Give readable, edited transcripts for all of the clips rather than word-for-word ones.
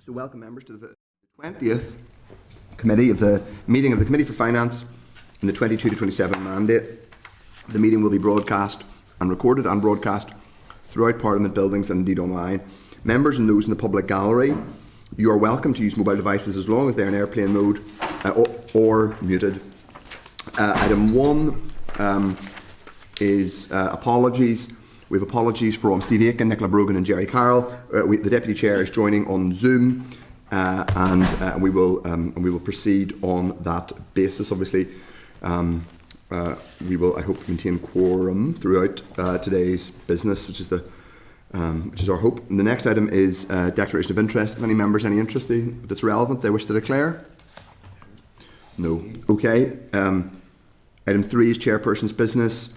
So welcome members to the 20th committee of the meeting of the Committee for Finance in the 22 to 27 mandate. The meeting will be broadcast and recorded and broadcast throughout Parliament buildings and indeed online. Members and those in the public gallery, you are welcome to use mobile devices as long as they are in airplane mode or muted. Item 1 is apologies. We have apologies from Steve Aiken, Nicola Brogan and Jerry Carroll. The Deputy Chair is joining on Zoom and we will proceed on that basis. Obviously, we will, I hope, maintain quorum throughout today's business, which is our hope. And the next item is declaration of interest. If any members, any interest that's relevant they wish to declare? No. Okay. Item 3 is chairperson's business.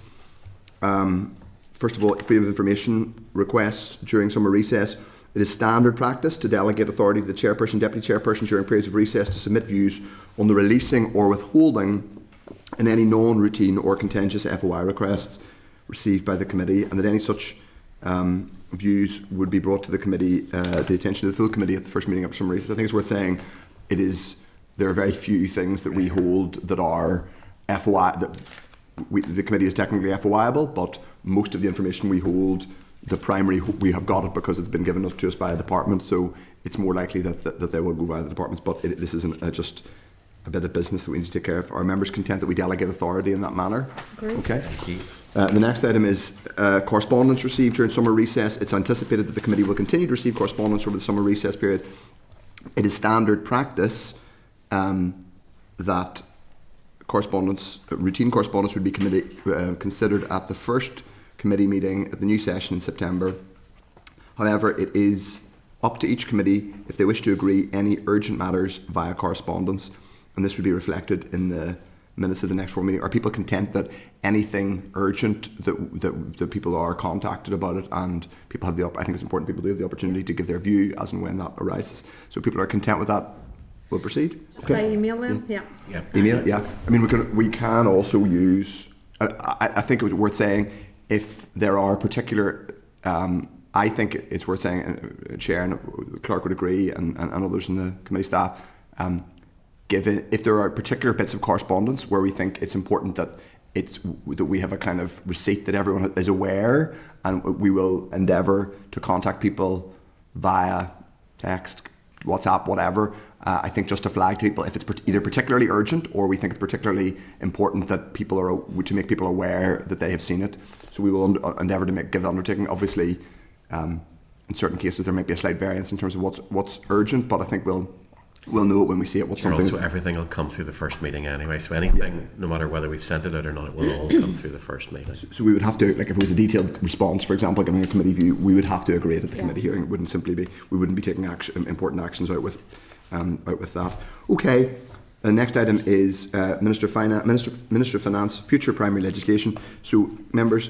First of all, freedom of information requests during summer recess. It is standard practice to delegate authority to the chairperson, deputy chairperson during periods of recess to submit views on the releasing or withholding in any non-routine or contentious FOI requests received by the committee, and that any such views would be brought to the committee, the attention of the full committee at the first meeting of summer recess. I think it's worth saying there are very few things that we hold that are FOI, the committee is technically FOIable, but most of the information we hold, we have got it because it's been given to us by a department, so it's more likely that they will go via the departments, but this is just a bit of business that we need to take care of. Are members content that we delegate authority in that manner? Great. Okay. Thank you. The next item is correspondence received during summer recess. It's anticipated that the committee will continue to receive correspondence over the summer recess period. It is standard practice that routine correspondence would be considered at the first committee meeting at the new session in September. However, it is up to each committee if they wish to agree any urgent matters via correspondence, and this would be reflected in the minutes of the next meeting. Are people content that anything urgent that people are contacted about it, and people have I think it's important people do have the opportunity to give their view as and when that arises. So if people are content with that, we'll proceed. Okay. By email then? Yeah. Email, yeah. I mean, we can also use. I think it was worth saying if there are particular. I think it's worth saying, Chair and the Clerk would agree, and others in the committee staff. Given if there are particular bits of correspondence where we think it's important that we have a kind of receipt that everyone is aware, and we will endeavour to contact people via text, WhatsApp, whatever. I think just to flag to people if it's either particularly urgent or we think it's particularly important that people to make people aware that they have seen it. So we will endeavour to give the undertaking. Obviously, in certain cases there might be a slight variance in terms of what's urgent, but I think we'll know it when we see it. So everything will come through the first meeting anyway. So anything, no matter whether we've sent it out or not, it will all come through the first meeting. So we would have to, like if it was a detailed response, for example, giving a committee view, we would have to agree it at the committee hearing. It wouldn't simply be, we wouldn't be taking important actions out with that. Okay. The next item is Minister of Finance, future primary legislation. So members,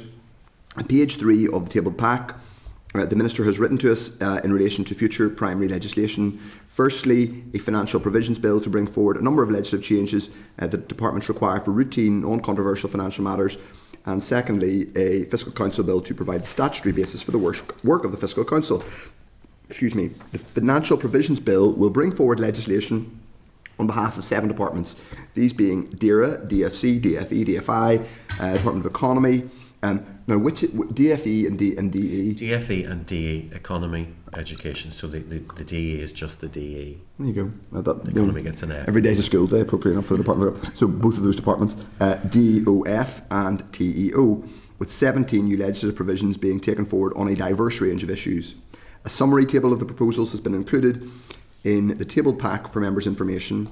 on page 3 of the tabled pack, the Minister has written to us in relation to future primary legislation. Firstly, a financial provisions bill to bring forward a number of legislative changes that departments require for routine, non-controversial financial matters. And secondly, a fiscal council bill to provide the statutory basis for the work of the fiscal council. The financial provisions bill will bring forward legislation on behalf of 7 departments, these being DERA, DFC, DFE, DFI, Department of Economy. Now, which DFE and DE? DFE and DE, economy, education. So the DE is just the DE. There you go. The economy gets an F. Every day is a school day, appropriate enough for the department. So both of those departments, DOF and TEO, with 17 new legislative provisions being taken forward on a diverse range of issues. A summary table of the proposals has been included in the tabled pack for members' information.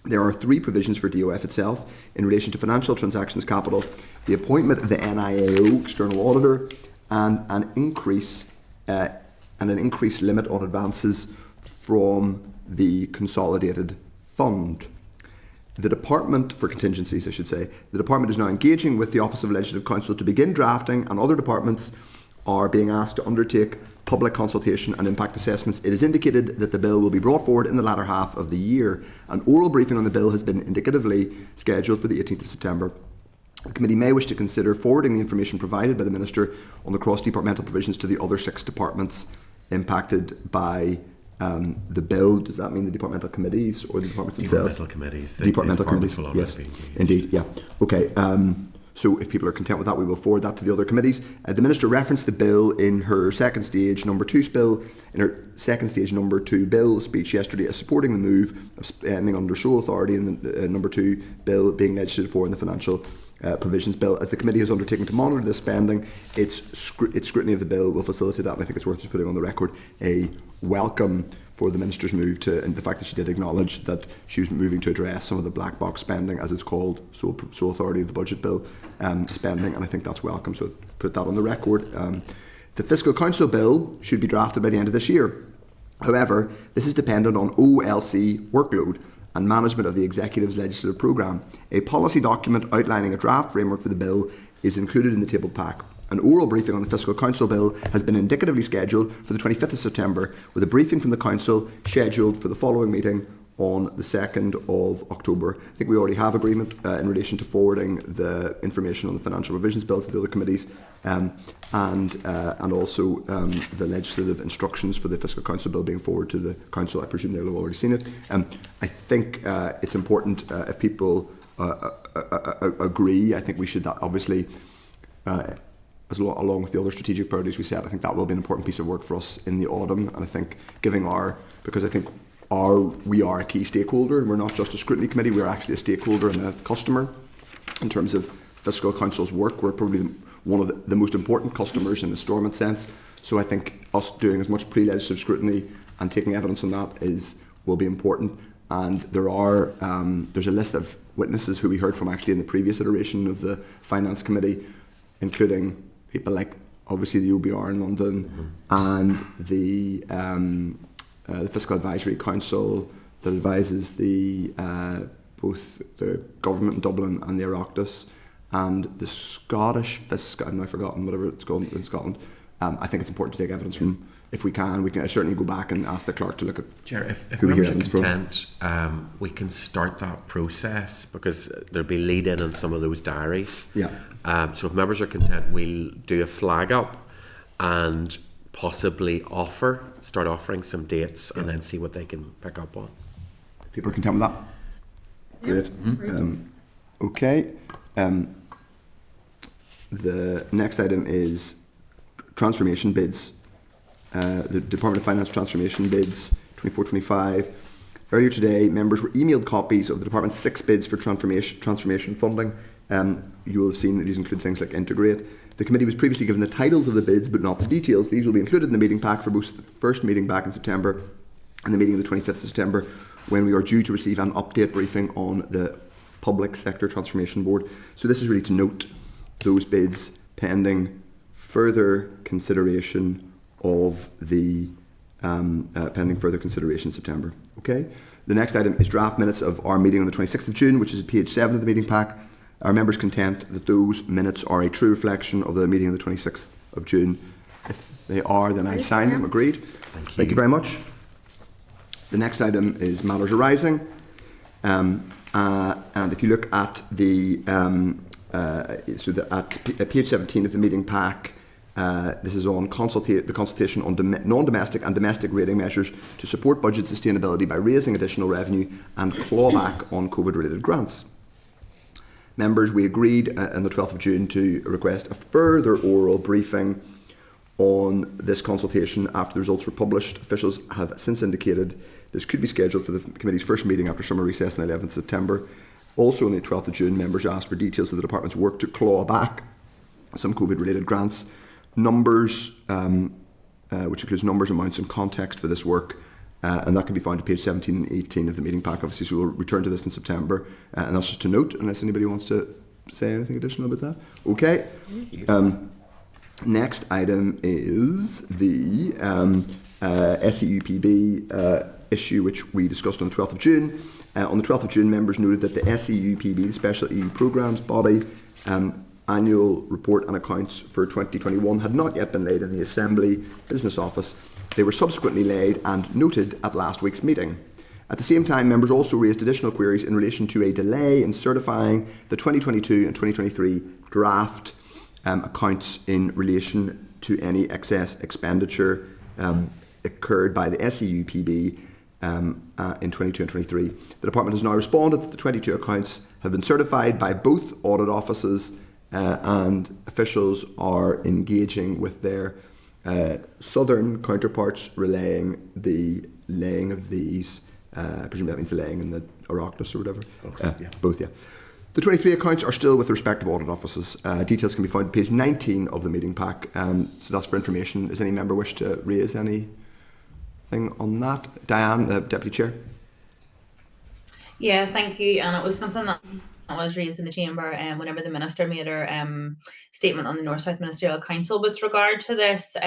There are 3 provisions for DOF itself in relation to financial transactions capital, the appointment of the NIAO external auditor, and an increase limit on advances from the consolidated fund. The department, for contingencies I should say, the department is now engaging with the Office of Legislative Counsel to begin drafting, and other departments are being asked to undertake public consultation and impact assessments. It is indicated that the bill will be brought forward in the latter half of the year. An oral briefing on the bill has been indicatively scheduled for the 18th of September. The committee may wish to consider forwarding the information provided by the Minister on the cross-departmental provisions to the other 6 departments impacted by the bill, does that mean the departmental committees or the departments themselves? Departmental committees. The Departmental departments committees, will yes, already be engaged. indeed, yeah. Okay, so if people are content with that, we will forward that to the other committees. The Minister referenced the bill in her second stage number 2 bill, in her second stage number 2 bill speech yesterday as supporting the move of spending under sole authority in the number 2 bill being legislated for in the financial provisions bill. As the committee has undertaken to monitor this spending, its scrutiny of the bill will facilitate that, and I think it's worth just putting on the record a welcome for the Minister's move to, and the fact that she did acknowledge that she was moving to address some of the black box spending, as it's called, sole authority of the budget bill spending, and I think that's welcome, so put that on the record. The Fiscal Council bill should be drafted by the end of this year. However, this is dependent on OLC workload and management of the Executive's legislative programme. A policy document outlining a draft framework for the bill is included in the tabled pack. An oral briefing on the Fiscal Council bill has been indicatively scheduled for the 25th of September, with a briefing from the Council scheduled for the following meeting on the 2nd of October. I think we already have agreement in relation to forwarding the information on the Financial Provisions Bill to the other committees, and also the legislative instructions for the Fiscal Council bill being forwarded to the Council. I presume they'll have already seen it. I think it's important if people agree. I think we should obviously, along with the other strategic priorities we set, I think that will be an important piece of work for us in the autumn. And I think because I think we are a key stakeholder, and we're not just a scrutiny committee, we're actually a stakeholder and a customer in terms of Fiscal Council's work. We're probably one of the most important customers in the Stormont sense. So I think us doing as much pre-legislative scrutiny and taking evidence on that will be important. And there's a list of witnesses who we heard from actually in the previous iteration of the Finance Committee, including people like obviously the OBR in London and the Fiscal Advisory Council that advises both the government in Dublin and the Oireachtas, and the Scottish Fiscal, I've now forgotten whatever it's called in Scotland. I think it's important to take evidence from, if we can certainly go back and ask the clerk to look at Chair, if who we hear members are evidence content, we can start that process, because there'll be lead in on some of those diaries. Yeah. So if members are content, we'll do a flag up and possibly start offering some dates, and then see what they can pick up on. People are content with that? Great. Okay. The next item is transformation bids. The Department of Finance transformation bids 24-25. Earlier today, members were emailed copies of the Department's 6 bids for transformation funding. You will have seen that these include things like Integrate. The committee was previously given the titles of the bids but not the details. These will be included in the meeting pack for both the first meeting back in September and the meeting of the 25th of September, when we are due to receive an update briefing on the Public Sector Transformation Board. So this is really to note those bids pending further consideration of the in September. Okay. The next item is draft minutes of our meeting on the 26th of June, which is page 7 of the meeting pack. Are members content that those minutes are a true reflection of the meeting on the 26th of June? If they are, then I sign them. Agreed. Thank you very much. The next item is matters arising. And if you look at at page 17 of the meeting pack, this is on the consultation on non-domestic and domestic rating measures to support budget sustainability by raising additional revenue and clawback on COVID-related grants. Members, we agreed on the 12th of June to request a further oral briefing on this consultation after the results were published. Officials have since indicated this could be scheduled for the committee's first meeting after summer recess on the 11th of September. Also on the 12th of June, members asked for details of the department's work to claw back some COVID-related grants. Numbers, which includes numbers, amounts and context for this work, and that can be found at page 17 and 18 of the meeting pack. Obviously, so we'll return to this in September, and that's just a note, unless anybody wants to say anything additional about that. Okay. Next item is the SEUPB issue, which we discussed on the 12th of June. On the 12th of June, members noted that the SEUPB, the Special EU Programmes Body, annual report and accounts for 2021 had not yet been laid in the Assembly Business Office. They were subsequently laid and noted at last week's meeting. At the same time, members also raised additional queries in relation to a delay in certifying the 2022 and 2023 draft accounts in relation to any excess expenditure incurred by the SEUPB in 22 and 23. The department has now responded that the 22 accounts have been certified by both audit offices and officials are engaging with their southern counterparts relaying the laying of these, presumably that means the laying in the Oireachtas or whatever. Both, yeah. The 23 accounts are still with the respective audit offices. Details can be found on page 19 of the meeting pack. So that's for information. Does any member wish to raise anything on that? Diane, Deputy Chair. Yeah, thank you. And it was something that was raised in the chamber whenever the minister made her statement on the North South Ministerial Council with regard to this.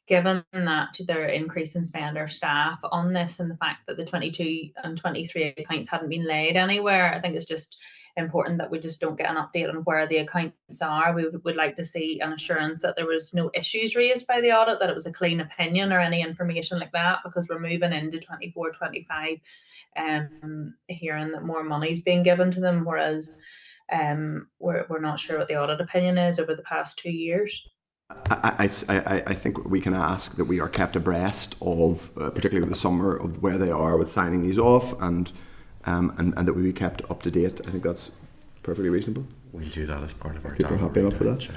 Given that their increase in spend our staff on this and the fact that the 22 and 23 accounts hadn't been laid anywhere, I think it's just important that we just don't get an update on where the accounts are. We would like to see an assurance that there was no issues raised by the audit, that it was a clean opinion or any information like that, because we're moving into 24, 25, hearing that more money is being given to them, whereas we're not sure what the audit opinion is over the past 2 years. I think we can ask that we are kept abreast of, particularly with the summer, of where they are with signing these off, and that we be kept up to date. I think that's perfectly reasonable. We'll do that as part of our. People are happy enough with that.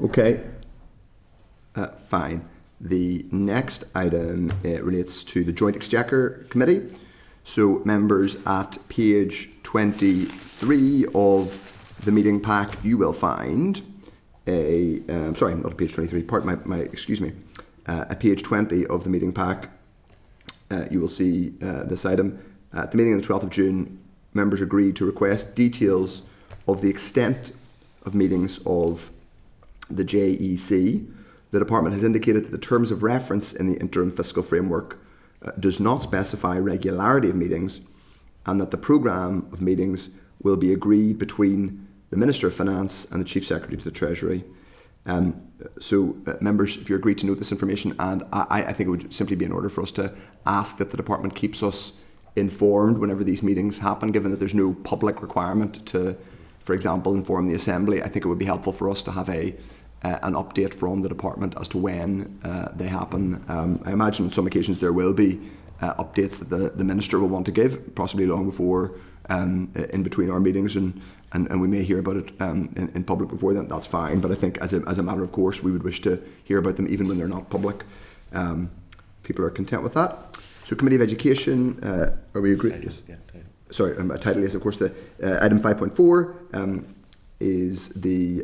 Okay. Fine. The next item relates to the Joint Exchequer Committee. So, members, at page 23 of the meeting pack, you will find sorry, not page 23, excuse me. At page 20 of the meeting pack, you will see this item. At the meeting on the 12th of June, members agreed to request details of the extent of meetings of the JEC. The department has indicated that the terms of reference in the interim fiscal framework does not specify regularity of meetings, and that the programme of meetings will be agreed between the Minister of Finance and the Chief Secretary to the Treasury. Members, if you agree to note this information, and I think it would simply be in order for us to ask that the department keeps us informed whenever these meetings happen, given that there's no public requirement to, for example, inform the Assembly. I think it would be helpful for us to have an update from the department as to when they happen. I imagine on some occasions there will be updates that the Minister will want to give, possibly long before, in between our meetings, and we may hear about it in public before then. That's fine, but I think as a matter of course we would wish to hear about them even when they're not public. People are content with that. So, Committee of Education, are we agreed? Yes. Yeah, sorry, title is of course the item 5.4 is the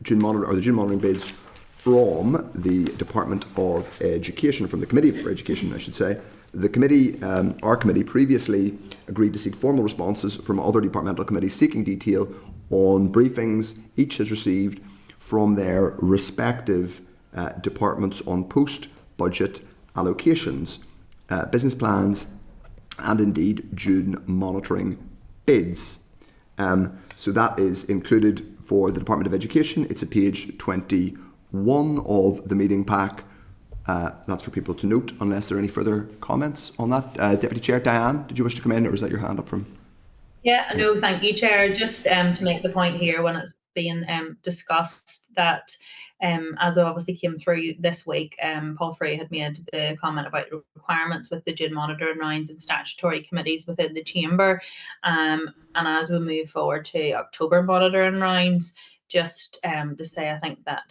June monitoring bids from the Department of Education, from the Committee for Education, I should say. The committee, our committee, previously agreed to seek formal responses from other departmental committees seeking detail on briefings each has received from their respective departments on post-budget allocations, business plans, and indeed June monitoring bids. So that is included for the Department of Education. It's at page 21 of the meeting pack. That's for people to note, unless there are any further comments on that. Deputy Chair Diane, did you wish to come in, or was that your hand up from? Yeah, no, thank you, Chair. Just to make the point here, when it's being discussed, that as it obviously came through this week, Paul Frey had made the comment about requirements with the June monitoring rounds and statutory committees within the chamber. And as we move forward to October monitoring rounds, just to say, I think that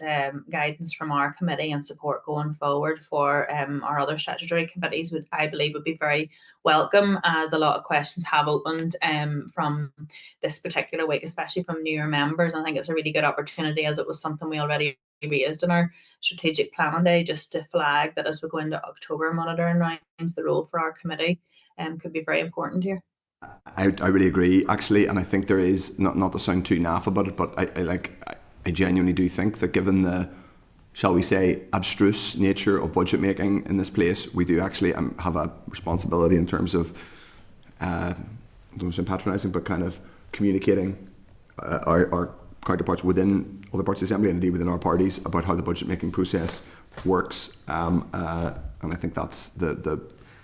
guidance from our committee and support going forward for our other statutory committees I believe would be very welcome, as a lot of questions have opened from this particular week, especially from newer members. I think it's a really good opportunity, as it was something we already raised in our strategic planning day, just to flag that as we go into October monitoring rounds, the role for our committee could be very important here. I really agree, actually, and I think there is, not to sound too naff about it, but I genuinely do think that given the, shall we say, abstruse nature of budget making in this place, we do actually have a responsibility in terms of, I don't want to sound patronising, but kind of communicating our counterparts within other parts of the Assembly and indeed within our parties about how the budget making process works, and I think that's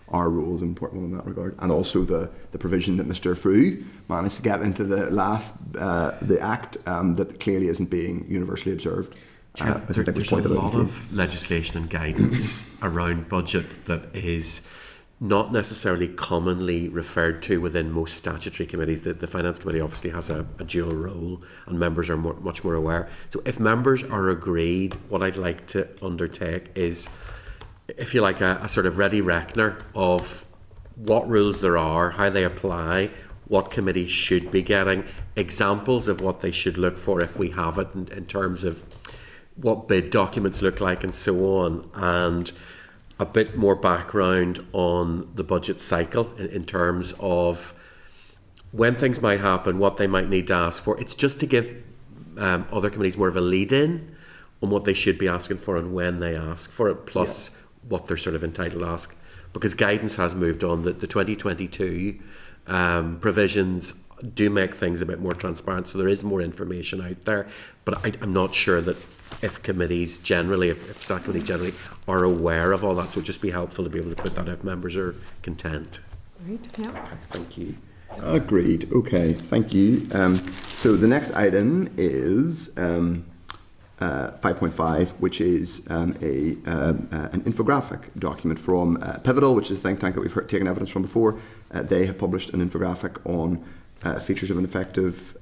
our role is important in that regard, and also the provision that Mr. Frew managed to get into the last the Act that clearly isn't being universally observed. I think we There's a pointed out lot before. of legislation and guidance around budget that is not necessarily commonly referred to within most statutory committees. The Finance Committee obviously has a dual role, and members are much more aware. So if members are agreed, what I'd like to undertake is, if you like, a sort of ready reckoner of what rules there are, how they apply, what committees should be getting, examples of what they should look for if we have it in terms of what bid documents look like and so on, and a bit more background on the budget cycle in terms of when things might happen, what they might need to ask for. It's just to give other committees more of a lead-in on what they should be asking for and when they ask for it, plus what they're sort of entitled to ask. Because guidance has moved on. The 2022 provisions do make things a bit more transparent, so there is more information out there. But I'm not sure that if committees generally, if staff committees generally are aware of all that, so it'd just be helpful to be able to put that if members are content. Great, yeah. Thank you. Agreed. Okay, thank you. So the next item is 5.5, which is an infographic document from Pivotal, which is a think tank that we've taken evidence from before. They have published an infographic on features of an effective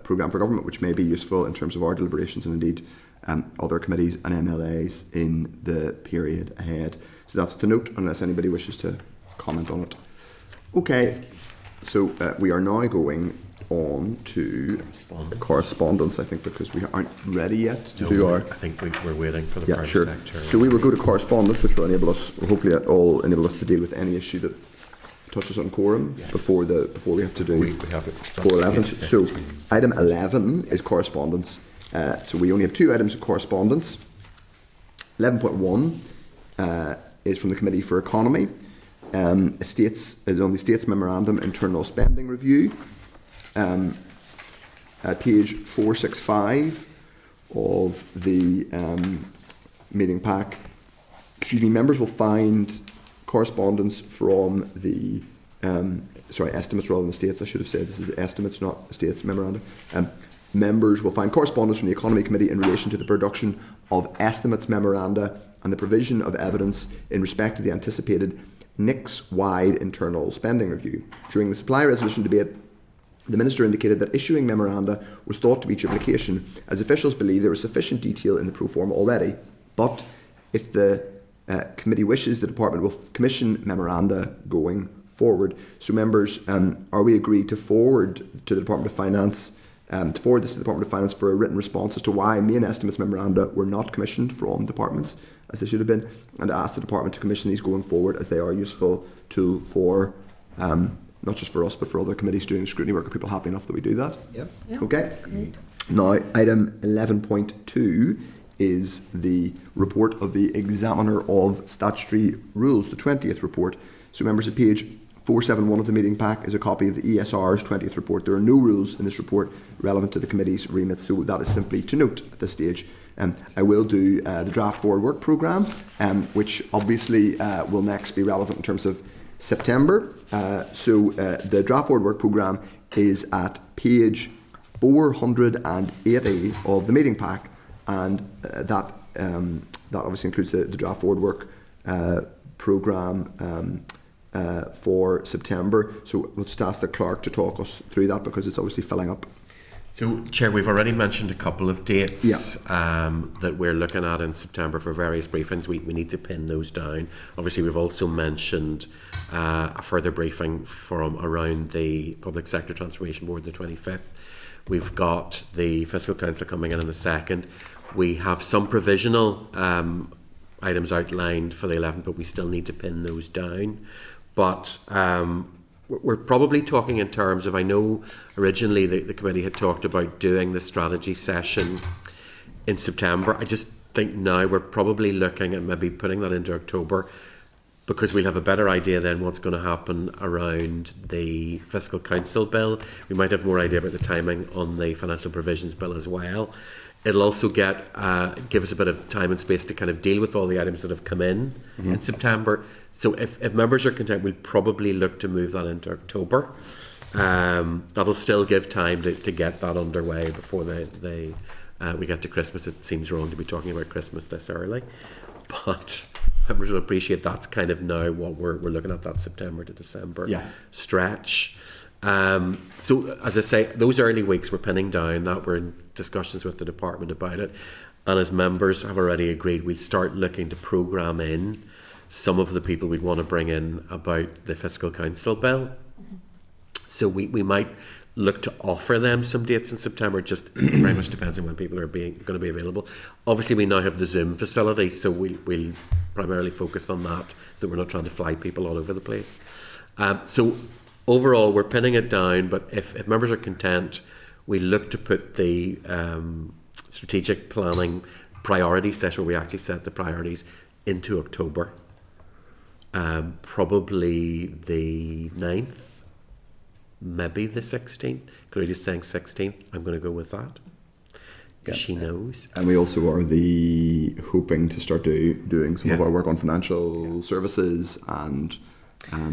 programme for government, which may be useful in terms of our deliberations and indeed other committees and MLAs in the period ahead. So that's to note, unless anybody wishes to comment on it. Okay, so we are now going on to correspondence, I think, because we aren't ready yet to do our... I think we're waiting for the Yeah, private sure. sector. So we will go to correspondence, which will enable us, hopefully it all enable us to deal with any issue that touches on quorum before we have to do we have it. 411. So item 11 is correspondence. So we only have two items of correspondence. 11.1 is from the Committee for Economy. Estates is on the Estates Memorandum Internal Spending Review. At page 465 of the meeting pack, members will find correspondence from the estimates rather than estates. I should have said this is estimates, not estates memorandum. Members will find correspondence from the Economy Committee in relation to the production of estimates memoranda and the provision of evidence in respect to the anticipated NICS-wide internal spending review. During the supply resolution debate, the Minister indicated that issuing memoranda was thought to be duplication, as officials believe there is sufficient detail in the pro forma already. But if the committee wishes, the department will commission memoranda going forward. So members, are we agreed to forward to the Department of Finance, to forward this to the Department of Finance for a written response as to why main estimates memoranda were not commissioned from departments, as they should have been, and to ask the department to commission these going forward, as they are a useful tool for not just for us but for other committees doing scrutiny work. Are people happy enough that we do that? Yep. Okay. Great. Now, item 11.2 is the report of the Examiner of Statutory Rules, the 20th report. So members, at page 471 of the meeting pack is a copy of the ESR's 20th report. There are no rules in this report relevant to the committee's remit, so that is simply to note at this stage. I will do the draft forward work programme, which obviously will next be relevant in terms of September. So the draft forward work programme is at page 480 of the meeting pack, and that obviously includes the draft forward work programme for September. So we'll just ask the clerk to talk us through that, because it's obviously filling up. So, Chair, we've already mentioned a couple of dates that we're looking at in September for various briefings. We need to pin those down. Obviously, we've also mentioned a further briefing from around the Public Sector Transformation Board the 25th. We've got the Fiscal Council coming in the 2nd. We have some provisional items outlined for the 11th, but we still need to pin those down. But we're probably talking in terms of, I know originally the committee had talked about doing the strategy session in September. I just think now we're probably looking at maybe putting that into October, because we'll have a better idea then what's going to happen around the Fiscal Council bill. We might have more idea about the timing on the Financial Provisions bill as well. It'll also give us a bit of time and space to kind of deal with all the items that have come in September. So if members are content, we'll probably look to move that into October. That'll still give time to get that underway before the we get to Christmas, it seems wrong to be talking about Christmas this early, but members will appreciate that's kind of now what we're looking at, that September to December stretch. So as I say, those early weeks we're pinning down that. We're in discussions with the department about it, and as members have already agreed, we'll start looking to programme in some of the people we'd want to bring in about the Fiscal Council bill. So we might look to offer them some dates in September. Just very much depends on when people are going to be available. Obviously, we now have the Zoom facility, so we'll primarily focus on that, so that we're not trying to fly people all over the place. So overall, we're pinning it down. But if members are content, we look to put the strategic planning priority session, where we actually set the priorities, into October. Probably the 9th. Maybe the 16th. Claudia's saying 16th. I'm going to go with that. She knows. And we also are hoping to start doing some of our work on financial services and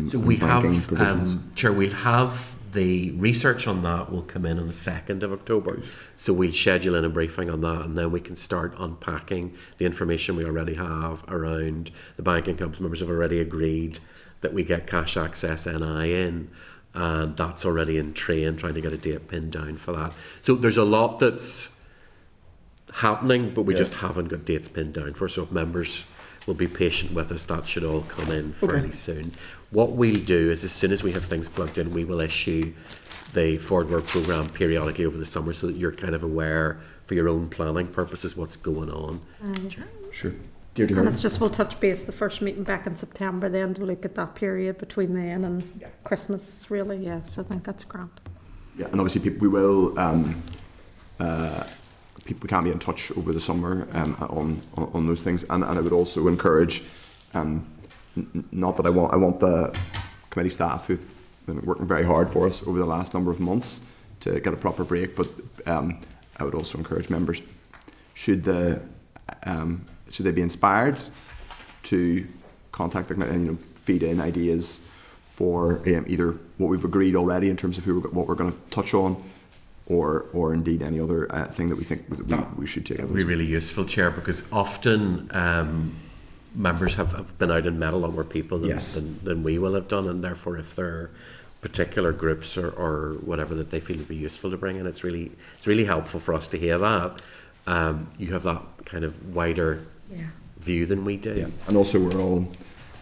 so we banking have provisions. Chair, we'll have the research on that will come in on the 2nd of October. So we'll schedule in a briefing on that, and then we can start unpacking the information we already have around the banking companies. Members have already agreed that we get cash access NI in, and that's already in train, trying to get a date pinned down for that. So there's a lot that's happening, but we just haven't got dates pinned down for. So if members will be patient with us, that should all come in fairly soon. What we'll do is, as soon as we have things plugged in, we will issue the forward work programme periodically over the summer, so that you're kind of aware for your own planning purposes what's going on. Sure. And it's just, we'll touch base the first meeting back in September then to look at that period between then and Christmas, really. So I think that's grand. Yeah, and obviously we will people can't be in touch over the summer on those things, and I would also encourage, not that I want the committee staff who've been working very hard for us over the last number of months to get a proper break, but I would also encourage members, should they be inspired, to contact the committee and feed in ideas for either what we've agreed already in terms of what we're going to touch on, or indeed any other thing that we think we should take. That would be really useful, Chair, because often members have been out and met a lot more people than we will have done, and therefore if there are particular groups or whatever that they feel would be useful to bring in, it's really helpful for us to hear that. You have that kind of wider view than we do. Yeah. And also we're all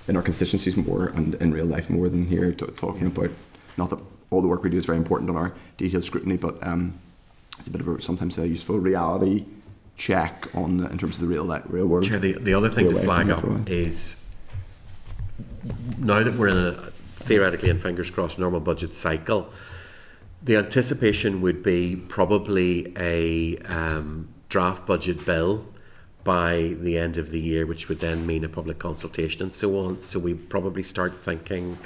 in our constituencies more and in real life more than here talking about, not that all the work we do is very important on our detailed scrutiny, but it's a bit of sometimes a useful reality check in terms of the real world. Chair, the other thing to flag up is, now that we're in a theoretically, and fingers crossed, normal budget cycle, the anticipation would be probably a draft budget bill by the end of the year, which would then mean a public consultation and so on. So we probably start thinking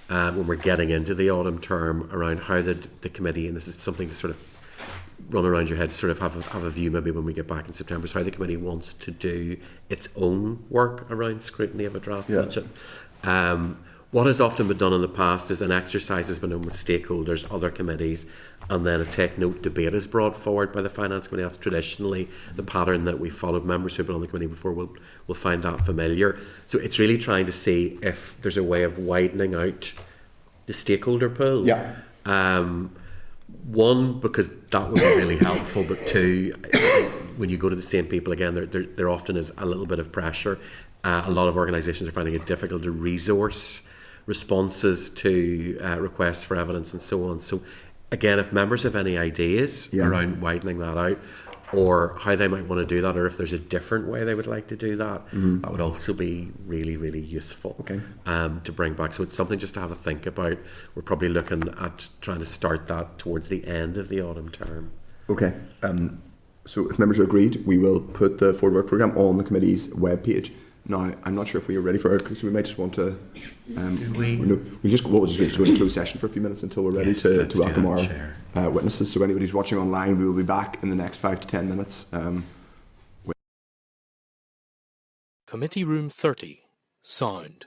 when we're getting into the autumn term around how the committee, and this is something to sort of run around your head, to sort of have a view maybe when we get back in September, is how the committee wants to do its own work around scrutiny of a draft budget. What has often been done in the past is an exercise has been done with stakeholders, other committees, and then a take-note debate is brought forward by the Finance Committee. That's traditionally the pattern that we followed. Members who've been on the committee before will find that familiar. So it's really trying to see if there's a way of widening out the stakeholder pool. One, because that would be really helpful, but two, when you go to the same people again, there often is a little bit of pressure. A lot of organisations are finding it difficult to resource responses to requests for evidence and so on. So again, if members have any ideas around widening that out, or how they might want to do that, or if there's a different way they would like to do that, that would also be really, really useful to bring back. So it's something just to have a think about. We're probably looking at trying to start that towards the end of the autumn term. Okay. So if members are agreed, we will put the forward work programme on the committee's webpage. Now, I'm not sure if we are ready for it, because we might just want to. We'll just go into closed session for a few minutes until we're ready to welcome our witnesses. So anybody who's watching online, we will be back in the next 5 to 10 minutes. Committee Room 30, Sound.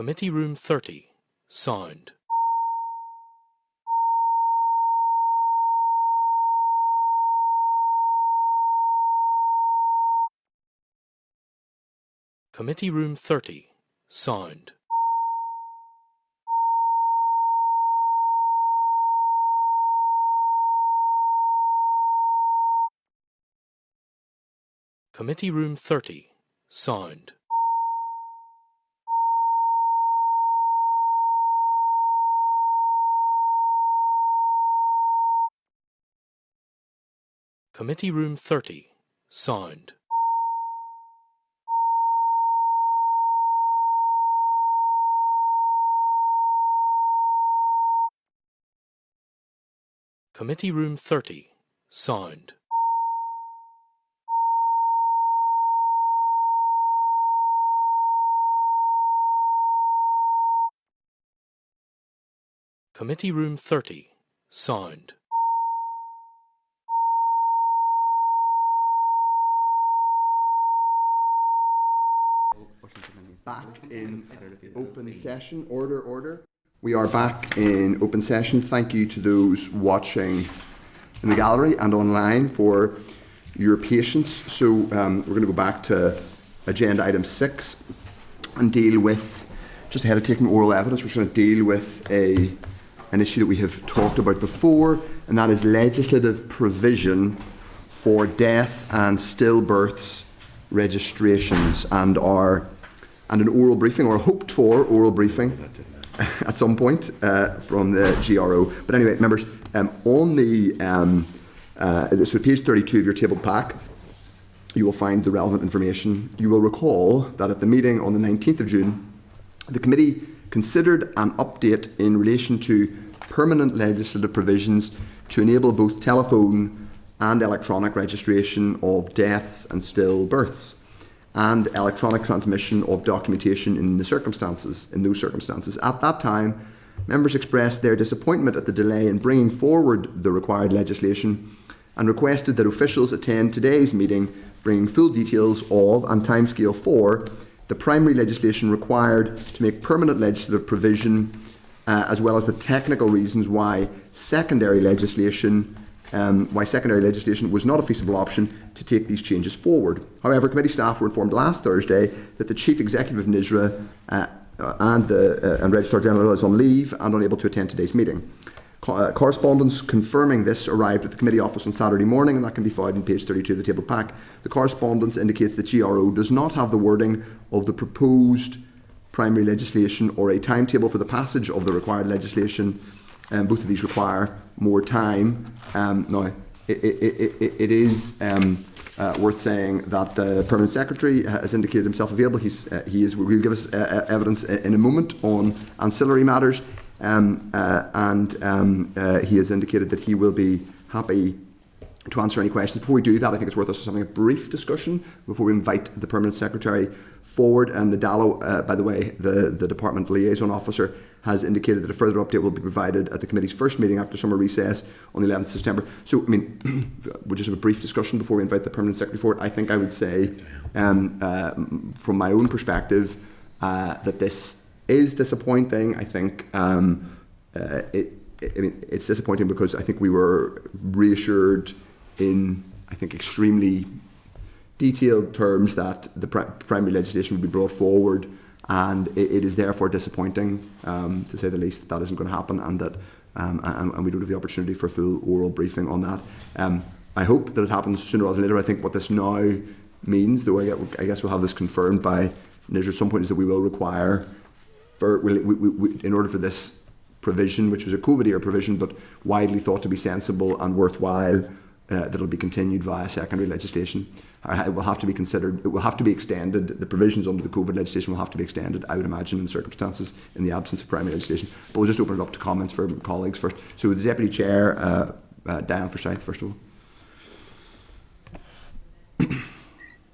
Committee Room 30, sound. Committee Room 30, sound. Committee Room 30, sound. Committee Room 30, sound. Committee Room 30, sound. Committee Room 30, sound. Back in open session. Order. We are back in open session. Thank you to those watching in the gallery and online for your patience. So we're going to go back to agenda item 6 and deal with, just ahead of taking oral evidence, we're going to deal with an issue that we have talked about before, and that is legislative provision for death and stillbirths registrations, and an oral briefing, or a hoped for oral briefing at some point from the GRO. But anyway, members, on the so page 32 of your tabled pack, you will find the relevant information. You will recall that at the meeting on the 19th of June, the committee considered an update in relation to permanent legislative provisions to enable both telephone and electronic registration of deaths and stillbirths, and electronic transmission of documentation in those circumstances. At that time, members expressed their disappointment at the delay in bringing forward the required legislation and requested that officials attend today's meeting bringing full details of and timescale for the primary legislation required to make permanent legislative provision, as well as the technical reasons why secondary legislation was not a feasible option to take these changes forward. However, committee staff were informed last Thursday that the Chief Executive of NISRA and Registrar General is on leave and unable to attend today's meeting. Correspondence confirming this arrived at the committee office on Saturday morning, and that can be found on page 32 of the table pack. The correspondence indicates that GRO does not have the wording of the proposed primary legislation or a timetable for the passage of the required legislation. Both of these require more time. Now, it is worth saying that the Permanent Secretary has indicated himself available. Will give us evidence in a moment on ancillary matters, and he has indicated that he will be happy to answer any questions. Before we do that, I think it's worth us having a brief discussion before we invite the Permanent Secretary forward. And the DALO, by the way, the Department Liaison Officer, has indicated that a further update will be provided at the committee's first meeting after summer recess on the 11th of September. So, I mean, we'll just have a brief discussion before we invite the Permanent Secretary forward. I think I would say, from my own perspective, that this is disappointing. I think it's disappointing because I think we were reassured in, I think, extremely detailed terms that the primary legislation would be brought forward, and it is therefore disappointing, to say the least, that isn't going to happen, and that and we don't have the opportunity for a full oral briefing on that. I hope that it happens sooner rather than later. I think what this now means, though I guess we'll have this confirmed by NISR at some point, is that we will require, in order for this provision, which was a COVID-era provision but widely thought to be sensible and worthwhile, that it'll be continued via secondary legislation. It will have to be considered, it will have to be extended. The provisions under the COVID legislation will have to be extended, I would imagine, in circumstances in the absence of primary legislation. But we'll just open it up to comments from colleagues first. So the Deputy Chair, Diane Forsyth, first of all.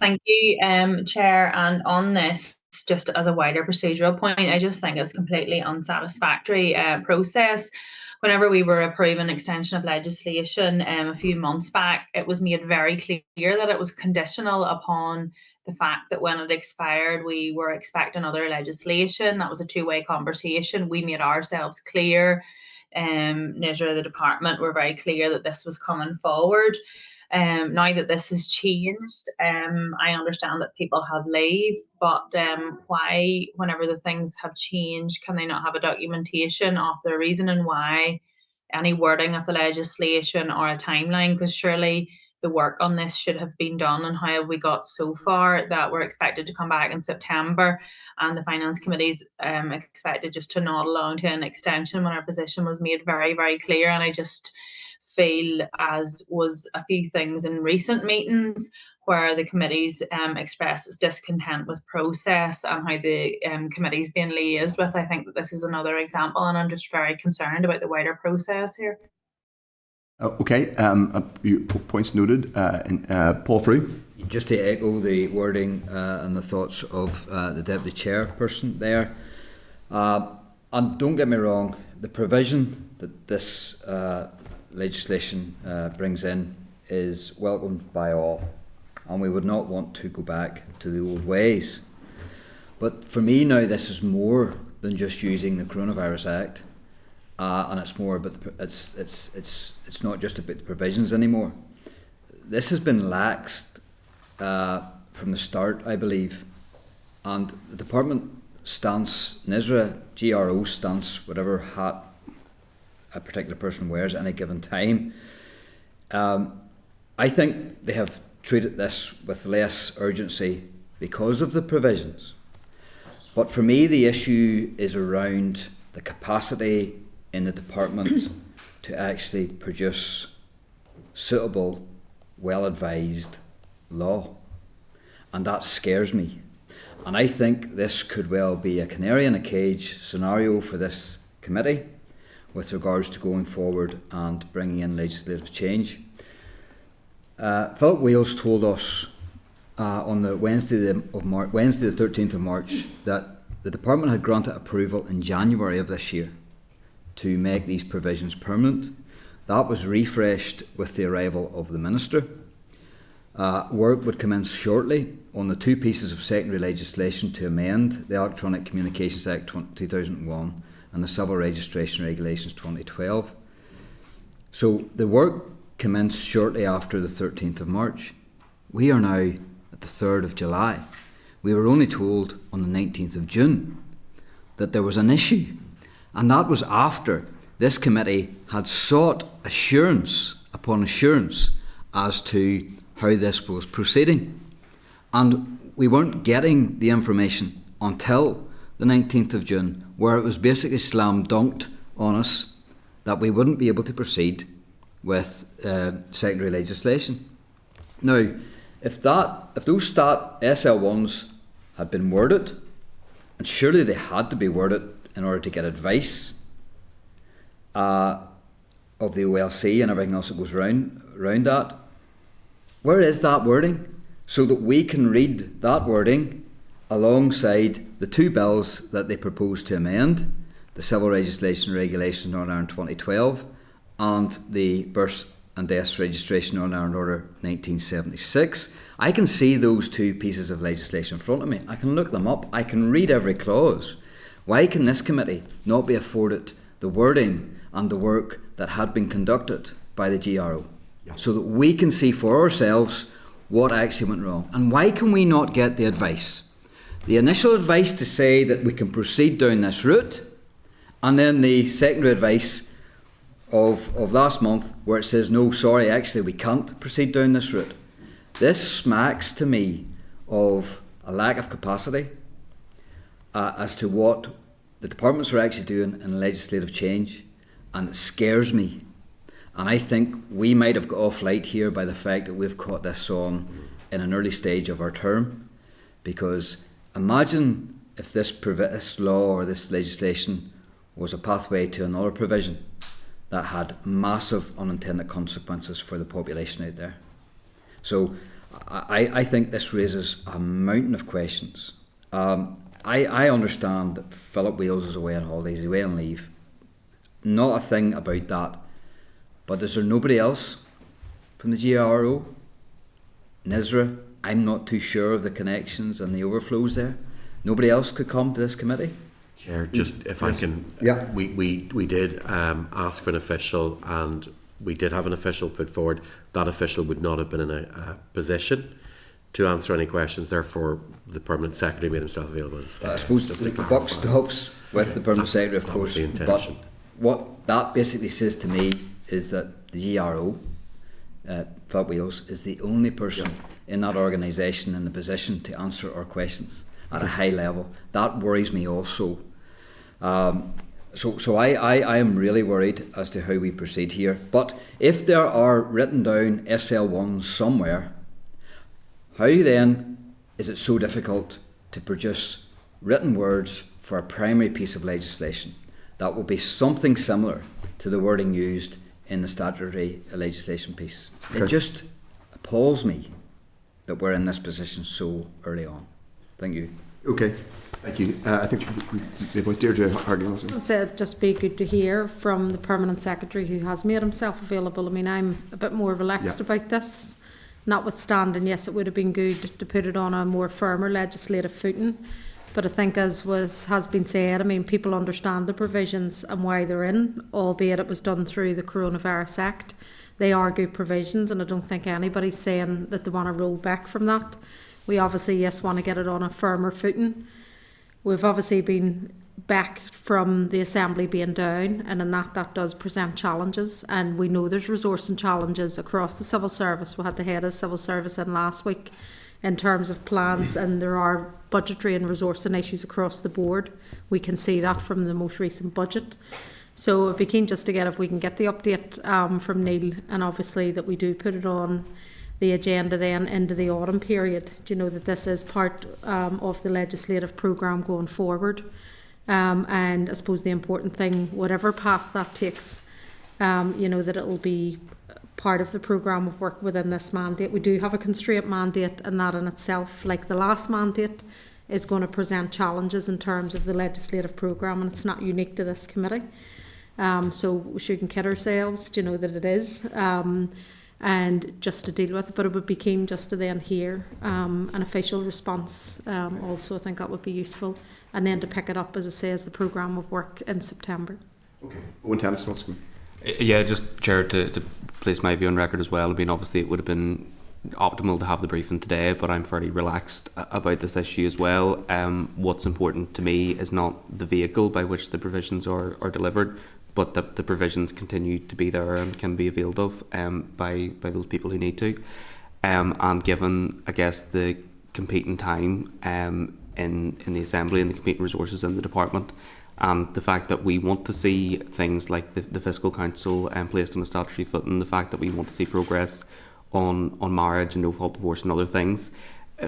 Thank you, Chair. And on this, just as a wider procedural point, I just think it's a completely unsatisfactory process whenever we were approving extension of legislation a few months back, it was made very clear that it was conditional upon the fact that when it expired, we were expecting other legislation. That was a two-way conversation. We made ourselves clear. Nisra, the department, were very clear that this was coming forward. Now that this has changed, I understand that people have leave, but why, whenever the things have changed, can they not have a documentation of the reasoning why, any wording of the legislation or a timeline? Because surely the work on this should have been done, and how have we got so far that we're expected to come back in September and the Finance Committee's expected just to nod along to an extension when our position was made very, very clear. And I just feel, as was a few things in recent meetings, where the committee's expressed its discontent with process and how the committee's being liaised with. I think that this is another example, and I'm just very concerned about the wider process here. Okay, points noted. Paul Free. Just to echo the wording and the thoughts of the Deputy Chairperson there. And don't get me wrong, the provision that this legislation brings in is welcomed by all, and we would not want to go back to the old ways. But for me now, this is more than just using the Coronavirus Act, and it's more about it's not just about the provisions anymore. This has been laxed from the start, I believe, and the department stance, Nisra, GRO stance, whatever hat a particular person wears at any given time, I think they have treated this with less urgency because of the provisions. But for me, the issue is around the capacity in the department to actually produce suitable, well-advised law. And that scares me. And I think this could well be a canary in a cage scenario for this committee with regards to going forward and bringing in legislative change. Philip Wales told us on the Wednesday the 13th of March, that the department had granted approval in January of this year to make these provisions permanent. That was refreshed with the arrival of the Minister. Work would commence shortly on the two pieces of secondary legislation to amend the Electronic Communications Act 2001 and the Civil Registration Regulations 2012. So the work commenced shortly after the 13th of March. We are now at the 3rd of July. We were only told on the 19th of June that there was an issue, and that was after this committee had sought assurance upon assurance as to how this was proceeding. And we weren't getting the information until the 19th of June, where it was basically slam dunked on us that we wouldn't be able to proceed with secondary legislation. Now, if those stat SL1s had been worded, and surely they had to be worded in order to get advice of the OLC and everything else that goes around that, where is that wording? So that we can read that wording alongside the two bills that they propose to amend, the Civil Registration Regulations Northern Ireland 2012 and the Births and Deaths Registration Northern Ireland Order 1976. I can see those two pieces of legislation in front of me. I can look them up. I can read every clause. Why can this committee not be afforded the wording and the work that had been conducted by the GRO, so that we can see for ourselves what actually went wrong? And why can we not get the advice? The initial advice to say that we can proceed down this route, and then the secondary advice of last month where it says, no, sorry, actually we can't proceed down this route. This smacks to me of a lack of capacity as to what the departments are actually doing in legislative change, and it scares me. And I think we might have got off light here by the fact that we've caught this on in an early stage of our term, because imagine if this law or this legislation was a pathway to another provision that had massive unintended consequences for the population out there. So I think this raises a mountain of questions. I understand that Philip Wales is away on holidays, he's away on leave. not a thing about that. But is there nobody else from the GRO? Nisra, I'm not too sure of the connections and the overflows there. Nobody else could come to this committee? Chair, just if I can, Yeah. we did ask for an official, and we did have an official put forward. That official would not have been in a position to answer any questions. Therefore, the Permanent Secretary made himself available instead. I suppose Just the to buck clarify. stops with the Permanent Secretary, of That was course. the But intention. what that basically says to me is that the GRO, Flat Wheels, is the only person in that organisation in the position to answer our questions at a high level. That worries me also. So I am really worried as to how we proceed here. But if there are written down SL1s somewhere, how then is it so difficult to produce written words for a primary piece of legislation that will be something similar to the wording used in the statutory legislation piece? Okay. It just appalls me that we're in this position so early on. Thank you. Okay, thank you. I think we want Deirdre Hardy also. So it'd just be good to hear from the Permanent Secretary who has made himself available. I mean, I'm a bit more relaxed about this, notwithstanding, yes, it would have been good to put it on a more firmer legislative footing. But I think, as has been said, I mean, people understand the provisions and why they're in, albeit it was done through the Coronavirus Act. They are good provisions, and I don't think anybody's saying that they want to roll back from that. We obviously, yes, want to get it on a firmer footing. We've obviously been back from the Assembly being down, and in that does present challenges, and we know there's resourcing challenges across the civil service. We had the head of the civil service in last week in terms of plans, and there are budgetary and resourcing issues across the board. We can see that from the most recent budget. So I'd be keen just to get, if we can get the update from Neil, and obviously that we do put it on the agenda then into the autumn period. Do you know that this is part of the legislative programme going forward? And I suppose the important thing, whatever path that takes, you know, that it will be part of the programme of work within this mandate. We do have a constraint mandate, and that in itself, like the last mandate, is going to present challenges in terms of the legislative programme, and it's not unique to this committee. So we shouldn't kid ourselves, you know, that it is, and just to deal with it. But it would be keen just to then hear an official response. Also, I think that would be useful, and then to pick it up, as I say, as the programme of work in September. Okay. Owen Tennis wants to come. Yeah, just Chair, to place my view on record as well. I mean, obviously it would have been optimal to have the briefing today, but I'm fairly relaxed about this issue as well. What's important to me is not the vehicle by which the provisions are delivered, but that the provisions continue to be there and can be availed of by those people who need to. And given, I guess, the competing time in the Assembly and the competing resources in the department, and the fact that we want to see things like the Fiscal Council placed on a statutory footing, the fact that we want to see progress on marriage and no-fault divorce and other things,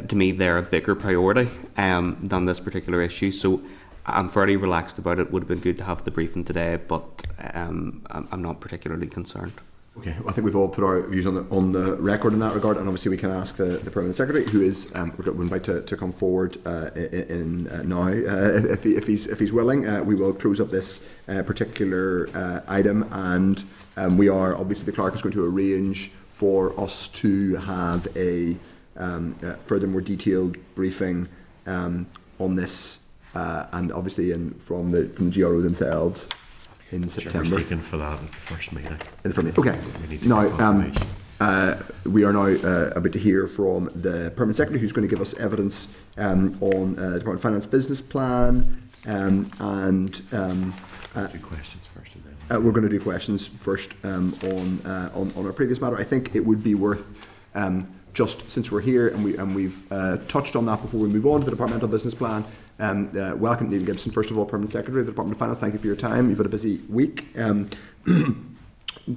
to me they're a bigger priority than this particular issue. So I'm fairly relaxed about it. Would have been good to have the briefing today, but I'm not particularly concerned. Okay, well, I think we've all put our views on the record in that regard, and obviously we can ask the Permanent Secretary, who is we'll invite to come forward now if he's willing. We will close up this particular item, and we are obviously, the clerk is going to arrange for us to have a further, more detailed briefing on this, and obviously from the GRO themselves in September. We're seeking for that at the first meeting. Okay. We need to Now, get confirmation. we are now about to hear from the Permanent Secretary, who's going to give us evidence on the Department of Finance business plan, and Do questions first, and then we're going to do questions first on our previous matter. I think it would be worth, just since we're here and we've touched on that before we move on to the departmental business plan. Welcome Neil Gibson, first of all, Permanent Secretary of the Department of Finance. Thank you for your time. You've had a busy week.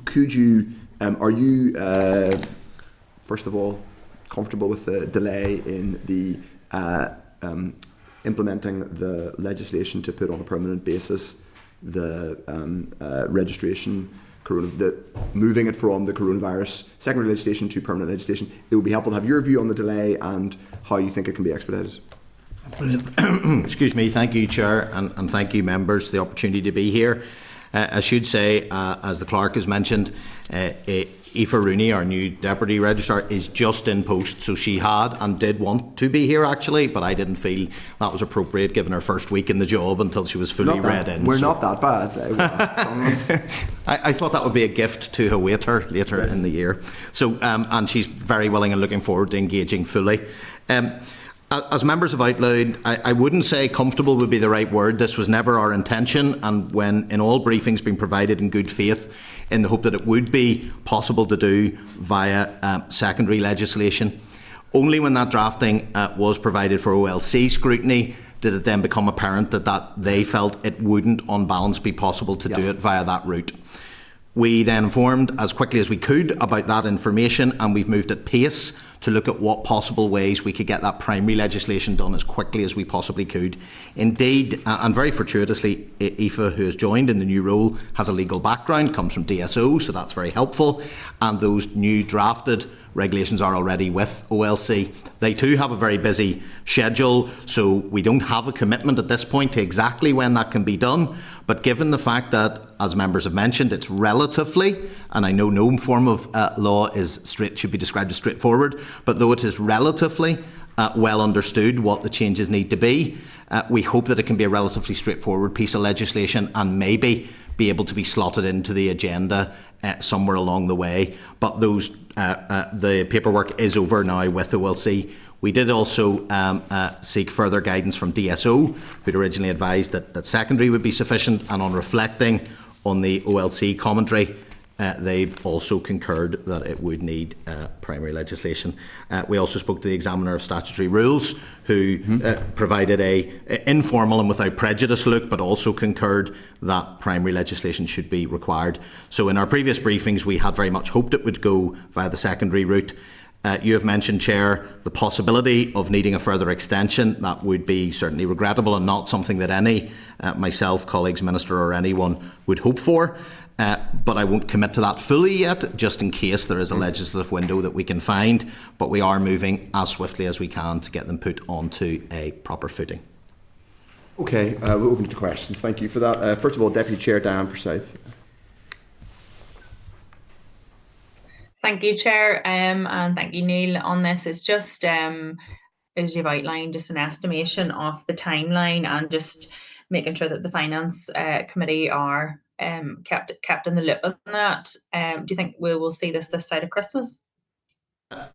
Could you, are you, first of all, comfortable with the delay in the implementing the legislation to put on a permanent basis the registration, moving it from the coronavirus secondary legislation to permanent legislation? It would be helpful to have your view on the delay and how you think it can be expedited. Excuse me. Thank you, Chair, and thank you, members, for the opportunity to be here. I should say, as the clerk has mentioned, Aoife Rooney, our new Deputy Registrar, is just in post, so she had and did want to be here actually, but I didn't feel that was appropriate given her first week in the job until she was fully read in. We're not that bad. I thought that would be a gift to await her later in the year. So, and she's very willing and looking forward to engaging fully. As members have outlined, I wouldn't say comfortable would be the right word. This was never our intention, and when in all briefings been provided in good faith, in the hope that it would be possible to do via secondary legislation. Only when that drafting was provided for OLC scrutiny did it then become apparent that they felt it wouldn't on balance be possible to do it via that route. We then informed as quickly as we could about that information, and we've moved at pace to look at what possible ways we could get that primary legislation done as quickly as we possibly could. Indeed, and very fortuitously, Aoife, who has joined in the new role, has a legal background, comes from DSO, so that's very helpful, and those new drafted regulations are already with OLC. They too have a very busy schedule, so we don't have a commitment at this point to exactly when that can be done. But given the fact that, as members have mentioned, it's relatively, and I know no form of law should be described as straightforward, but though it is relatively well understood what the changes need to be, we hope that it can be a relatively straightforward piece of legislation and maybe be able to be slotted into the agenda somewhere along the way. But the paperwork is over now with OLC. We did also seek further guidance from DSO, who'd originally advised that secondary would be sufficient, and on reflecting on the OLC commentary, they also concurred that it would need primary legislation. We also spoke to the Examiner of Statutory Rules, who provided a informal and without prejudice look, but also concurred that primary legislation should be required. So in our previous briefings, we had very much hoped it would go via the secondary route. You have mentioned, Chair, the possibility of needing a further extension. That would be certainly regrettable and not something that any, myself, colleagues, Minister or anyone would hope for. But I won't commit to that fully yet, just in case there is a legislative window that we can find. But we are moving as swiftly as we can to get them put onto a proper footing. Okay, we'll open to questions. Thank you for that. First of all, Deputy Chair Diane Forsyth. Thank you, Chair, and thank you, Neil, on this. It's just, as you've outlined, just an estimation of the timeline and just making sure that the Finance Committee are kept in the loop on that. Do you think we will see this side of Christmas?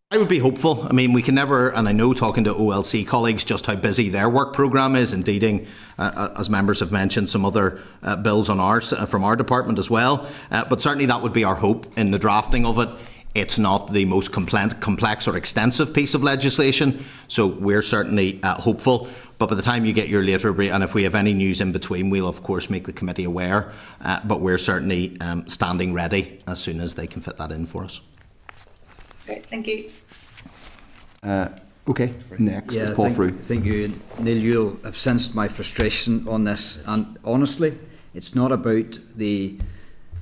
I would be hopeful. I mean, we can never, and I know talking to OLC colleagues just how busy their work programme is, indeed, as members have mentioned, some other bills on from our department as well. But certainly that would be our hope in the drafting of it. It's not the most complex or extensive piece of legislation, so we're certainly hopeful. But by the time you get your later brief, and if we have any news in between, we'll of course make the committee aware. But we're certainly standing ready as soon as they can fit that in for us. Great, thank you. Okay, next is Paul Frew. Thank you, Neil. You'll have sensed my frustration on this, and honestly, it's not about the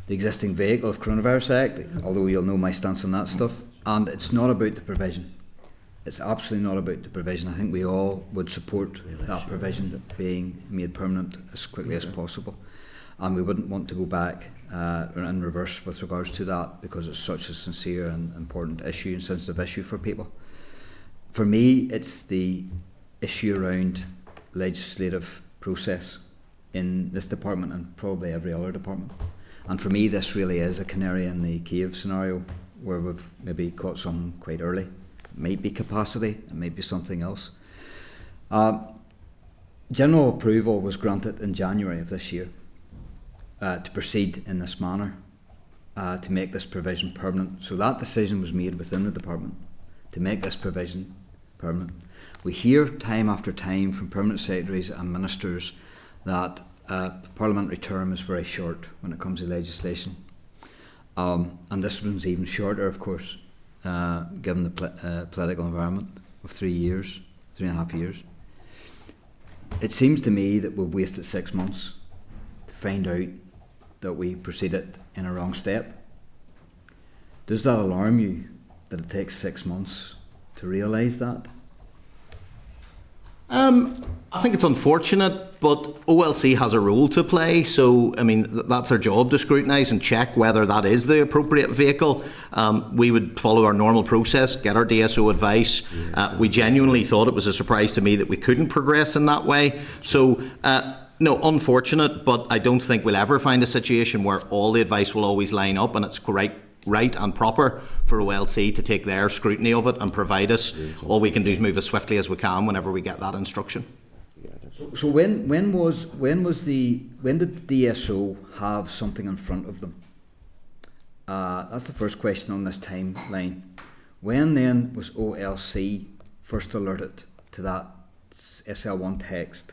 existing vehicle of Coronavirus Act, although you'll know my stance on that stuff, and it's not about the provision. It's absolutely not about the provision. I think we all would support that provision being made permanent as quickly as possible, and we wouldn't want to go back in reverse with regards to that, because it's such a sincere and important issue and sensitive issue for people. For me, it's the issue around legislative process in this department and probably every other department. And for me, this really is a canary in the cave scenario where we've maybe caught some quite early. It might be capacity, it might be something else. General approval was granted in January of this year to proceed in this manner, to make this provision permanent. So that decision was made within the department to make this provision permanent. We hear time after time from permanent secretaries and ministers that parliamentary term is very short when it comes to legislation, and this one's even shorter, of course, given the political environment of 3 years, 3.5 years. It seems to me that we've wasted 6 months to find out that we proceeded in a wrong step. Does that alarm you that it takes 6 months to realise that? I think it's unfortunate, but OLC has a role to play. So, I mean, that's our job, to scrutinise and check whether that is the appropriate vehicle. We would follow our normal process, get our DSO advice. We genuinely thought it was a surprise to me that we couldn't progress in that way. So, no, unfortunate, but I don't think we'll ever find a situation where all the advice will always line up and it's right and proper for OLC to take their scrutiny of it and provide us. All we can do is move as swiftly as we can whenever we get that instruction. So when did the DSO have something in front of them? That's the first question on this timeline. When then was OLC first alerted to that SL1 text?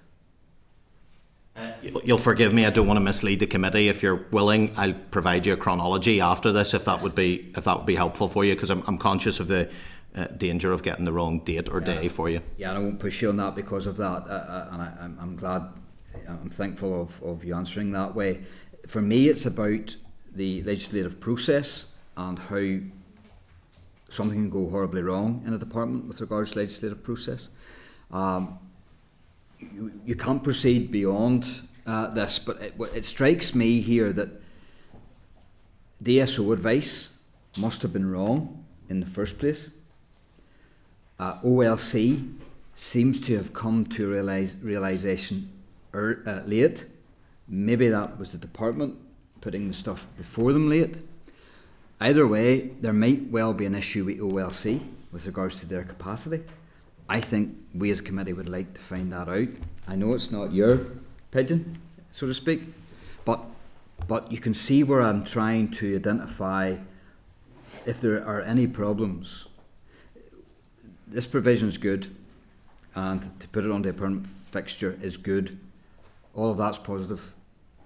You'll forgive me, I don't want to mislead the committee. If you're willing, I'll provide you a chronology after this, if that would be helpful for you, because I'm conscious of the danger of getting the wrong date or day for you. Yeah, and I won't push you on that because of that, and I'm glad, I'm thankful of you answering that way. For me, it's about the legislative process and how something can go horribly wrong in a department with regards to legislative process. You can't proceed beyond this, but it strikes me here that DSO advice must have been wrong in the first place. OLC seems to have come to realisation late. Maybe that was the department putting the stuff before them late. Either way, there might well be an issue with OLC with regards to their capacity. I think we as a committee would like to find that out. I know it's not your pigeon, so to speak, but you can see where I'm trying to identify if there are any problems. This provision is good, and to put it onto a permanent fixture is good. All of that's positive,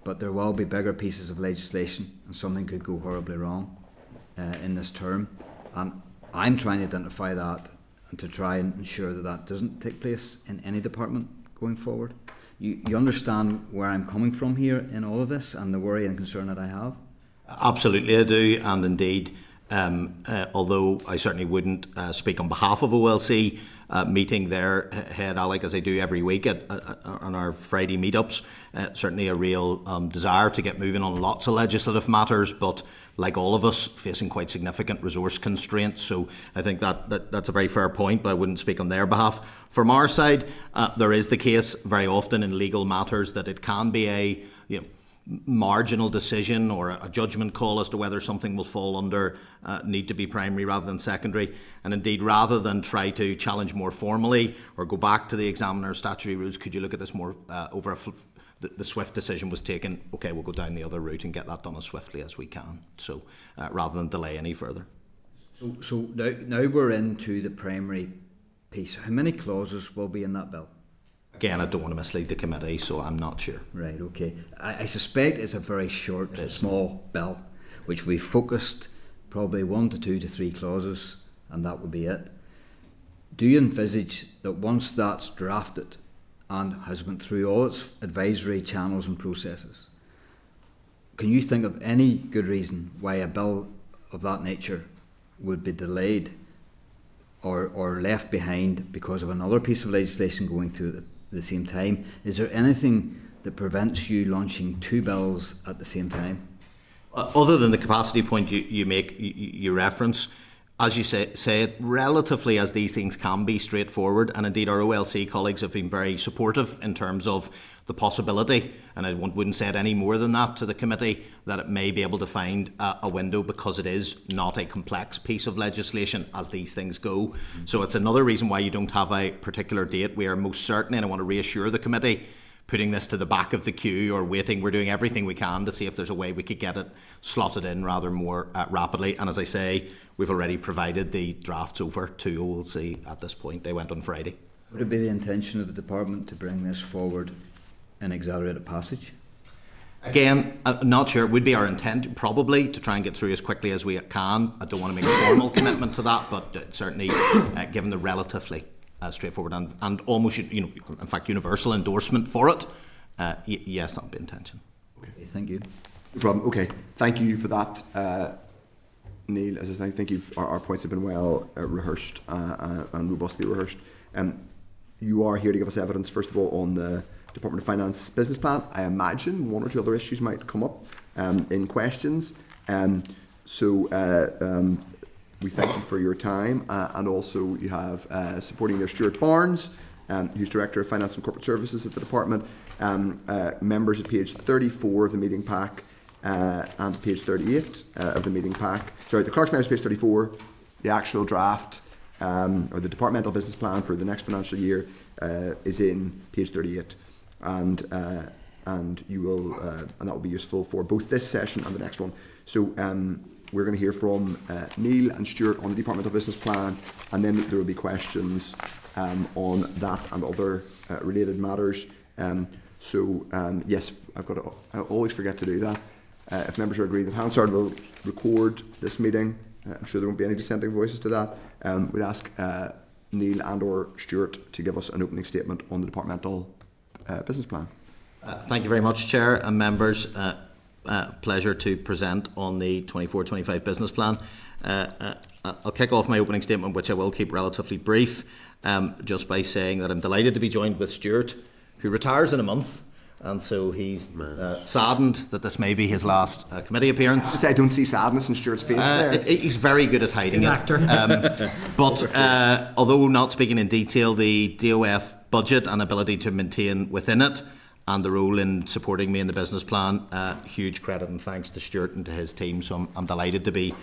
but there will be bigger pieces of legislation, and something could go horribly wrong in this term. And I'm trying to identify that and to try and ensure that that doesn't take place in any department going forward. You understand where I'm coming from here in all of this and the worry and concern that I have? Absolutely I do, and indeed, although I certainly wouldn't speak on behalf of OLC, meeting their head, Alec, as I do every week on our Friday meetups, certainly a real desire to get moving on lots of legislative matters, but like all of us, facing quite significant resource constraints. So I think that's a very fair point, but I wouldn't speak on their behalf. From our side, there is the case very often in legal matters that it can be a marginal decision or a judgment call as to whether something will fall under need to be primary rather than secondary. And indeed, rather than try to challenge more formally or go back to the examiner statutory rules, could you look at this more over the swift decision was taken, okay, we'll go down the other route and get that done as swiftly as we can. So rather than delay any further. So now we're into the primary piece. How many clauses will be in that bill? Again, I don't want to mislead the committee, so I'm not sure. Right, okay. I suspect it's a very short, small bill, which we focused probably 1 to 2 to 3 clauses, and that would be it. Do you envisage that once that's drafted and has went through all its advisory channels and processes, can you think of any good reason why a bill of that nature would be delayed or left behind because of another piece of legislation going through at the same time? Is there anything that prevents you launching 2 bills at the same time? Other than the capacity point you reference, as you say it relatively as these things can be straightforward, and indeed our OLC colleagues have been very supportive in terms of the possibility, and I wouldn't say it any more than that to the committee, that it may be able to find a window because it is not a complex piece of legislation as these things go. So it's another reason why you don't have a particular date. We are most certainly, and I want to reassure the committee, putting this to the back of the queue or waiting. We're doing everything we can to see if there's a way we could get it slotted in rather more rapidly. And as I say, we've already provided the drafts over to OLC at this point. They went on Friday. Would it be the intention of the department to bring this forward in accelerated passage? Again, I'm not sure. It would be our intent probably to try and get through as quickly as we can. I don't want to make a formal commitment to that, but certainly given the relatively straightforward and almost, in fact, universal endorsement for it, yes, that would be intention. Okay, thank you. No problem. Okay, thank you for that, Neil. As I think our points have been well rehearsed and robustly rehearsed. you are here to give us evidence, first of all, on the Department of Finance business plan. I imagine one or two other issues might come up in questions. We thank you for your time, and also you have supporting there Stuart Barnes, who's Director of Finance and Corporate Services at the department, members at page 34 of the meeting pack and page 38 of the meeting pack. Sorry, the clerk's members page 34, the actual draft or the departmental business plan for the next financial year is in page 38, and you will and that will be useful for both this session and the next one. So we're going to hear from Neil and Stuart on the departmental business plan, and then there will be questions on that and other related matters. Yes, I always forget to do that. If members are agreed that Hansard will record this meeting, I'm sure there won't be any dissenting voices to that. We'd ask Neil and or Stuart to give us an opening statement on the departmental business plan. Thank you very much, Chair and members. Pleasure to present on the 24-25 business plan. I'll kick off my opening statement, which I will keep relatively brief, just by saying that I'm delighted to be joined with Stuart, who retires in a month, and so he's saddened that this may be his last committee appearance. I don't see sadness in Stuart's face there. He's very good at hiding it. But although not speaking in detail, the DOF budget and ability to maintain within it, and the role in supporting me in the business plan, huge credit and thanks to Stuart and to his team. So I'm delighted to be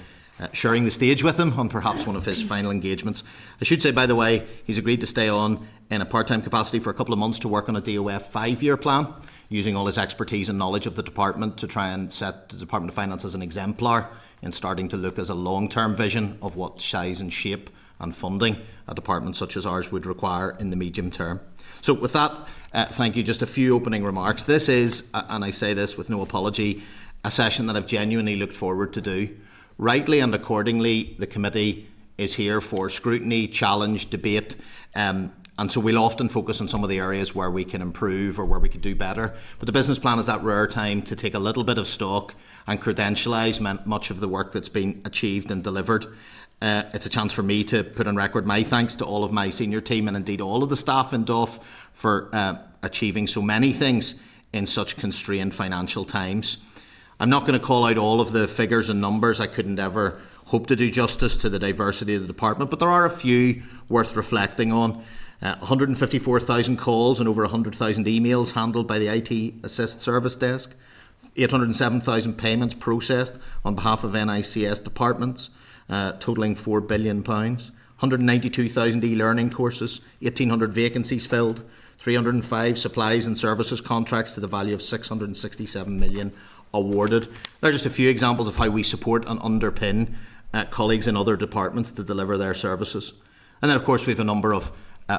sharing the stage with him on perhaps one of his final engagements. I should say, by the way, he's agreed to stay on in a part-time capacity for a couple of months to work on a DOF 5-year plan, using all his expertise and knowledge of the department to try and set the Department of Finance as an exemplar in starting to look as a long-term vision of what size and shape and funding a department such as ours would require in the medium term. So with that, thank you. Just a few opening remarks. This is, and I say this with no apology, a session that I've genuinely looked forward to do. Rightly and accordingly, the committee is here for scrutiny, challenge, debate, and so we'll often focus on some of the areas where we can improve or where we could do better. But the business plan is that rare time to take a little bit of stock and credentialise much of the work that's been achieved and delivered. It's a chance for me to put on record my thanks to all of my senior team and indeed all of the staff in DOF for achieving so many things in such constrained financial times. I'm not going to call out all of the figures and numbers. I couldn't ever hope to do justice to the diversity of the department, but there are a few worth reflecting on. 154,000 calls and over 100,000 emails handled by the IT Assist Service Desk, 807,000 payments processed on behalf of NICS departments, totalling £4 billion, 192,000 e-learning courses, 1,800 vacancies filled, 305 supplies and services contracts to the value of 667 million awarded. They're just a few examples of how we support and underpin colleagues in other departments to deliver their services. And then, of course, we have a number of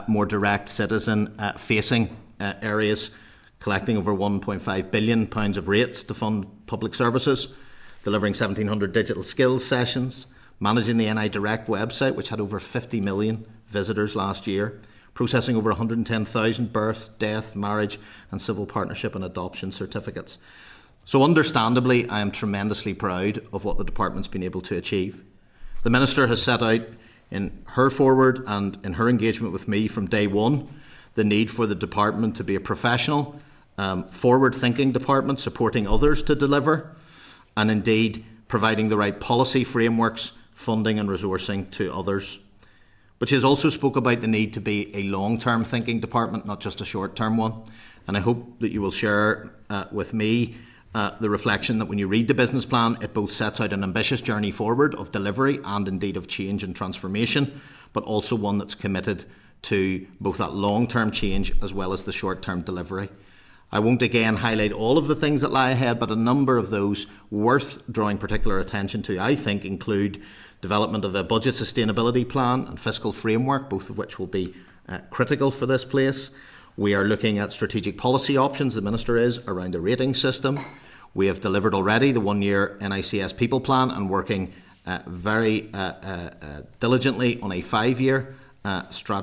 more direct citizen-facing areas, collecting over £1.5 billion of rates to fund public services, delivering 1,700 digital skills sessions, managing the NI Direct website, which had over 50 million visitors last year, processing over 110,000 birth, death, marriage and civil partnership and adoption certificates. So understandably, I am tremendously proud of what the department's been able to achieve. The Minister has set out in her forward and in her engagement with me from day one the need for the department to be a professional, forward-thinking department, supporting others to deliver, and indeed providing the right policy frameworks, funding and resourcing to others. But she has also spoke about the need to be a long-term thinking department, not just a short-term one. And I hope that you will share with me the reflection that when you read the business plan, it both sets out an ambitious journey forward of delivery and indeed of change and transformation, but also one that's committed to both that long-term change as well as the short-term delivery. I won't again highlight all of the things that lie ahead, but a number of those worth drawing particular attention to, I think, include development of a budget sustainability plan and fiscal framework, both of which will be critical for this place. We are looking at strategic policy options, the Minister is, around the rating system. We have delivered already the one-year NICS people plan and working very diligently on a 5-year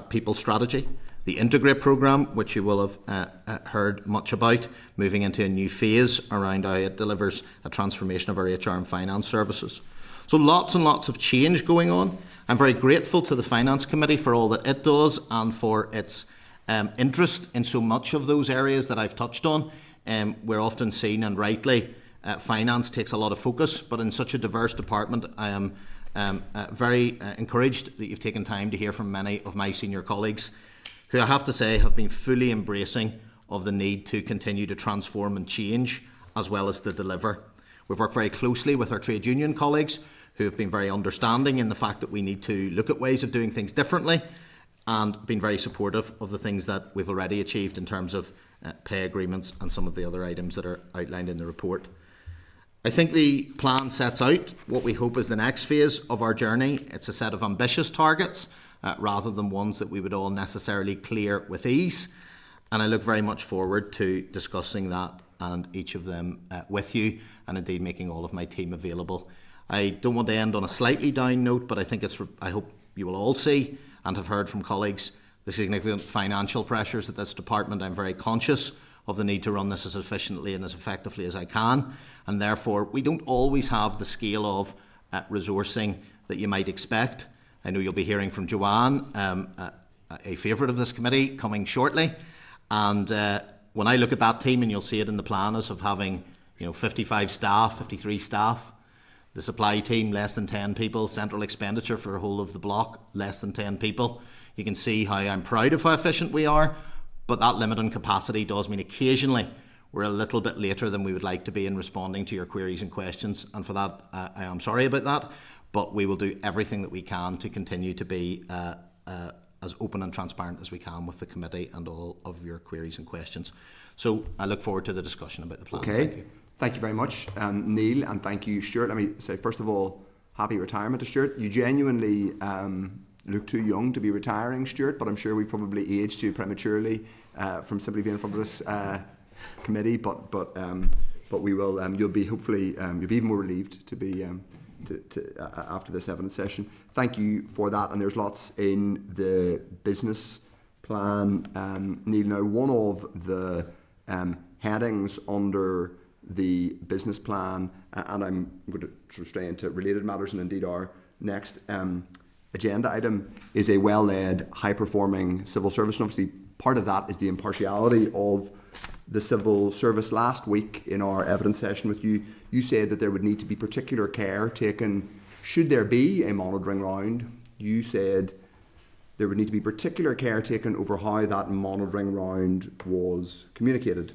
people strategy. The Integrate programme, which you will have heard much about, moving into a new phase around how it delivers a transformation of our HR and finance services. So lots and lots of change going on. I'm very grateful to the Finance Committee for all that it does and for its interest in so much of those areas that I've touched on. We're often seen, and rightly, finance takes a lot of focus, but in such a diverse department, I am very encouraged that you've taken time to hear from many of my senior colleagues who, I have to say, have been fully embracing of the need to continue to transform and change as well as to deliver. We've worked very closely with our trade union colleagues who have been very understanding in the fact that we need to look at ways of doing things differently, and been very supportive of the things that we've already achieved in terms of pay agreements and some of the other items that are outlined in the report. I think the plan sets out what we hope is the next phase of our journey. It's a set of ambitious targets rather than ones that we would all necessarily clear with ease. And I look very much forward to discussing that and each of them with you, and indeed making all of my team available. I don't want to end on a slightly down note, but I hope you will all see and have heard from colleagues the significant financial pressures at this department. I'm very conscious of the need to run this as efficiently and as effectively as I can, and therefore we don't always have the scale of resourcing that you might expect. I know you'll be hearing from Joanne, a favourite of this committee, coming shortly, and when I look at that team, and you'll see it in the plan, as of having 55 staff, 53 staff, the supply team less than 10 people, central expenditure for the whole of the block less than 10 people. You can see how I'm proud of how efficient we are, but that limit on capacity does mean occasionally we're a little bit later than we would like to be in responding to your queries and questions, and for that I am sorry about that, but we will do everything that we can to continue to be as open and transparent as we can with the committee and all of your queries and questions. So I look forward to the discussion about the plan. Okay, thank you very much, Neil, and thank you, Stuart. Let me say, first of all, happy retirement to Stuart. You genuinely look too young to be retiring, Stuart, but I'm sure we probably aged you prematurely from simply being in front of this committee. But we will. You'll be hopefully you'll be even more relieved to be after this evidence session. Thank you for that. And there's lots in the business plan, Neil. Now, one of the headings under the business plan, and I'm going to sort of stray into related matters, and indeed our next agenda item is a well-led, high-performing civil service. And obviously, part of that is the impartiality of the civil service. Last week in our evidence session with you, you said that there would need to be particular care taken should there be a monitoring round. You said there would need to be particular care taken over how that monitoring round was communicated.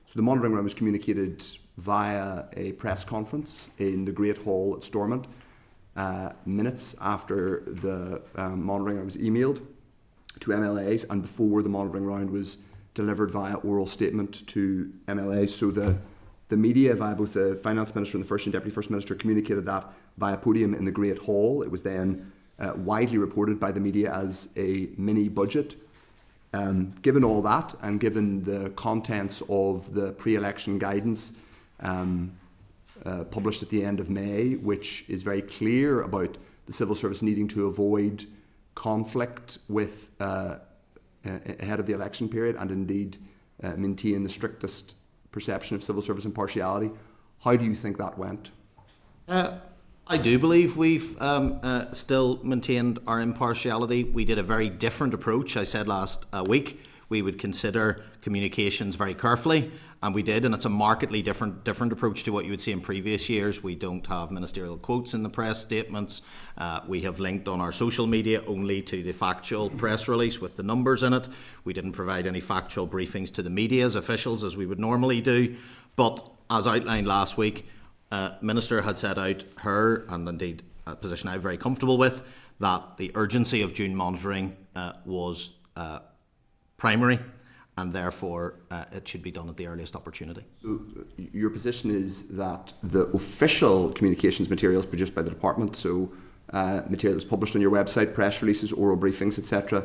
So the monitoring round was communicated via a press conference in the Great Hall at Stormont, minutes after the monitoring round was emailed to MLAs and before the monitoring round was delivered via oral statement to MLAs. So the media, via both the Finance Minister and the First and Deputy First Minister, communicated that via podium in the Great Hall. It was then widely reported by the media as a mini budget. Given all that, and given the contents of the pre-election guidance published at the end of May, which is very clear about the civil service needing to avoid conflict with ahead of the election period, and indeed maintain the strictest perception of civil service impartiality, how do you think that went? I do believe we've still maintained our impartiality. We did a very different approach. I said last week we would consider communications very carefully, and we did, and it's a markedly different approach to what you would see in previous years. We don't have ministerial quotes in the press statements. We have linked on our social media only to the factual press release with the numbers in it. We didn't provide any factual briefings to the media as officials as we would normally do. But as outlined last week, Minister had set out her, and indeed a position I'm very comfortable with, that the urgency of June monitoring was primary, and therefore it should be done at the earliest opportunity. So your position is that the official communications materials produced by the department, so material that was published on your website, press releases, oral briefings, etc.,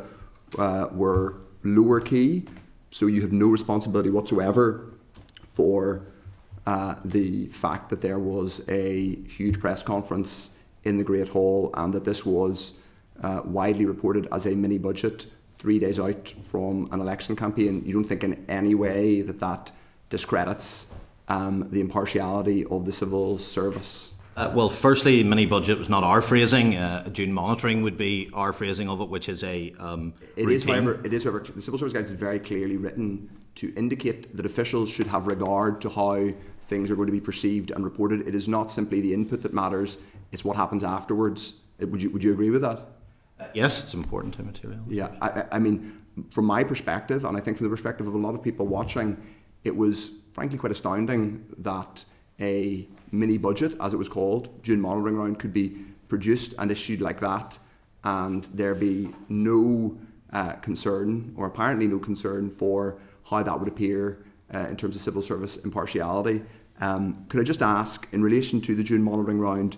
were lower key, so you have no responsibility whatsoever for the fact that there was a huge press conference in the Great Hall and that this was widely reported as a mini budget 3 days out from an election campaign. You don't think in any way that that discredits the impartiality of the civil service? Well, firstly, mini budget was not our phrasing. June monitoring would be our phrasing of it, which is a It is, routine. however, the Civil Service Guidance is very clearly written to indicate that officials should have regard to how things are going to be perceived and reported. It is not simply the input that matters; it's what happens afterwards. Would you agree with that? Yes, it's important to material. Yeah, I mean, from my perspective, and I think from the perspective of a lot of people watching, it was frankly quite astounding that a mini budget, as it was called, June monitoring round, could be produced and issued like that, and there be no concern, or apparently no concern, for how that would appear in terms of civil service impartiality. Could I just ask, in relation to the June monitoring round,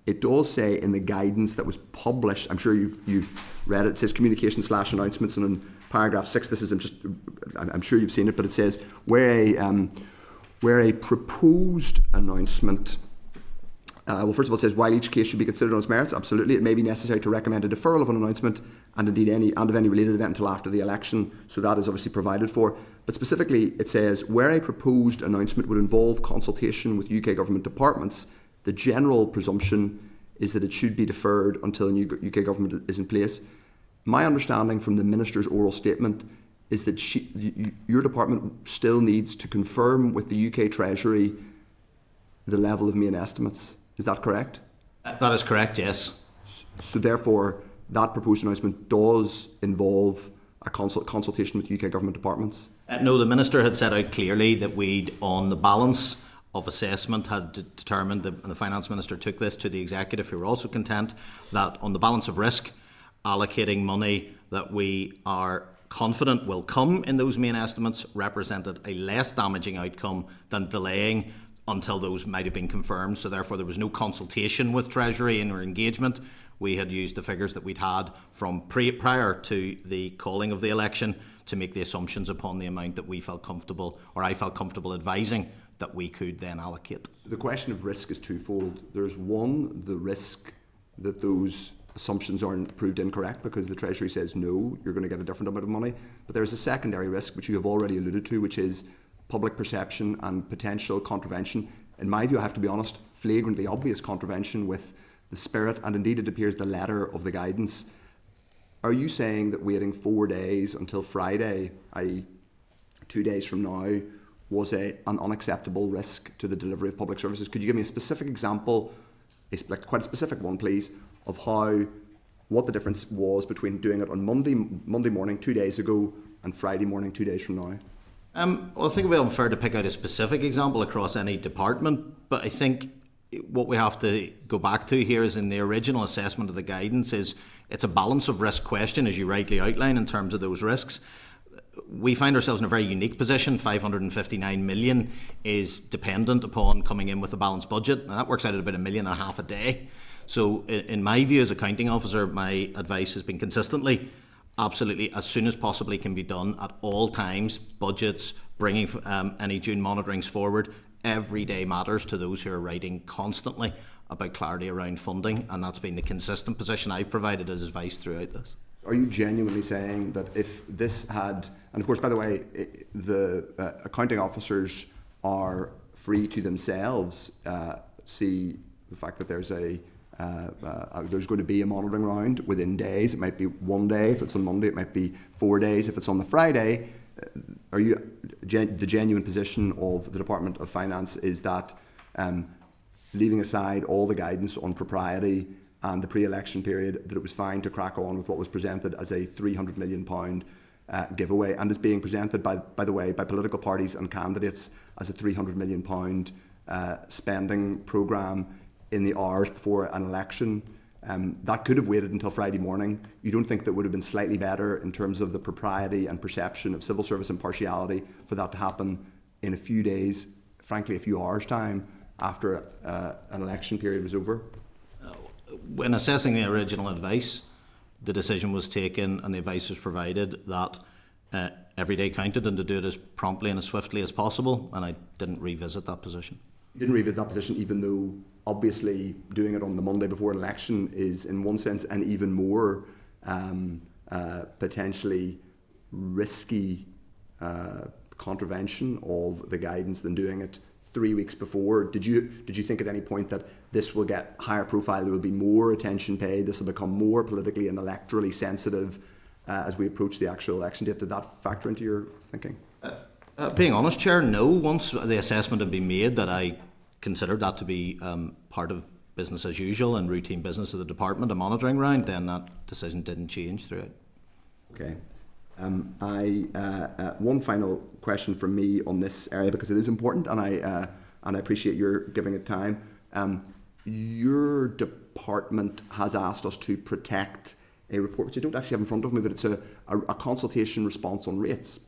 it does say in the guidance that was published, I'm sure you've read it, it says communication/announcements, and in paragraph 6, I'm sure you've seen it, but it says where a proposed announcement, well, first of all, it says while each case should be considered on its merits, absolutely, it may be necessary to recommend a deferral of an announcement and indeed of any related event until after the election. So that is obviously provided for. But specifically, it says where a proposed announcement would involve consultation with UK government departments, the general presumption is that it should be deferred until a new UK government is in place. My understanding from the Minister's oral statement is that your department still needs to confirm with the UK Treasury the level of main estimates. Is that correct? That is correct, yes. So therefore, that proposed announcement does involve a consultation with UK government departments? No, the Minister had set out clearly that we'd, on the balance of assessment, had determined, and the Finance Minister took this to the Executive, who were also content, that on the balance of risk, allocating money that we are confident will come in those main estimates represented a less damaging outcome than delaying until those might have been confirmed. So therefore there was no consultation with Treasury in our engagement. We had used the figures that we'd had from prior to the calling of the election to make the assumptions upon the amount that we felt comfortable, or I felt comfortable advising, that we could then allocate. The question of risk is twofold. There's one, the risk that those assumptions aren't proved incorrect because the Treasury says no, you're going to get a different amount of money. But there's a secondary risk, which you have already alluded to, which is public perception and potential contravention. In my view, I have to be honest, flagrantly obvious contravention with the spirit, and indeed it appears the letter of the guidance. Are you saying that waiting 4 days until Friday, i.e. 2 days from now, was an unacceptable risk to the delivery of public services? Could you give me a specific example, quite a specific one please, of what the difference was between doing it on Monday morning 2 days ago and Friday morning 2 days from now? Well, I think it would be unfair to pick out a specific example across any department, but I think what we have to go back to here is in the original assessment of the guidance is it's a balance of risk question, as you rightly outline, in terms of those risks. We find ourselves in a very unique position. 559 million is dependent upon coming in with a balanced budget, and that works out at about $1.5 million a day. So in my view as accounting officer, my advice has been consistently, absolutely, as soon as possibly can be done at all times, budgets, bringing any June monitorings forward, every day matters to those who are writing constantly about clarity around funding, and that's been the consistent position I've provided as advice throughout this. Are you genuinely saying that if this had, and of course, by the way, the accounting officers are free to themselves see the fact that there's going to be a monitoring round within days. It might be 1 day if it's on Monday. It might be 4 days if it's on the Friday. Are you the genuine position of the Department of Finance is that leaving aside all the guidance on propriety and the pre-election period, that it was fine to crack on with what was presented as a £300 million giveaway, and is being presented, by the way, by political parties and candidates as a £300 million spending programme in the hours before an election? That could have waited until Friday morning. You don't think that would have been slightly better in terms of the propriety and perception of civil service impartiality for that to happen in a few days, frankly a few hours' time after an election period was over? When assessing the original advice, the decision was taken and the advice was provided that every day counted and to do it as promptly and as swiftly as possible, and I didn't revisit that position. You didn't revisit that position even though obviously doing it on the Monday before an election is in one sense an even more potentially risky contravention of the guidance than doing it 3 weeks before. Did you think at any point that this will get higher profile, there will be more attention paid, this will become more politically and electorally sensitive as we approach the actual election date? Did that factor into your thinking? Being honest, Chair, no. Once the assessment had been made that I considered that to be part of business as usual and routine business of the department, a monitoring round, then that decision didn't change throughout. Okay. One final question from me on this area, because it is important, and I appreciate your giving it time. Your department has asked us to protect a report which I don't actually have in front of me, but it's a consultation response on rates.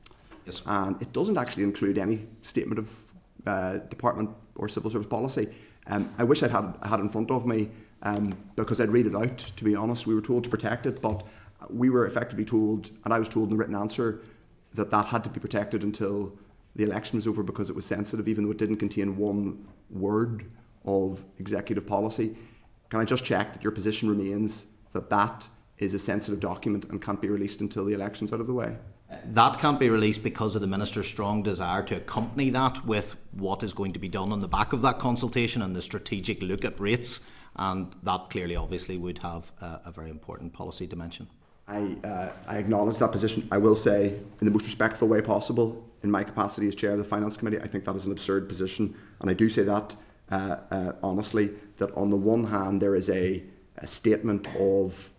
Yes. And it doesn't actually include any statement of department or civil service policy. I wish I'd had it in front of me because I'd read it out, to be honest. We were told to protect it, but we were effectively told, and I was told in the written answer, that had to be protected until the election was over because it was sensitive, even though it didn't contain one word of executive policy. Can I just check that your position remains that is a sensitive document and can't be released until the election's out of the way? That can't be released because of the Minister's strong desire to accompany that with what is going to be done on the back of that consultation and the strategic look at rates, and that clearly obviously would have a very important policy dimension. I acknowledge that position. I will say, in the most respectful way possible, in my capacity as chair of the Finance Committee, I think that is an absurd position, and I do say that honestly, that on the one hand there is a statement of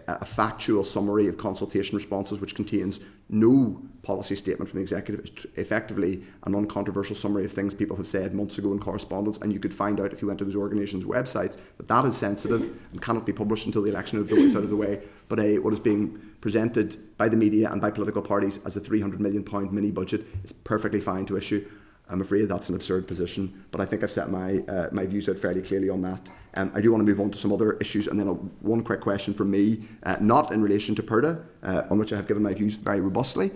a factual summary of consultation responses which contains no policy statement from the executive. It's effectively an uncontroversial summary of things people have said months ago in correspondence, and you could find out if you went to those organisations' websites that is sensitive and cannot be published until the election is out of the way. But what is being presented by the media and by political parties as a £300 million mini budget is perfectly fine to issue. I'm afraid that's an absurd position, but I think I've set my views out fairly clearly on that. I do want to move on to some other issues, and then one quick question from me, not in relation to PERDA, on which I have given my views very robustly,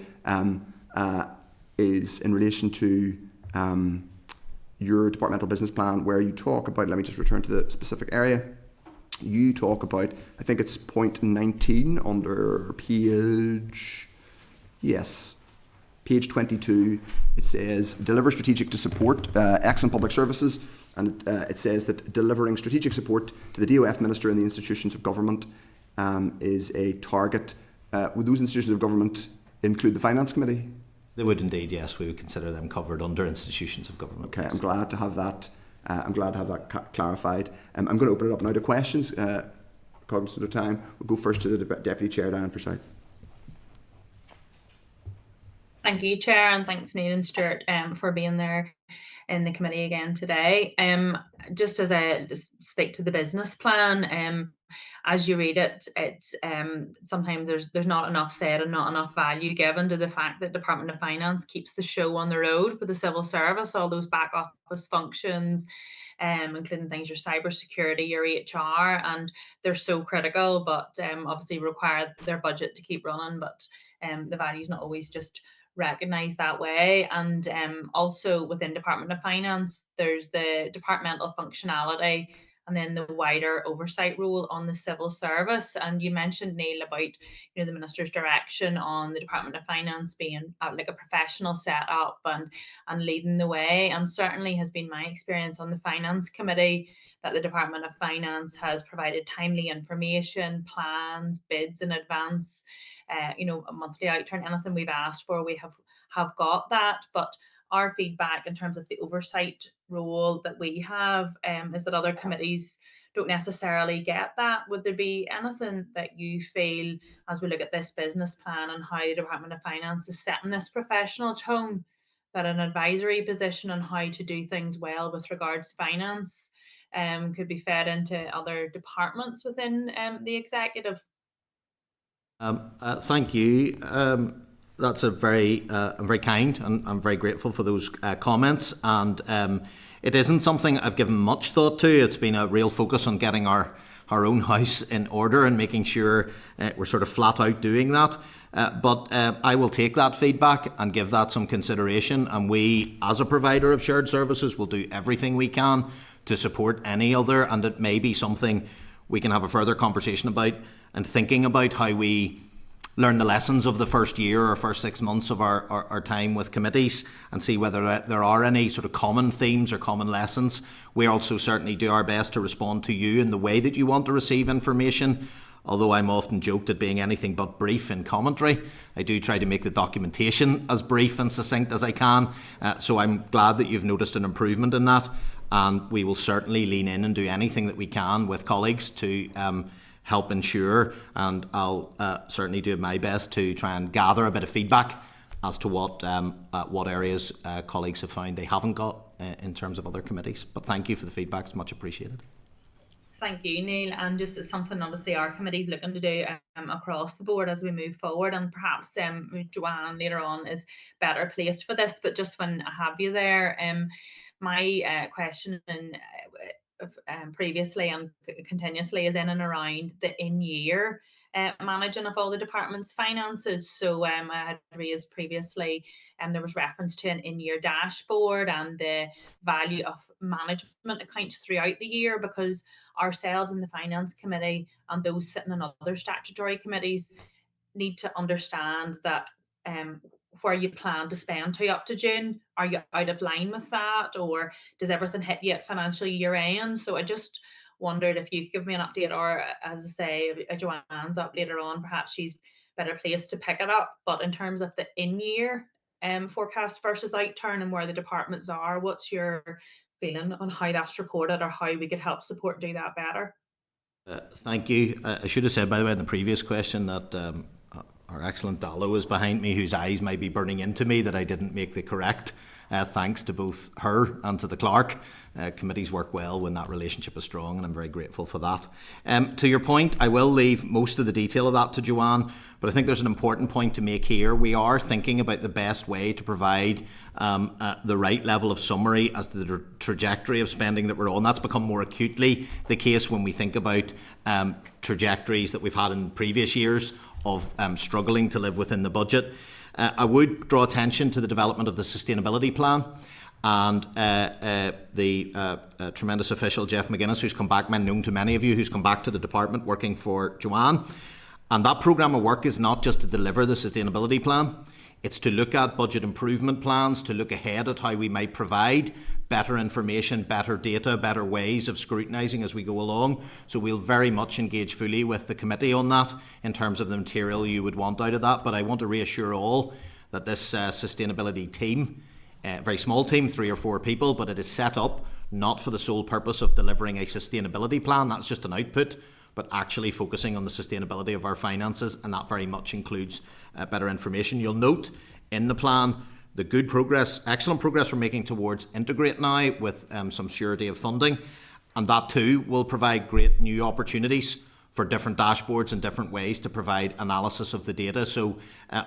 is in relation to your departmental business plan, where you talk about, let me just return to the specific area, you talk about, I think it's point 19 under page 22, it says, deliver strategic to support excellent public services, and it says that delivering strategic support to the DOF Minister and the institutions of government is a target. Would those institutions of government include the Finance Committee? They would indeed, yes. We would consider them covered under institutions of government. Okay, yes. I'm glad to have that. Clarified. I'm going to open it up now to questions. Cognizant of time, we'll go first to the Deputy Chair, Diane Forsyth. Thank you, Chair, and thanks, Neil and Stuart, for being there in the committee again today. Just as I speak to the business plan, as you read it, it's sometimes there's not enough said and not enough value given to the fact that Department of Finance keeps the show on the road for the civil service, all those back office functions, including things your cybersecurity, your HR, and they're so critical, but obviously require their budget to keep running, but the value is not always just recognised that way. And also within Department of Finance, there's the departmental functionality and then the wider oversight role on the civil service. And you mentioned, Neil, about the Minister's direction on the Department of Finance being like a professional setup and leading the way. And certainly has been my experience on the Finance Committee that the Department of Finance has provided timely information, plans, bids in advance, a monthly outturn, anything we've asked for, we have got that. But our feedback in terms of the oversight role that we have is that other committees don't necessarily get that. Would there be anything that you feel, as we look at this business plan and how the Department of Finance is setting this professional tone, that an advisory position on how to do things well with regards to finance could be fed into other departments within the executive? Thank you. That's I'm very kind, and I'm very grateful for those comments. And it isn't something I've given much thought to. It's been a real focus on getting our own house in order and making sure we're sort of flat out doing that. But I will take that feedback and give that some consideration. And we, as a provider of shared services, will do everything we can to support any other. And it may be something we can have a further conversation about, and thinking about how we learn the lessons of the first year or first 6 months of our time with committees and see whether there are any sort of common themes or common lessons. We also certainly do our best to respond to you in the way that you want to receive information. Although I'm often joked at being anything but brief in commentary, I do try to make the documentation as brief and succinct as I can. So I'm glad that you've noticed an improvement in that, and we will certainly lean in and do anything that we can with colleagues to help ensure, and I'll certainly do my best to try and gather a bit of feedback as to what areas colleagues have found they haven't got in terms of other committees. But thank you for the feedback, it's much appreciated. Thank you, Neil. And just it's something obviously our committee's looking to do across the board as we move forward, and perhaps Joanne later on is better placed for this. But just when I have you there, my question previously and continuously is in and around the in-year managing of all the department's finances. So I had raised previously, there was reference to an in-year dashboard and the value of management accounts throughout the year, because ourselves in the Finance Committee and those sitting in other statutory committees need to understand that where you plan to spend to up to June, are you out of line with that, or does everything hit you at financial year end? So I just wondered if you could give me an update, or as I say, Joanne's up later on, perhaps she's better placed to pick it up. But in terms of the in-year forecast versus outturn and where the departments are, what's your feeling on how that's reported, or how we could help support do that better? Thank you. I should have said, by the way, in the previous question that our excellent Dallo is behind me, whose eyes might be burning into me that I didn't make the correct. Thanks to both her and to the clerk. Committees work well when that relationship is strong, and I'm very grateful for that. To your point, I will leave most of the detail of that to Joanne, but I think there's an important point to make here. We are thinking about the best way to provide the right level of summary as to the trajectory of spending that we're on. That's become more acutely the case when we think about trajectories that we've had in previous years of struggling to live within the budget. I would draw attention to the development of the sustainability plan, and the tremendous official Jeff McGuinness, who's come back, known to many of you, who's come back to the department working for Joanne. And that programme of work is not just to deliver the sustainability plan, it's to look at budget improvement plans, to look ahead at how we might provide better information, better data, better ways of scrutinising as we go along. So we'll very much engage fully with the committee on that in terms of the material you would want out of that. But I want to reassure all that this sustainability team, very small team, 3 or 4 people, but it is set up not for the sole purpose of delivering a sustainability plan. That's just an output, but actually focusing on the sustainability of our finances, and that very much includes better information. You'll note in the plan the good progress, excellent progress we're making towards Integrate now with some surety of funding, and that too will provide great new opportunities for different dashboards and different ways to provide analysis of the data. So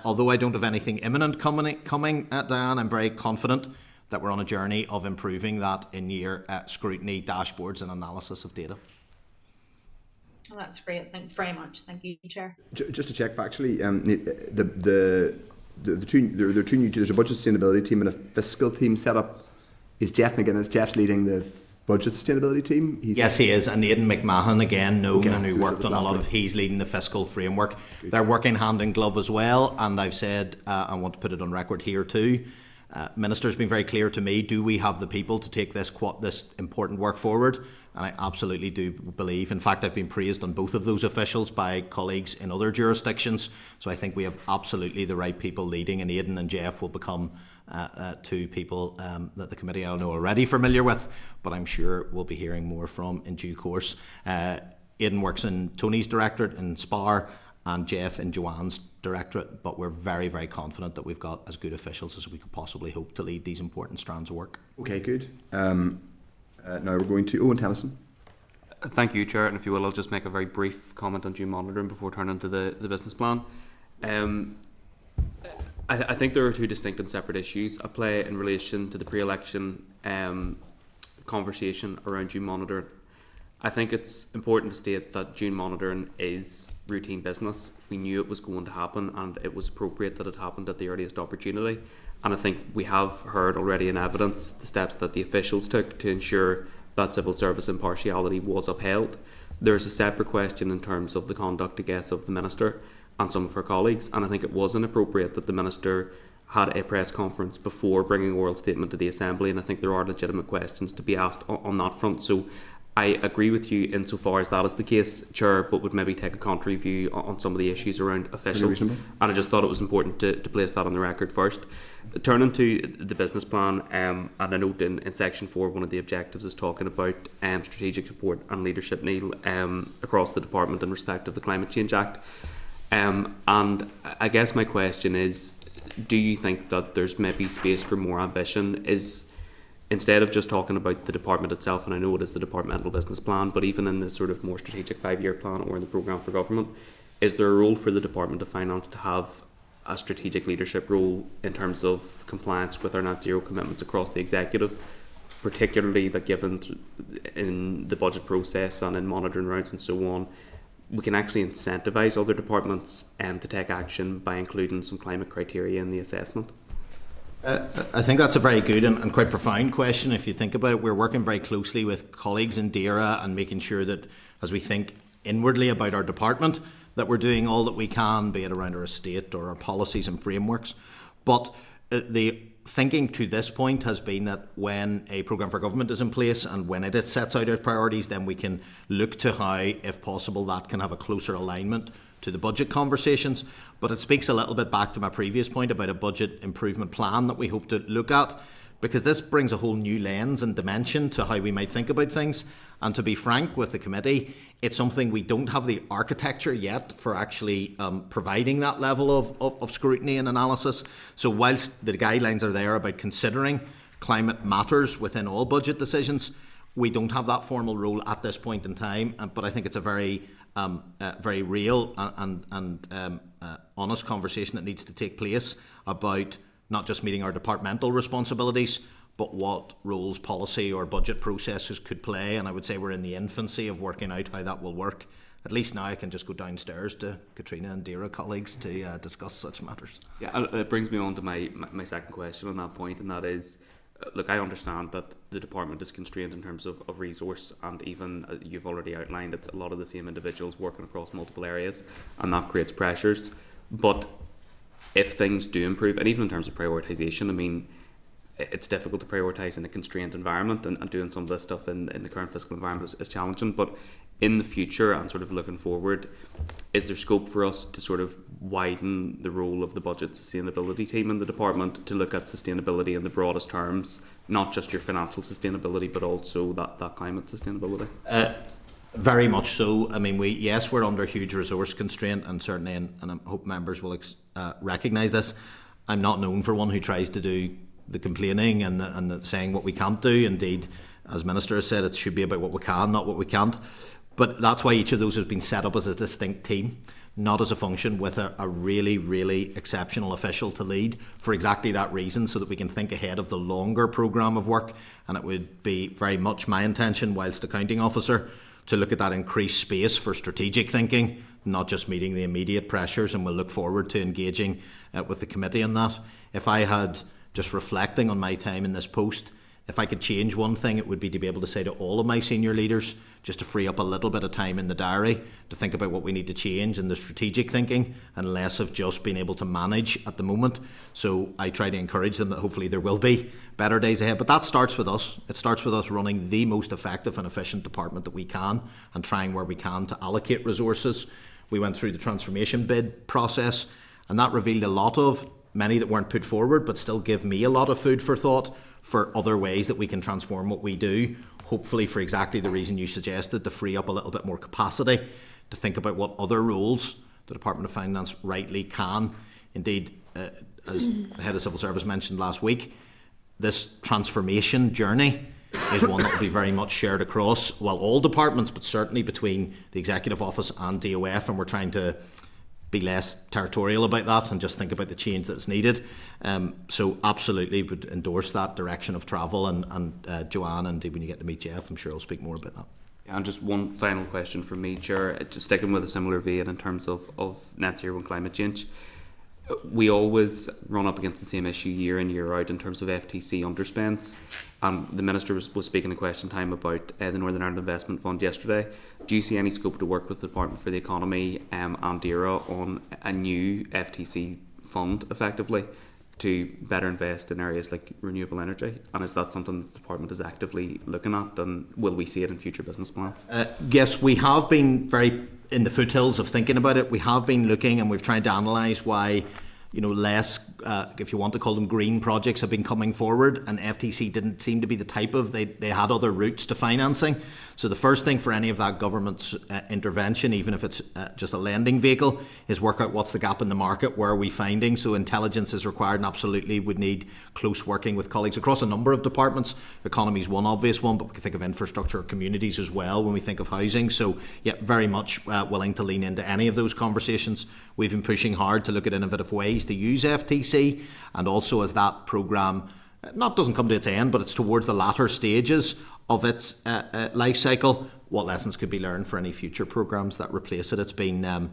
although I don't have anything imminent coming Diane, I'm very confident that we're on a journey of improving that in-year scrutiny, dashboards and analysis of data. Oh, that's great. Thanks very much. Thank you, Chair. Just to check factually, there's a budget sustainability team and a fiscal team set up. Is Jeff McGuinness? Jeff's leading the budget sustainability team. Yes, he is, and Aidan McMahon, again known and who worked on a lot of. He's leading the fiscal framework. Good. They're working hand in glove as well, and I've said I want to put it on record here too. Minister's been very clear to me. Do we have the people to take this important work forward? And I absolutely do believe. In fact, I've been praised on both of those officials by colleagues in other jurisdictions. So I think we have absolutely the right people leading, and Aidan and Jeff will become 2 people that the committee I know already familiar with, but I'm sure we'll be hearing more from in due course. Aidan works in Tony's directorate in SPAR, and Jeff in Joanne's directorate, but we're very, very confident that we've got as good officials as we could possibly hope to lead these important strands of work. Okay, good. Now we're going to Owen Tennyson. Thank you, Chair, and if you will, I'll just make a very brief comment on due monitoring before turning to the business plan. I think there are 2 distinct and separate issues at play in relation to the pre-election conversation around due monitoring. I think it's important to state that due monitoring is routine business. We knew it was going to happen, and it was appropriate that it happened at the earliest opportunity. And I think we have heard already in evidence the steps that the officials took to ensure that civil service impartiality was upheld. There's a separate question in terms of the conduct, I guess, of the Minister, and some of her colleagues, and I think it was inappropriate that the Minister had a press conference before bringing an oral statement to the Assembly, and I think there are legitimate questions to be asked on that front. So I agree with you insofar as that is the case, Chair, but would maybe take a contrary view on some of the issues around officials. And I just thought it was important to place that on the record first. Turning to the business plan, and I note in section 4, one of the objectives is talking about strategic support and leadership, Neil, across the department in respect of the Climate Change Act. And I guess my question is, do you think that there's maybe space for more ambition? Instead of just talking about the department itself, and I know it is the departmental business plan, but even in the sort of more strategic 5-year plan or in the programme for government, is there a role for the Department of Finance to have a strategic leadership role in terms of compliance with our net zero commitments across the executive, particularly that given in the budget process and in monitoring rounds and so on, we can actually incentivise other departments to take action by including some climate criteria in the assessment? I think that's a very good and quite profound question. If you think about it, we're working very closely with colleagues in DERA and making sure that as we think inwardly about our department, that we're doing all that we can, be it around our estate or our policies and frameworks. But the thinking to this point has been that when a programme for government is in place and when it sets out its priorities, then we can look to how, if possible, that can have a closer alignment to the budget conversations. But it speaks a little bit back to my previous point about a budget improvement plan that we hope to look at, because this brings a whole new lens and dimension to how we might think about things. And to be frank with the committee, it's something we don't have the architecture yet for actually providing that level of scrutiny and analysis. So whilst the guidelines are there about considering climate matters within all budget decisions, we don't have that formal role at this point in time. But I think it's a very real and honest conversation that needs to take place about not just meeting our departmental responsibilities, but what roles policy or budget processes could play. And I would say we're in the infancy of working out how that will work. At least now I can just go downstairs to Katrina and DERA colleagues to discuss such matters. Yeah, it brings me on to my second question on that point, and that is, look, I understand that the department is constrained in terms of resource, and even you've already outlined it's a lot of the same individuals working across multiple areas, and that creates pressures. But if things do improve, and even in terms of prioritisation, I mean, it's difficult to prioritise in a constrained environment, and doing some of this stuff in the current fiscal environment is challenging. But in the future and sort of looking forward, is there scope for us to sort of widen the role of the budget sustainability team in the department to look at sustainability in the broadest terms, not just your financial sustainability, but also that climate sustainability? Very much so. I mean, we're under huge resource constraint, and certainly, and I hope members will recognise this, I'm not known for one who tries to do the complaining and the saying what we can't do. Indeed, as Minister has said, it should be about what we can, not what we can't. But that's why each of those has been set up as a distinct team, not as a function with a really, really exceptional official to lead for exactly that reason, so that we can think ahead of the longer programme of work. And it would be very much my intention, whilst accounting officer, to look at that increased space for strategic thinking, not just meeting the immediate pressures. And we'll look forward to engaging with the committee on that. If I had, just reflecting on my time in this post, if I could change one thing, it would be to be able to say to all of my senior leaders, just to free up a little bit of time in the diary to think about what we need to change in the strategic thinking, and less of just being able to manage at the moment. So I try to encourage them that hopefully there will be better days ahead. But that starts with us. It starts with us running the most effective and efficient department that we can, and trying where we can to allocate resources. We went through the transformation bid process, and that revealed a lot of, many that weren't put forward, but still give me a lot of food for thought for other ways that we can transform what we do, hopefully for exactly the reason you suggested, to free up a little bit more capacity to think about what other roles the Department of Finance rightly can. Indeed, as the Head of Civil Service mentioned last week, this transformation journey is one that will be very much shared across, well, all departments, but certainly between the Executive Office and DOF, and we're trying to be less territorial about that and just think about the change that's needed. So absolutely would endorse that direction of travel, and Joanne, and when you get to meet Jeff, I'm sure I'll speak more about that. Yeah, and just one final question from me, Chair, just sticking with a similar vein in terms of net zero and climate change. we always run up against the same issue year in, year out in terms of FTC underspends. And the Minister was speaking in question time about the Northern Ireland Investment Fund yesterday. Do you see any scope to work with the Department for the Economy and DERA on a new FTC fund, effectively, to better invest in areas like renewable energy? And is that something the Department is actively looking at, and will we see it in future business plans? Yes, we have been very in the foothills of thinking about it. We have been looking, and we've tried to analyse why less, if you want to call them green projects, have been coming forward, and FTC didn't seem to be the type of, they had other routes to financing. So the first thing for any of that government's intervention, even if it's just a lending vehicle, is work out what's the gap in the market, where are we finding. So intelligence is required, and absolutely would need close working with colleagues across a number of departments. Economy is one obvious one, but we can think of infrastructure, communities as well when we think of housing. So yeah, very much willing to lean into any of those conversations. We've been pushing hard to look at innovative ways to use FTC, and also as that programme doesn't come to its end, but it's towards the latter stages of its life cycle, what lessons could be learned for any future programmes that replace it. It's been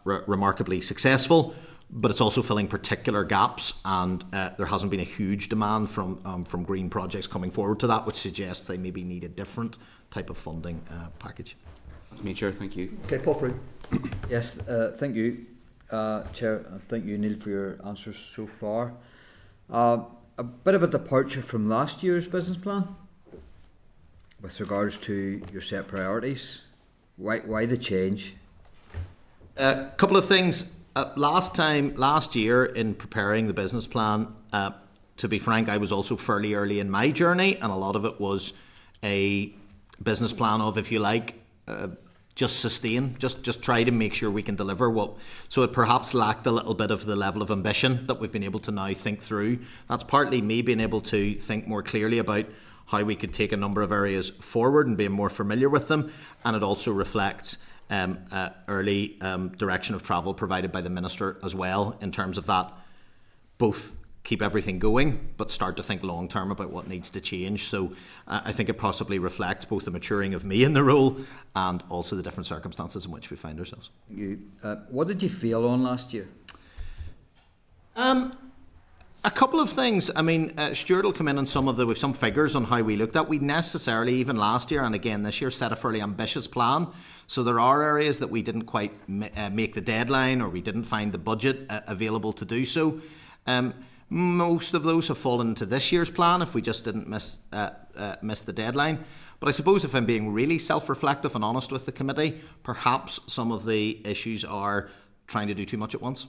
remarkably successful, but it's also filling particular gaps, and there hasn't been a huge demand from green projects coming forward to that, which suggests they maybe need a different type of funding package. That's me, Chair. Thank you. Okay, Paul Free. Yes, thank you, Chair, and thank you, Neil, for your answers so far. A bit of a departure from last year's business plan with regards to your set priorities. Why the change? A couple of things. Last year in preparing the business plan, to be frank, I was also fairly early in my journey, and a lot of it was a business plan of, if you like, just sustain, just try to make sure we can deliver what. So it perhaps lacked a little bit of the level of ambition that we've been able to now think through. That's partly me being able to think more clearly about how we could take a number of areas forward and being more familiar with them, and it also reflects early direction of travel provided by the Minister as well, in terms of that, both keep everything going but start to think long term about what needs to change. So I think it possibly reflects both the maturing of me in the role and also the different circumstances in which we find ourselves. What did you feel on last year? A couple of things. I mean, Stuart will come in on with some figures on how we looked at. We necessarily, even last year and again this year, set a fairly ambitious plan. So there are areas that we didn't quite make the deadline, or we didn't find the budget available to do so. Most of those have fallen into this year's plan if we just didn't miss the deadline. But I suppose if I'm being really self-reflective and honest with the committee, perhaps some of the issues are trying to do too much at once,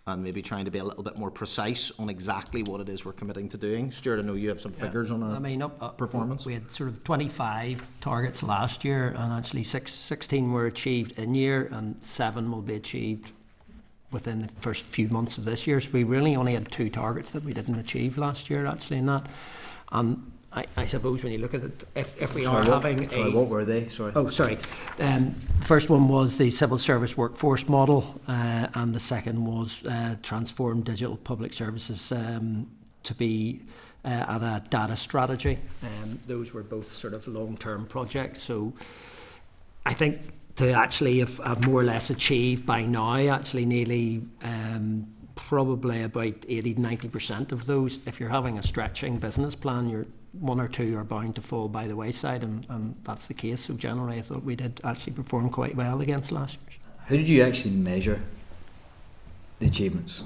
and maybe trying to be a little bit more precise on exactly what it is we're committing to doing. Stuart, I know you have some figures on our performance. We had sort of 25 targets last year, and actually 16 were achieved in year, and 7 will be achieved within the first few months of this year. So we really only had 2 targets that we didn't achieve last year, actually, in that. I suppose when you look at it, if we are having what were they? Sorry. Oh, sorry. The first one was the civil service workforce model, and the second was transform digital public services to be and a data strategy. Those were both sort of long-term projects. So I think to actually have more or less achieved by now, actually nearly probably about 80-90% of those, if you're having a stretching business plan, you're 1 or 2 are bound to fall by the wayside, and that's the case. So generally I thought we did actually perform quite well against last year's. How did you actually measure the achievements?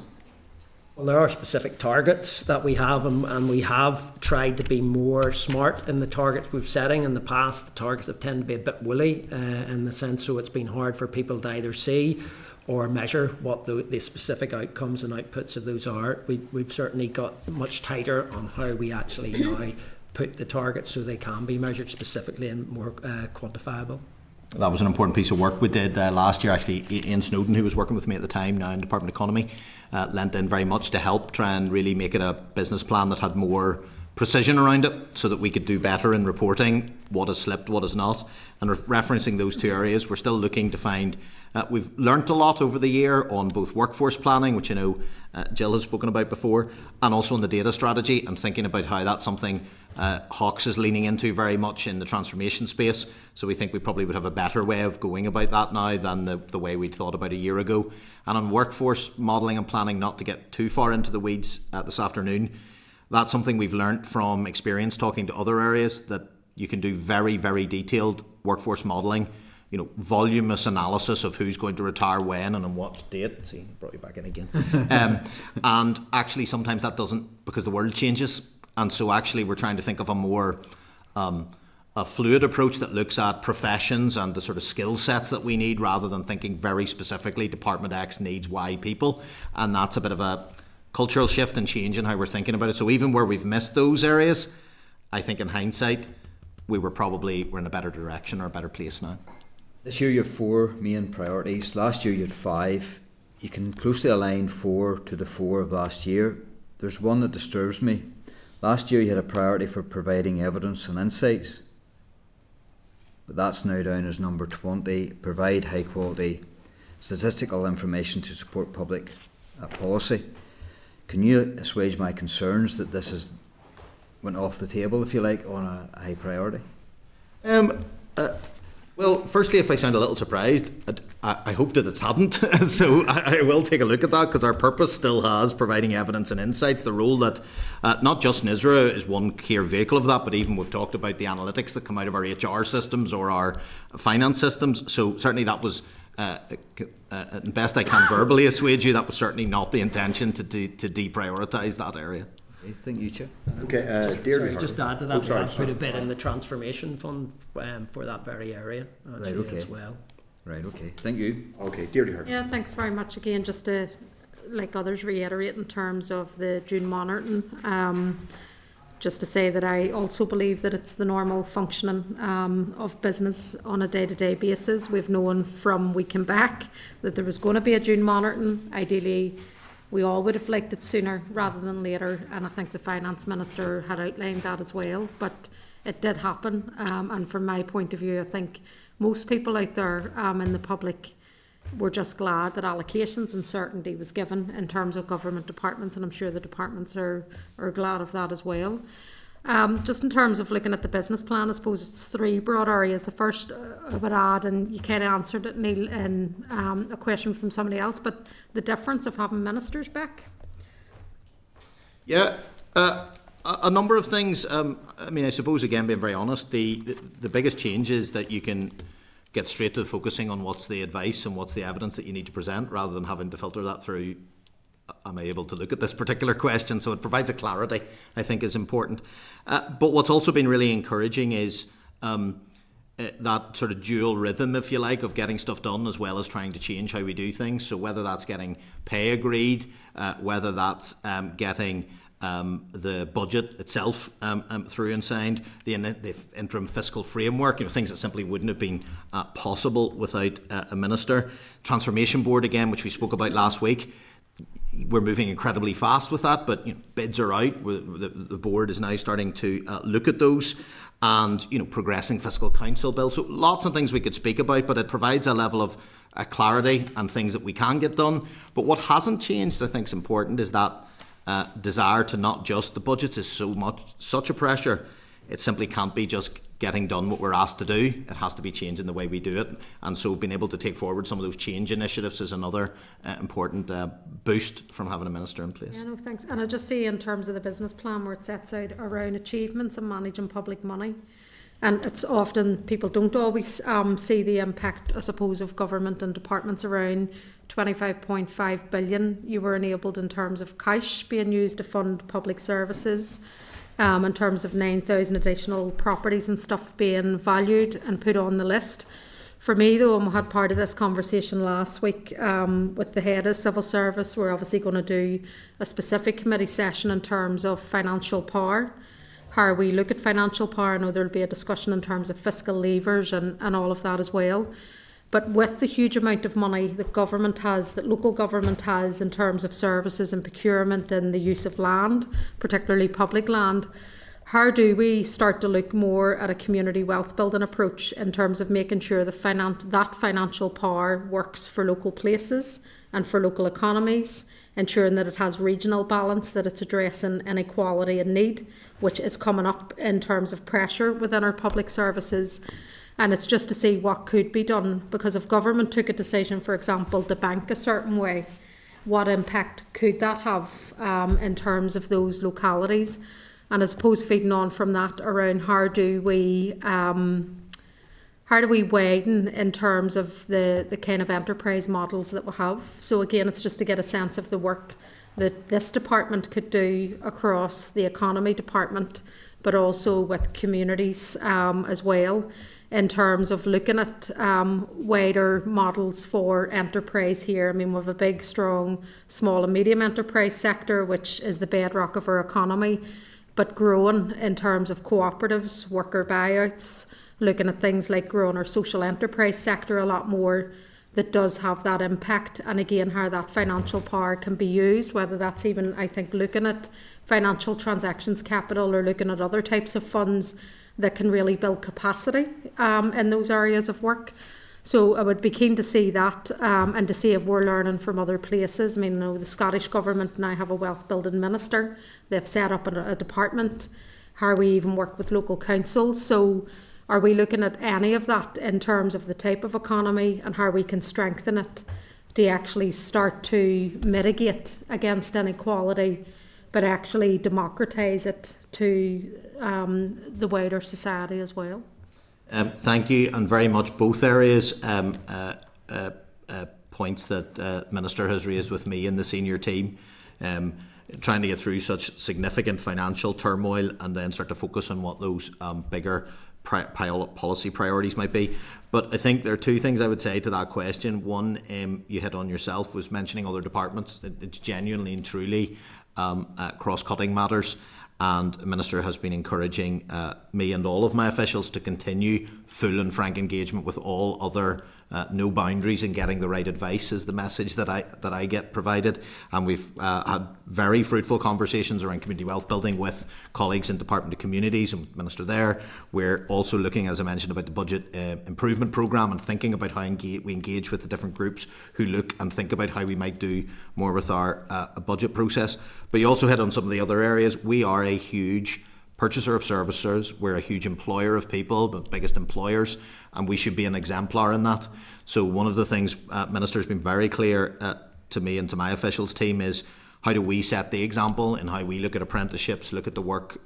Well, there are specific targets that we have, and we have tried to be more smart in the targets we've setting. In the past, the targets have tended to be a bit woolly in the sense, so it's been hard for people to either see or measure what the specific outcomes and outputs of those are. We've certainly got much tighter on how we actually now put the targets so they can be measured specifically and more quantifiable. That was an important piece of work we did last year. Actually, Ian Snowden, who was working with me at the time, now in Department of Economy, lent in very much to help try and really make it a business plan that had more precision around it, so that we could do better in reporting what has slipped, what has not. And referencing those 2 areas, we're still looking to find. We've learnt a lot over the year on both workforce planning, which I know Jill has spoken about before, and also on the data strategy, and thinking about how that's something Hawks is leaning into very much in the transformation space. So we think we probably would have a better way of going about that now than the way we'd thought about a year ago. And on workforce modelling and planning, not to get too far into the weeds this afternoon, that's something we've learnt from experience talking to other areas, that you can do very, very detailed workforce modelling, voluminous analysis of who's going to retire when and on what date. See, brought you back in again. And actually sometimes that doesn't, because the world changes. And so actually we're trying to think of a more a fluid approach that looks at professions and the sort of skill sets that we need, rather than thinking very specifically Department X needs Y people. And that's a bit of a cultural shift and change in how we're thinking about it. So even where we've missed those areas, I think in hindsight, we're in a better direction or a better place now. This year you have 4 main priorities. Last year you had 5. You can closely align 4 to the 4 of last year. There's one that disturbs me. Last year you had a priority for providing evidence and insights, but that's now down as number 20. Provide high quality statistical information to support public policy. Can you assuage my concerns that this has went off the table, if you like, on a high priority? Well, firstly, if I sound a little surprised, I hoped that it hadn't. So I will take a look at that, because our purpose still has providing evidence and insights. The role that not just NISRA is one clear vehicle of that, but even we've talked about the analytics that come out of our HR systems or our finance systems. So certainly that was, best I can verbally assuage you, that was certainly not the intention to deprioritise that area. Thank you, Chair. Okay, Just add to that, we have put a bit in the transformation fund for that very area as well. Right, okay. Thank you. Okay, Deirdre Harvey. Yeah, thanks very much again. Just to, like others, reiterate in terms of the June monitoring, just to say that I also believe that it's the normal functioning of business on a day-to-day basis. We've known from we came back that there was going to be a June monitoring. Ideally, we all would have liked it sooner rather than later, and I think the Finance Minister had outlined that as well, but it did happen, and from my point of view, I think most people out there in the public were just glad that allocations and certainty was given in terms of government departments, and I'm sure the departments are glad of that as well. Just in terms of looking at the business plan, I suppose it's 3 broad areas. The first I would add, and you kind of answered it, Neil, in a question from somebody else, but the difference of having ministers back. Yeah, a number of things. I mean, I suppose, again, being very honest, the biggest change is that you can get straight to focusing on what's the advice and what's the evidence that you need to present, rather than having to filter that through, am I able to look at this particular question? So it provides a clarity, I think, is important. But what's also been really encouraging is that sort of dual rhythm, if you like, of getting stuff done as well as trying to change how we do things. So whether that's getting pay agreed, whether that's getting the budget itself through and signed, the interim fiscal framework, things that simply wouldn't have been possible without a minister. Transformation Board, again, which we spoke about last week. We're moving incredibly fast with that, but bids are out. The board is now starting to look at those, and progressing fiscal council bill. So lots of things we could speak about, but it provides a level of clarity and things that we can get done. But what hasn't changed, I think, is important, is that desire to not just the budgets is such a pressure. It simply can't be just getting done what we're asked to do. It has to be changing the way we do it, and so being able to take forward some of those change initiatives is another important boost from having a minister in place. Yeah, no, thanks. And I just see in terms of the business plan where it sets out around achievements and managing public money, and it's often people don't always see the impact, I suppose, of government and departments. Around 25.5 billion you were enabled in terms of cash being used to fund public services. In terms of 9,000 additional properties and stuff being valued and put on the list. For me, though, and we had part of this conversation last week with the head of civil service, we're obviously going to do a specific committee session in terms of financial power, how we look at financial power. I know there'll be a discussion in terms of fiscal levers and all of that as well. But with the huge amount of money that government has, that local government has in terms of services and procurement and the use of land, particularly public land, how do we start to look more at a community wealth building approach in terms of making sure that financial power works for local places and for local economies, ensuring that it has regional balance, that it's addressing inequality and need, which is coming up in terms of pressure within our public services. And it's just to see what could be done, because if government took a decision, for example, to bank a certain way, what impact could that have in terms of those localities? And I suppose feeding on from that around how do we widen in terms of the kind of enterprise models that we have? So again, it's just to get a sense of the work that this department could do across the economy department, but also with communities as well, in terms of looking at wider models for enterprise here. I mean, we have a big, strong, small and medium enterprise sector, which is the bedrock of our economy, but growing in terms of cooperatives, worker buyouts, looking at things like growing our social enterprise sector a lot more, that does have that impact. And again, how that financial power can be used, whether that's even, I think, looking at financial transactions capital or looking at other types of funds that can really build capacity in those areas of work. So I would be keen to see that and to see if we're learning from other places. I mean, the Scottish Government now have a wealth building minister. They've set up a department. How we even work with local councils. So are we looking at any of that in terms of the type of economy and how we can strengthen it to actually start to mitigate against inequality, but actually democratise it to the wider society as well? Thank you, and very much both areas points that Minister has raised with me and the senior team, trying to get through such significant financial turmoil and then start to focus on what those bigger policy priorities might be. But I think there are two things I would say to that question. One, you hit on yourself, was mentioning other departments. It's genuinely and truly cross-cutting matters. And the Minister has been encouraging me and all of my officials to continue full and frank engagement with all other no boundaries in getting the right advice is the message that I get provided. And we've had very fruitful conversations around community wealth building with colleagues in Department of Communities and Minister there. We're also looking, as I mentioned, about the budget improvement programme and thinking about how we engage with the different groups who look and think about how we might do more with our budget process. But you also hit on some of the other areas. We are a huge purchaser of services. We're a huge employer of people, the biggest employers, and we should be an exemplar in that. So one of the things Minister's been very clear to me and to my officials team is how do we set the example in how we look at apprenticeships, look at the work,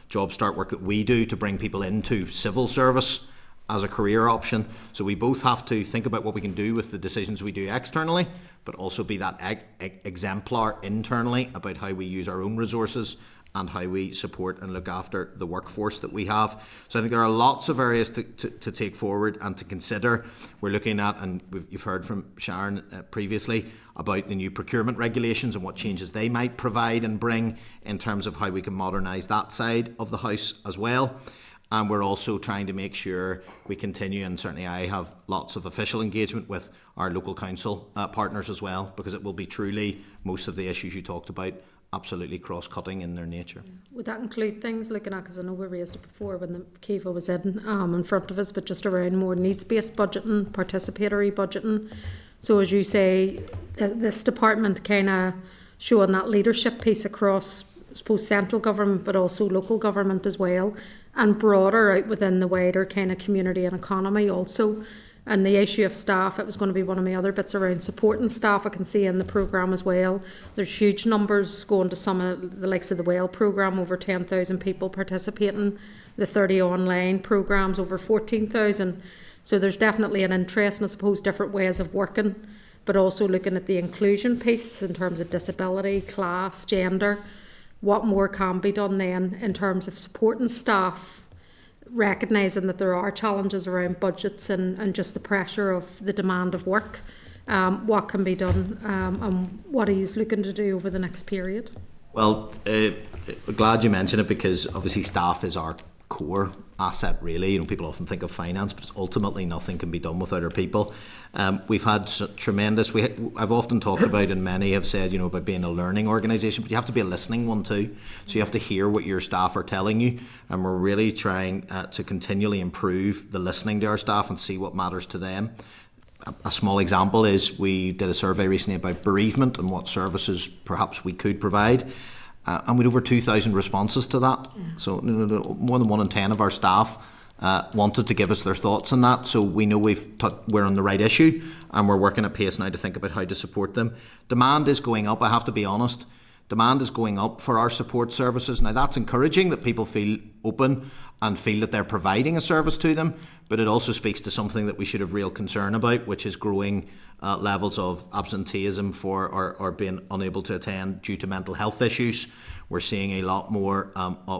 job start work that we do to bring people into civil service as a career option. So we both have to think about what we can do with the decisions we do externally, but also be that exemplar internally about how we use our own resources and how we support and look after the workforce that we have. So I think there are lots of areas to take forward and to consider. We're looking at, and you've heard from Sharon previously, about the new procurement regulations and what changes they might provide and bring in terms of how we can modernise that side of the house as well. And we're also trying to make sure we continue, and certainly I have lots of official engagement with our local council partners as well, because it will be truly most of the issues you talked about absolutely cross-cutting in their nature. Would that include things looking at, because I know we raised it before when the Kiva was in front of us, but just around more needs-based budgeting, participatory budgeting. So as you say, this department kind of showing that leadership piece across, I suppose, central government, but also local government as well, and broader out within the wider kind of community and economy also. And the issue of staff, it was going to be one of my other bits around supporting staff. I can see in the programme as well, there's huge numbers going to some of the likes of the WELL programme, over 10,000 people participating, the 30 online programmes, over 14,000. So there's definitely an interest in, I suppose, different ways of working, but also looking at the inclusion piece in terms of disability, class, gender. What more can be done then in terms of supporting staff, recognising that there are challenges around budgets and just the pressure of the demand of work. What can be done and what are you looking to do over the next period? Well, glad you mentioned it, because obviously staff is our core asset, really. You know, people often think of finance, but it's ultimately nothing can be done without our people. We've had tremendous. I've often talked about, and many have said, you know, about being a learning organisation, but you have to be a listening one too. So you have to hear what your staff are telling you, and we're really trying to continually improve the listening to our staff and see what matters to them. A small example is we did a survey recently about bereavement and what services perhaps we could provide. And we had over 2,000 responses to that. So more than 1 in 10 of our staff wanted to give us their thoughts on that. So we know we're on the right issue, and we're working at pace now to think about how to support them. Demand is going up, I have to be honest. Demand is going up for our support services. Now that's encouraging that people feel open and feel that they're providing a service to them, but it also speaks to something that we should have real concern about, which is growing levels of absenteeism for or being unable to attend due to mental health issues. We're seeing a lot more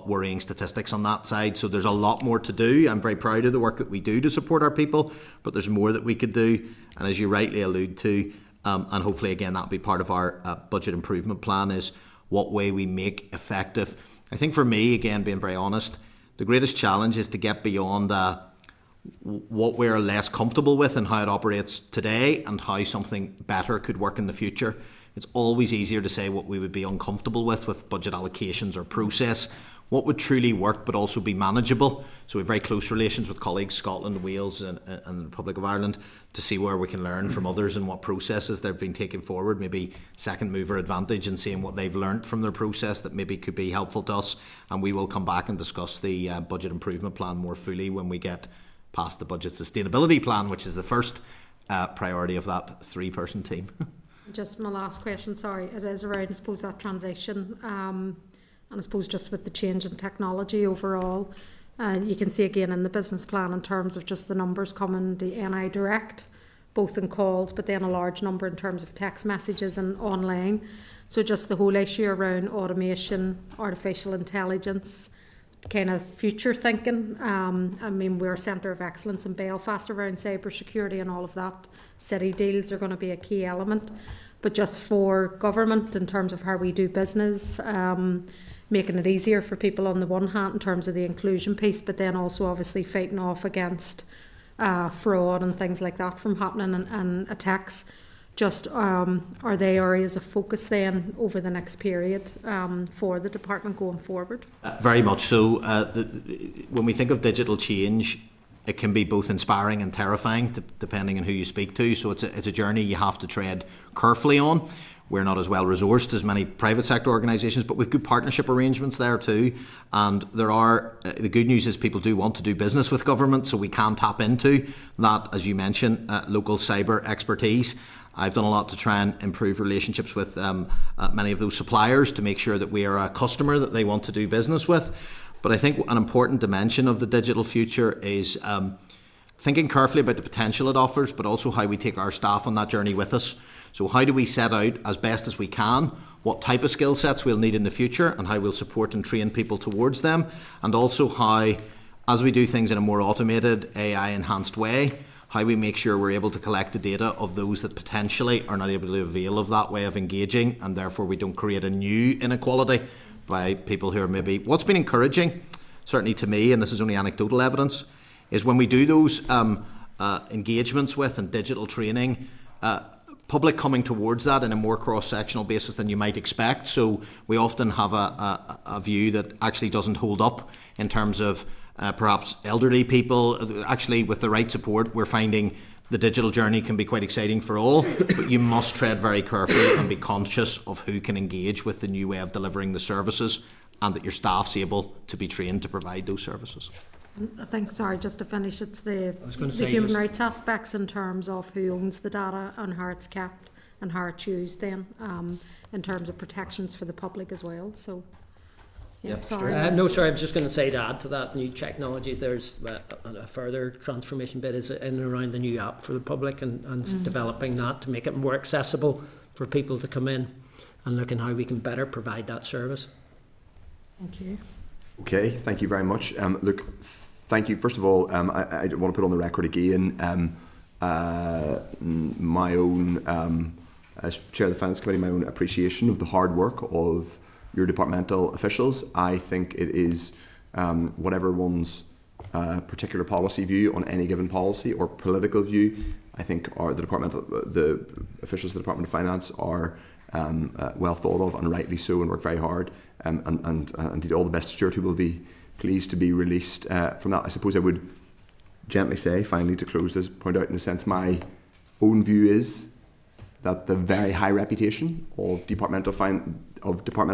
worrying statistics on that side. So there's a lot more to do. I'm very proud of the work that we do to support our people, but there's more that we could do. And as you rightly allude to, and hopefully again that'll be part of our budget improvement plan, is what way we make effective. I think for me, again, being very honest, the greatest challenge is to get beyond what we're less comfortable with and how it operates today and how something better could work in the future. It's always easier to say what we would be uncomfortable with budget allocations or process. What would truly work but also be manageable. So we have very close relations with colleagues, Scotland, Wales and the Republic of Ireland, to see where we can learn from others and what processes they've been taking forward, maybe second mover advantage, and seeing what they've learnt from their process that maybe could be helpful to us. And we will come back and discuss the budget improvement plan more fully when we get past the budget sustainability plan, which is the first priority of that 3-person team. Just my last question, sorry, it is around, I suppose, that transition, and I suppose just with the change in technology overall, you can see again in the business plan in terms of just the numbers coming to NI Direct, both in calls, but then a large number in terms of text messages and online. So just the whole issue around automation, artificial intelligence, kind of future thinking. I mean, we're a centre of excellence in Belfast around cybersecurity, and all of that. City deals are going to be a key element. But just for government, in terms of how we do business, making it easier for people on the one hand in terms of the inclusion piece, but then also obviously fighting off against fraud and things like that from happening, and attacks. Just are they areas of focus then over the next period for the department going forward? Very much so. When we think of digital change, it can be both inspiring and terrifying depending on who you speak to. So it's a journey you have to tread carefully on. We're not as well resourced as many private sector organisations, but we've good partnership arrangements there too. And there are, the good news is people do want to do business with government, so we can tap into that, as you mentioned, local cyber expertise. I've done a lot to try and improve relationships with many of those suppliers to make sure that we are a customer that they want to do business with. But I think an important dimension of the digital future is thinking carefully about the potential it offers, but also how we take our staff on that journey with us. So how do we set out as best as we can what type of skill sets we'll need in the future and how we'll support and train people towards them, and also how, as we do things in a more automated, AI enhanced way, how we make sure we're able to collect the data of those that potentially are not able to avail of that way of engaging, and therefore we don't create a new inequality by people who are maybe... What's been encouraging, certainly to me, and this is only anecdotal evidence, is when we do those engagements with and digital training, public coming towards that in a more cross-sectional basis than you might expect. So we often have a view that actually doesn't hold up in terms of perhaps elderly people. Actually, with the right support, we're finding the digital journey can be quite exciting for all, but you must tread very carefully and be conscious of who can engage with the new way of delivering the services, and that your staff's able to be trained to provide those services. I think, sorry, just to finish, it's the human rights aspects in terms of who owns the data and how it's kept and how it's used then, in terms of protections for the public as well. So, yeah, sorry. I was just going to say, to add to that, new technologies, there's a further transformation bit is in and around the new app for the public, and developing that to make it more accessible for people to come in and looking how we can better provide that service. Thank you. Okay, thank you very much. Look, thank you. First of all, I want to put on the record again my own, as Chair of the Finance Committee, my own appreciation of the hard work of your departmental officials. I think it is, whatever one's a particular policy view on any given policy or political view. I think the officials of the Department of Finance are well thought of and rightly so, and work very hard. And indeed, all the best to Stuart, who will be pleased to be released from that. I suppose I would gently say, finally, to close this, point out in a sense, my own view is that the very high reputation of departmental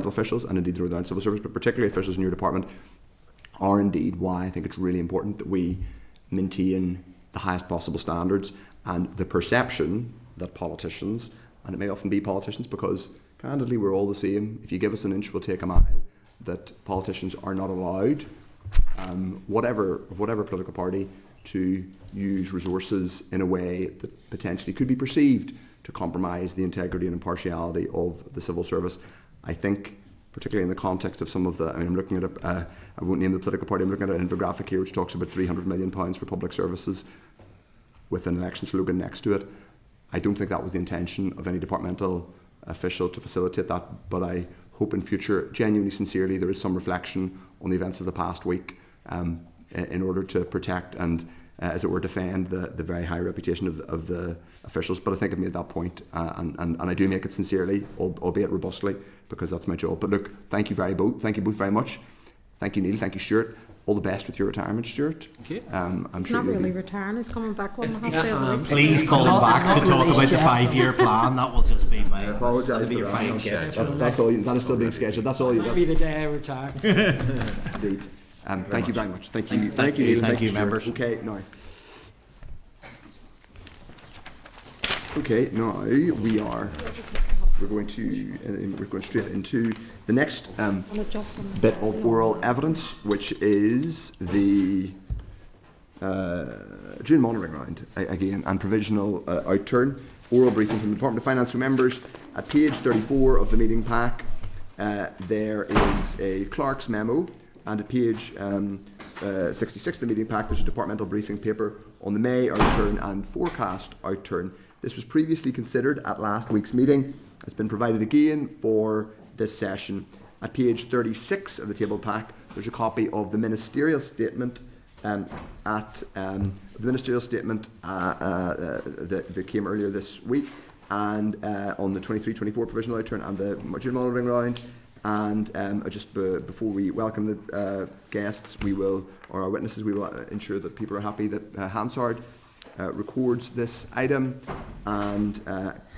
officials, and indeed throughout civil service, but particularly officials in your department, are indeed why I think it's really important that we maintain the highest possible standards, and the perception that politicians, and it may often be politicians because candidly we're all the same, if you give us an inch we'll take a mile, that politicians are not allowed, whatever political party, to use resources in a way that potentially could be perceived to compromise the integrity and impartiality of the civil service. I think, particularly in the context of some of the, I'm looking at I won't name the political party, I'm looking at an infographic here which talks about £300 million for public services with an election slogan next to it. I don't think that was the intention of any departmental official to facilitate that, but I hope in future, genuinely, sincerely, there is some reflection on the events of the past week in order to protect and, as it were, defend the very high reputation of the officials. But I think I've made that point, and I do make it sincerely, albeit robustly, because that's my job. But look, thank you both very much. Thank you, Neil. Thank you, Stuart. All the best with your retirement, Stuart. Thank you. I'm He's sure not really retiring, he's coming back 1.5 days a week. Please call him back to talk about the 5-year plan. That will just be my. I apologise. That'll be your final gift. That's all. That is still being scheduled. That's all. That'll be the day I retire. Indeed. Thank you very much. Thank you. Thank you, Neil. Thank you, Stuart. members. Okay, now we're going straight into the next bit of oral evidence, which is the June monitoring round again, and provisional outturn. Oral briefing from the Department of Finance. Members, at page 34 of the meeting pack, there is a clerk's memo, and at page 66 of the meeting pack, there's a departmental briefing paper on the May outturn and forecast outturn. This was previously considered at last week's meeting. It's been provided again for this session. At page 36 of the table pack, there's a copy of the ministerial statement that came earlier this week, and on the 23-24 provisional outturn and the June monitoring round. And before we welcome the guests, our witnesses, we will ensure that people are happy that Hansard records this item, and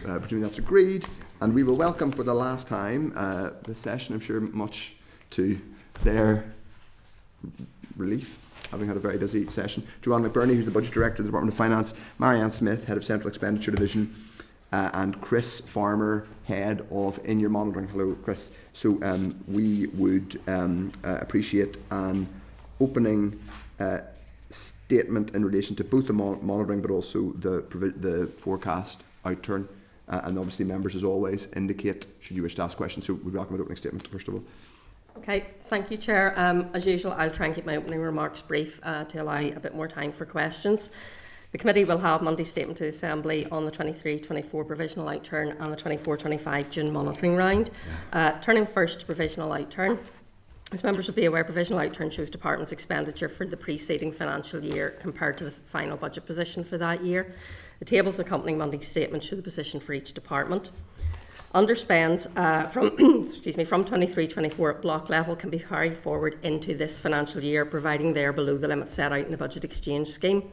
presuming that's agreed, and we will welcome for the last time this session, I'm sure much to their relief, having had a very busy session, Joanne McBurney, who's the Budget Director of the Department of Finance, Marianne Smith, Head of Central Expenditure Division, and Chris Farmer, Head of In-Year Monitoring. Hello, Chris. So we would appreciate an opening statement in relation to both the monitoring but also the forecast outturn. And obviously members, as always, indicate should you wish to ask questions. So we welcome an opening statement, first of all. Okay, thank you, Chair. As usual, I'll try and keep my opening remarks brief to allow a bit more time for questions. The committee will have Monday's statement to the Assembly on the 23-24 provisional outturn and the 24-25 June monitoring round. Turning first to provisional outturn. As members will be aware, provisional outturn shows department's expenditure for the preceding financial year compared to the final budget position for that year. The tables accompanying Monday's statement show the position for each department. Underspends from 23-24 at block level can be carried forward into this financial year, providing they are below the limit set out in the budget exchange scheme.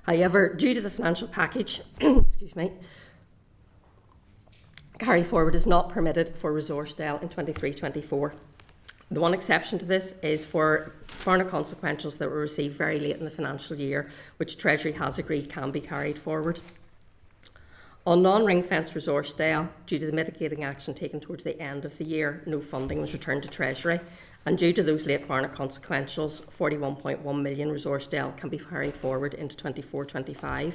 However, due to the financial package, carry forward is not permitted for Resourcedale in 23-24. The one exception to this is for foreign consequentials that were received very late in the financial year, which Treasury has agreed can be carried forward. On non-ring-fenced Resourcedale, due to the mitigating action taken towards the end of the year, no funding was returned to Treasury, and due to those late foreign consequentials, 41.1 million Resourcedale can be carried forward into 24-25.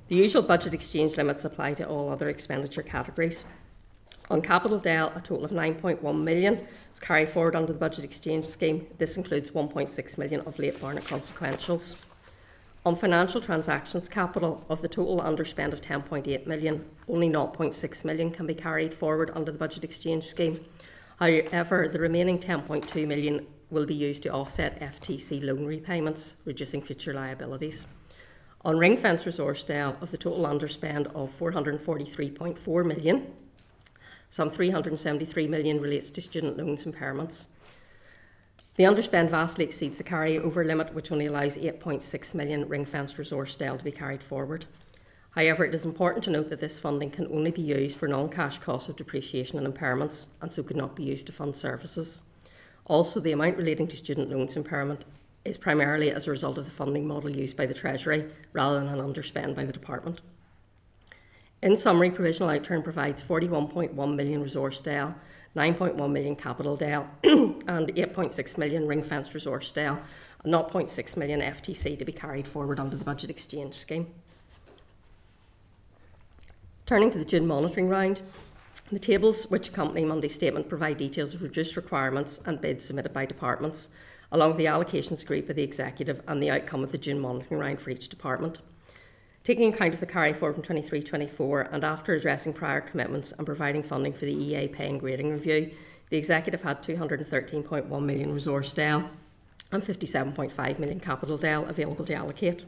The usual budget exchange limits apply to all other expenditure categories. On Capital Dale, a total of 9.1 million is carried forward under the budget exchange scheme. This includes 1.6 million of late foreign consequentials. On financial transactions capital, of the total underspend of 10.8 million, only 0.6 million can be carried forward under the budget exchange scheme. However, the remaining 10.2 million will be used to offset FTC loan repayments, reducing future liabilities. On ring-fence Resourcedale, of the total underspend of 443.4 million, some 373 million relates to student loans impairments. The underspend vastly exceeds the carry-over limit, which only allows 8.6 million ring-fenced Resourcedale to be carried forward. However, it is important to note that this funding can only be used for non-cash costs of depreciation and impairments, and so could not be used to fund services. Also, the amount relating to student loans impairment is primarily as a result of the funding model used by the Treasury, rather than an underspend by the Department. In summary, provisional outturn provides 41.1 million Resourcedale, 9.1 million capital Dale and 8.6 million ring-fenced Resourcedale, and 0.6 million FTC to be carried forward under the budget exchange scheme. Turning to the June monitoring round, the tables which accompany Monday's statement provide details of reduced requirements and bids submitted by departments, along with the allocations agreed by the Executive and the outcome of the June monitoring round for each department. Taking account of the carry forward from 23-24 and after addressing prior commitments and providing funding for the EA pay and grading review, the Executive had 213.1 million Resourcedale and 57.5 million capital Dale available to allocate.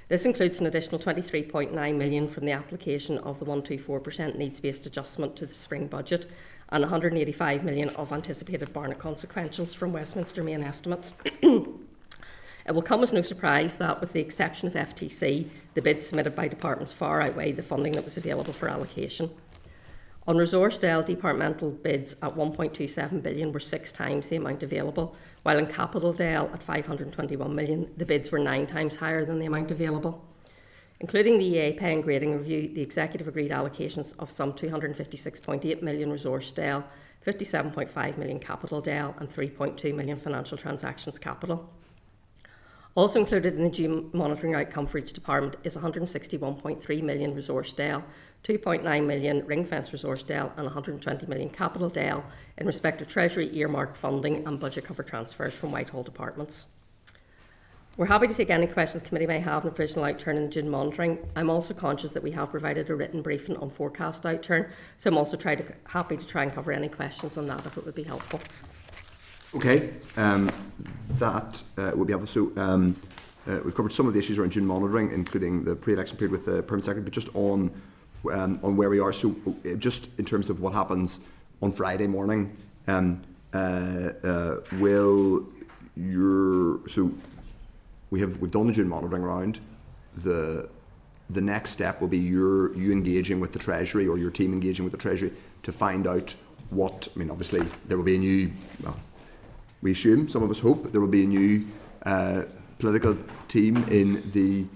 This includes an additional 23.9 million from the application of the 124% needs-based adjustment to the spring budget and 185 million of anticipated Barnett consequentials from Westminster main estimates. It will come as no surprise that, with the exception of FTC, the bids submitted by departments far outweigh the funding that was available for allocation. On Resourcedale, departmental bids at 1.27 billion were 6 times the amount available, while in Capital Dale at 521 million, the bids were 9 times higher than the amount available. Including the EA pay and grading review, the Executive agreed allocations of some 256.8 million Resourcedale, 57.5 million Capital Dale and 3.2 million financial transactions capital. Also included in the June monitoring outcome for each department is 161.3 million Resourcedale, 2.9 million ring-fenced Resourcedale and 120 million capital Dale in respect of Treasury earmarked funding and budget cover transfers from Whitehall departments. We're happy to take any questions the committee may have on the provisional outturn in the June monitoring. I'm also conscious that we have provided a written briefing on forecast outturn, so I'm also happy to try and cover any questions on that if it would be helpful. Okay, that would be helpful. So we've covered some of the issues around June monitoring, including the pre-election period with the Permanent Secretary, but just on where we are. So just in terms of what happens on Friday morning, we've done the June monitoring round. The next step will be you engaging with the Treasury, or your team engaging with the Treasury, to find out what. I mean, obviously there will be a new. Well, we assume, some of us hope, that there will be a new political team in the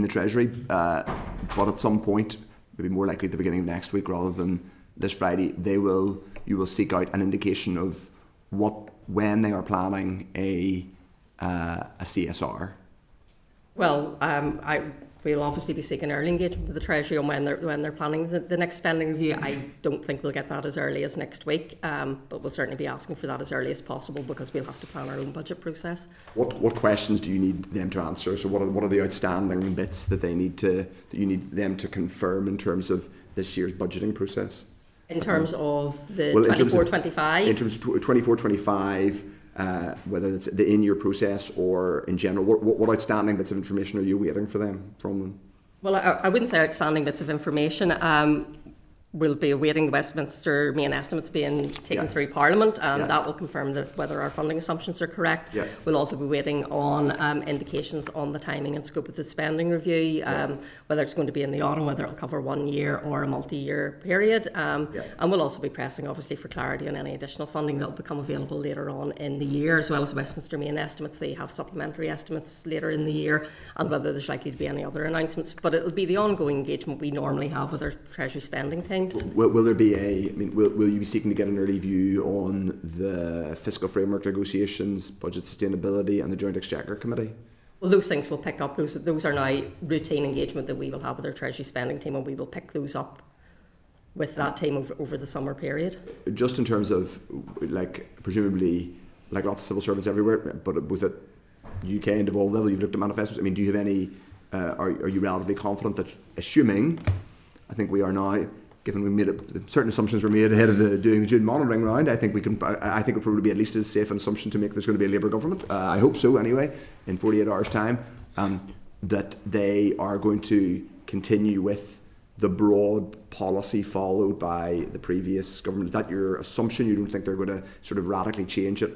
Treasury, but at some point, maybe more likely at the beginning of next week rather than this Friday, you will seek out an indication of when they are planning a CSR. Well, we'll obviously be seeking early engagement with the Treasury on when they're planning the next spending review. I don't think we'll get that as early as next week, but we'll certainly be asking for that as early as possible because we'll have to plan our own budget process. What questions do you need them to answer? So what are the outstanding bits that you need them to confirm in terms of this year's budgeting process? In terms of the 24-25? In terms of 24-25, whether it's the in-year process or in general, what outstanding bits of information are you waiting from them? Well, I wouldn't say outstanding bits of information. We'll be awaiting the Westminster main estimates being taken through Parliament, and that will confirm whether our funding assumptions are correct. Yeah. We'll also be waiting on indications on the timing and scope of the spending review, whether it's going to be in the autumn, whether it'll cover 1 year or a multi-year period. And we'll also be pressing, obviously, for clarity on any additional funding that will become available later on in the year, as well as Westminster main estimates. They have supplementary estimates later in the year, and whether there's likely to be any other announcements. But it'll be the ongoing engagement we normally have with our Treasury spending team. Will there be will you be seeking to get an early view on the fiscal framework negotiations, budget sustainability and the Joint Exchequer Committee? Well, those things will pick up. Those are now routine engagement that we will have with our Treasury spending team, and we will pick those up with that team over the summer period. Just in terms of, presumably, like lots of civil servants everywhere, but both at UK and devolved level, you've looked at manifestos. I mean, do you have any, are you relatively confident that, assuming, I think we are now, given we made certain assumptions were made ahead of doing the June monitoring round, I think it would probably be at least as safe an assumption to make there's going to be a Labour government. I hope so anyway, in 48 hours' time, that they are going to continue with the broad policy followed by the previous government. Is that your assumption? You don't think they're going to sort of radically change it?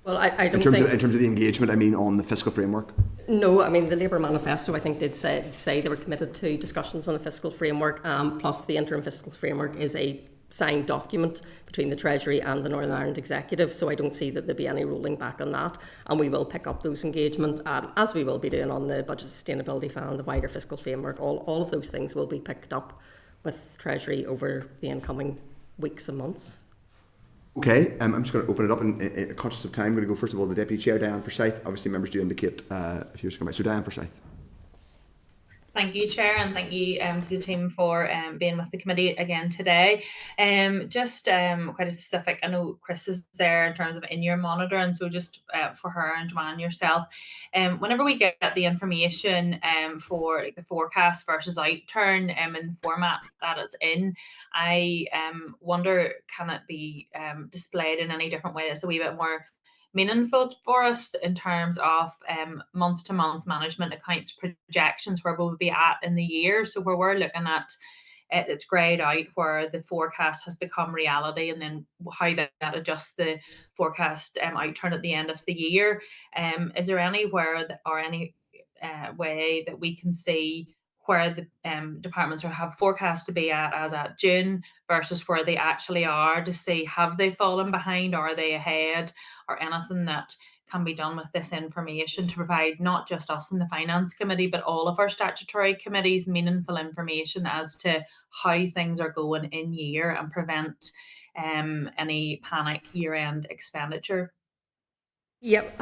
Well, I don't think... In terms of the engagement, I mean, on the fiscal framework? No, I mean, the Labour manifesto, I think, did say they were committed to discussions on the fiscal framework, plus the interim fiscal framework is a signed document between the Treasury and the Northern Ireland Executive, so I don't see that there'll be any rolling back on that, and we will pick up those engagement, as we will be doing on the Budget Sustainability Fund, the wider fiscal framework. All of those things will be picked up with Treasury over the incoming weeks and months. Okay, I'm just going to open it up, and conscious of time, I'm going to go first of all the Deputy Chair, Diane Forsyth. Obviously, members do indicate if you wish to come back. So, Diane Forsyth. Thank you, Chair, and thank you to the team for being with the committee again today. Just quite a specific, I know Chris is there in terms of in your monitor, and so just for her and Joanne yourself, whenever we get the information for the forecast versus outturn in the format that it's in, I wonder, can it be displayed in any different way that's a wee bit more meaningful for us in terms of month-to-month management accounts projections, where we'll be at in the year. So where we're looking at it's greyed out where the forecast has become reality, and then how that adjusts the forecast outturn at the end of the year. Is there anywhere or any way that we can see where the departments have forecast to be at as at June versus where they actually are, to see have they fallen behind, are they ahead, or anything that can be done with this information to provide not just us in the Finance Committee but all of our statutory committees meaningful information as to how things are going in year and prevent any panic year-end expenditure. Yep,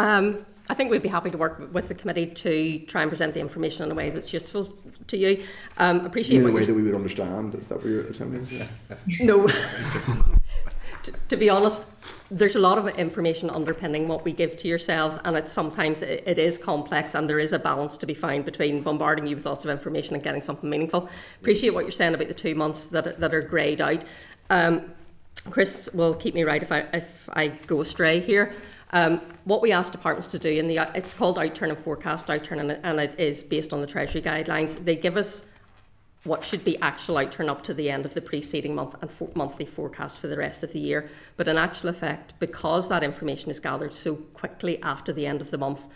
I think we'd be happy to work with the committee to try and present the information in a way that's useful to you. Appreciate in a way that we would understand. Is that what you're saying? No. To be honest, there's a lot of information underpinning what we give to yourselves, and it's sometimes it is complex, and there is a balance to be found between bombarding you with lots of information and getting something meaningful. Appreciate what you're saying about the 2 months that are greyed out. Chris will keep me right if I go astray here. What we ask departments to do, it's called outturn and forecast outturn, and it is based on the Treasury guidelines. They give us what should be actual outturn up to the end of the preceding month and monthly forecast for the rest of the year. But in actual effect, because that information is gathered so quickly after the end of the month,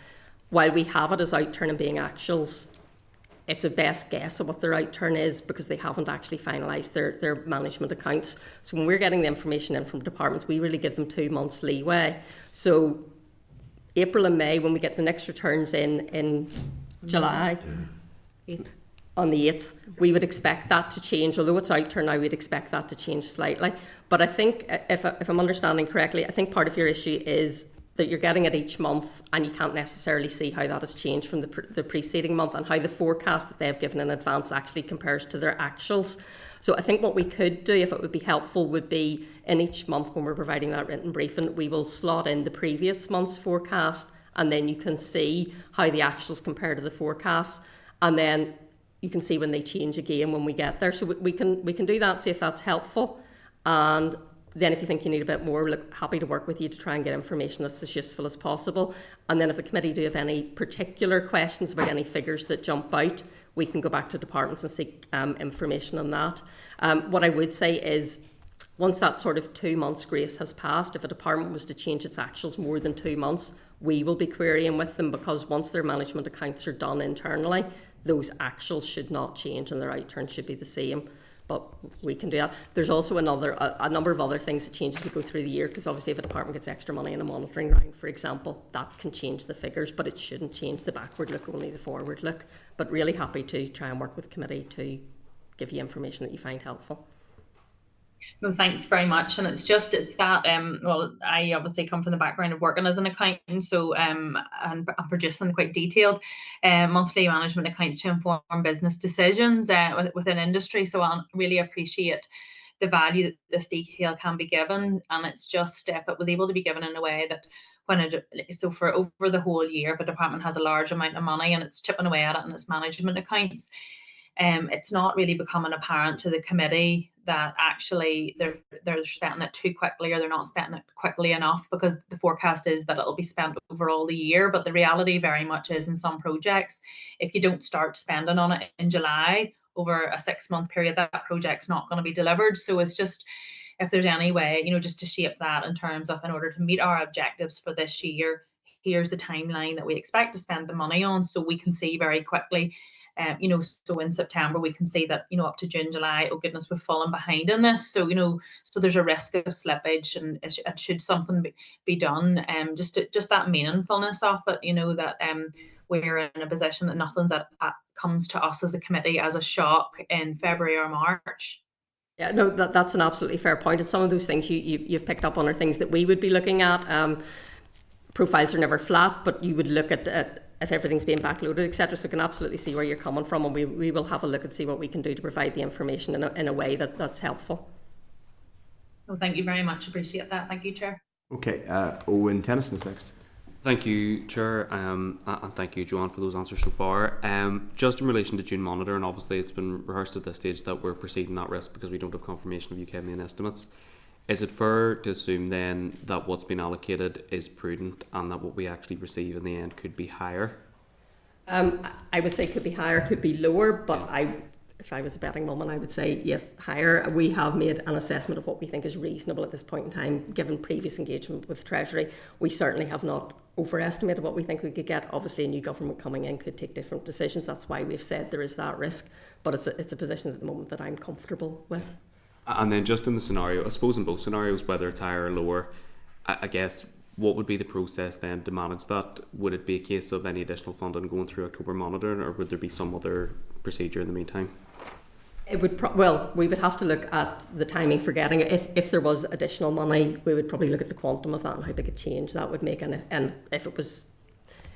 while we have it as outturn and being actuals, it's a best guess of what their outturn is because they haven't actually finalised their management accounts. So when we're getting the information in from departments, we really give them 2 months leeway. So April and May, when we get the next returns in July, on the 8th, we would expect that to change. Although it's outturn now, we'd expect that to change slightly. But I think, if I'm understanding correctly, I think part of your issue is that you're getting it each month and you can't necessarily see how that has changed from the preceding month and how the forecast that they've given in advance actually compares to their actuals. So I think what we could do, if it would be helpful, would be in each month when we're providing that written briefing, we will slot in the previous month's forecast, and then you can see how the actuals compare to the forecast, and then you can see when they change again when we get there. So we can do that, see if that's helpful. And then if you think you need a bit more, look, happy to work with you to try and get information that's as useful as possible. And then if the committee do have any particular questions about any figures that jump out, we can go back to departments and seek information on that. What I would say is, once that sort of 2 months grace has passed, if a department was to change its actuals more than 2 months, we will be querying with them, because once their management accounts are done internally, those actuals should not change and their outturn should be the same. But we can do that. There's also a number of other things that change as we go through the year, because obviously if a department gets extra money in a monitoring round, for example, that can change the figures, but it shouldn't change the backward look, only the forward look. But really happy to try and work with the committee to give you information that you find helpful. No, thanks very much. And it's that well, I obviously come from the background of working as an accountant, so and producing quite detailed monthly management accounts to inform business decisions within industry. So I really appreciate the value that this detail can be given, and it's just if it was able to be given in a way that for over the whole year, if a department has a large amount of money and it's chipping away at it in its management accounts, it's not really becoming apparent to the committee that actually they're spending it too quickly, or they're not spending it quickly enough, because the forecast is that it'll be spent over all the year. But the reality very much is, in some projects, if you don't start spending on it in July, over a 6-month period, that project's not going to be delivered. So it's just, if there's any way, just to shape that in terms of, in order to meet our objectives for this year, here's the timeline that we expect to spend the money on, so we can see very quickly. So in September we can see that, up to June, July, oh goodness, we've fallen behind in this. So, so there's a risk of slippage, and it should something be done. Just that meaningfulness of it, that we're in a position that nothing's that comes to us as a committee as a shock in February or March. Yeah, no, that's an absolutely fair point. And some of those things you've picked up on are things that we would be looking at. Profiles are never flat, but you would look at if everything's being backloaded, etc. So I can absolutely see where you're coming from, and we will have a look and see what we can do to provide the information in a way that's helpful. Well, thank you very much. Appreciate that. Thank you, Chair. Okay, Owen Tennyson's next. Thank you, Chair, and thank you, Joanne, for those answers so far. Just in relation to June Monitor, and obviously it's been rehearsed at this stage that we're proceeding at risk because we don't have confirmation of UK main estimates. Is it fair to assume then that what's been allocated is prudent, and that what we actually receive in the end could be higher? I would say could be higher, could be lower, but if I was a betting woman, I would say yes, higher. We have made an assessment of what we think is reasonable at this point in time, given previous engagement with Treasury. We certainly have not overestimated what we think we could get. Obviously, a new government coming in could take different decisions. That's why we've said there is that risk, but it's a position at the moment that I'm comfortable with. And then just in the scenario, I suppose in both scenarios, whether it's higher or lower, I guess, what would be the process then to manage that? Would it be a case of any additional funding going through October Monitor, or would there be some other procedure in the meantime? It would we would have to look at the timing for getting it. If there was additional money, we would probably look at the quantum of that and how big a change that would make. And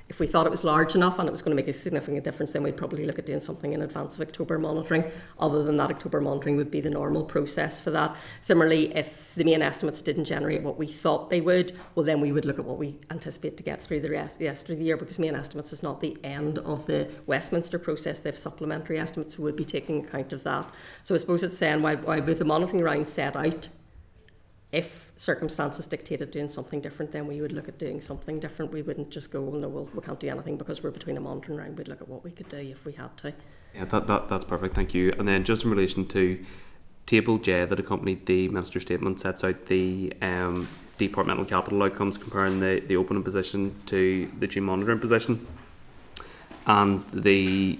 if we thought it was large enough and it was going to make a significant difference, then we'd probably look at doing something in advance of October monitoring. Other than that, October monitoring would be the normal process for that. Similarly, if the main estimates didn't generate what we thought they would, well, then we would look at what we anticipate to get through the rest of the year, because main estimates is not the end of the Westminster process. They have supplementary estimates, so we'll be taking account of that. So I suppose it's saying, while with the monitoring round set out, if circumstances dictated doing something different, then we would look at doing something different. We wouldn't just go, no, we can't do anything because we're between a monitoring round. We'd look at what we could do if we had to. Yeah, that's perfect, thank you. And then just in relation to Table J that accompanied the Minister's statement, sets out the departmental capital outcomes, comparing the opening position to the June monitoring position. And the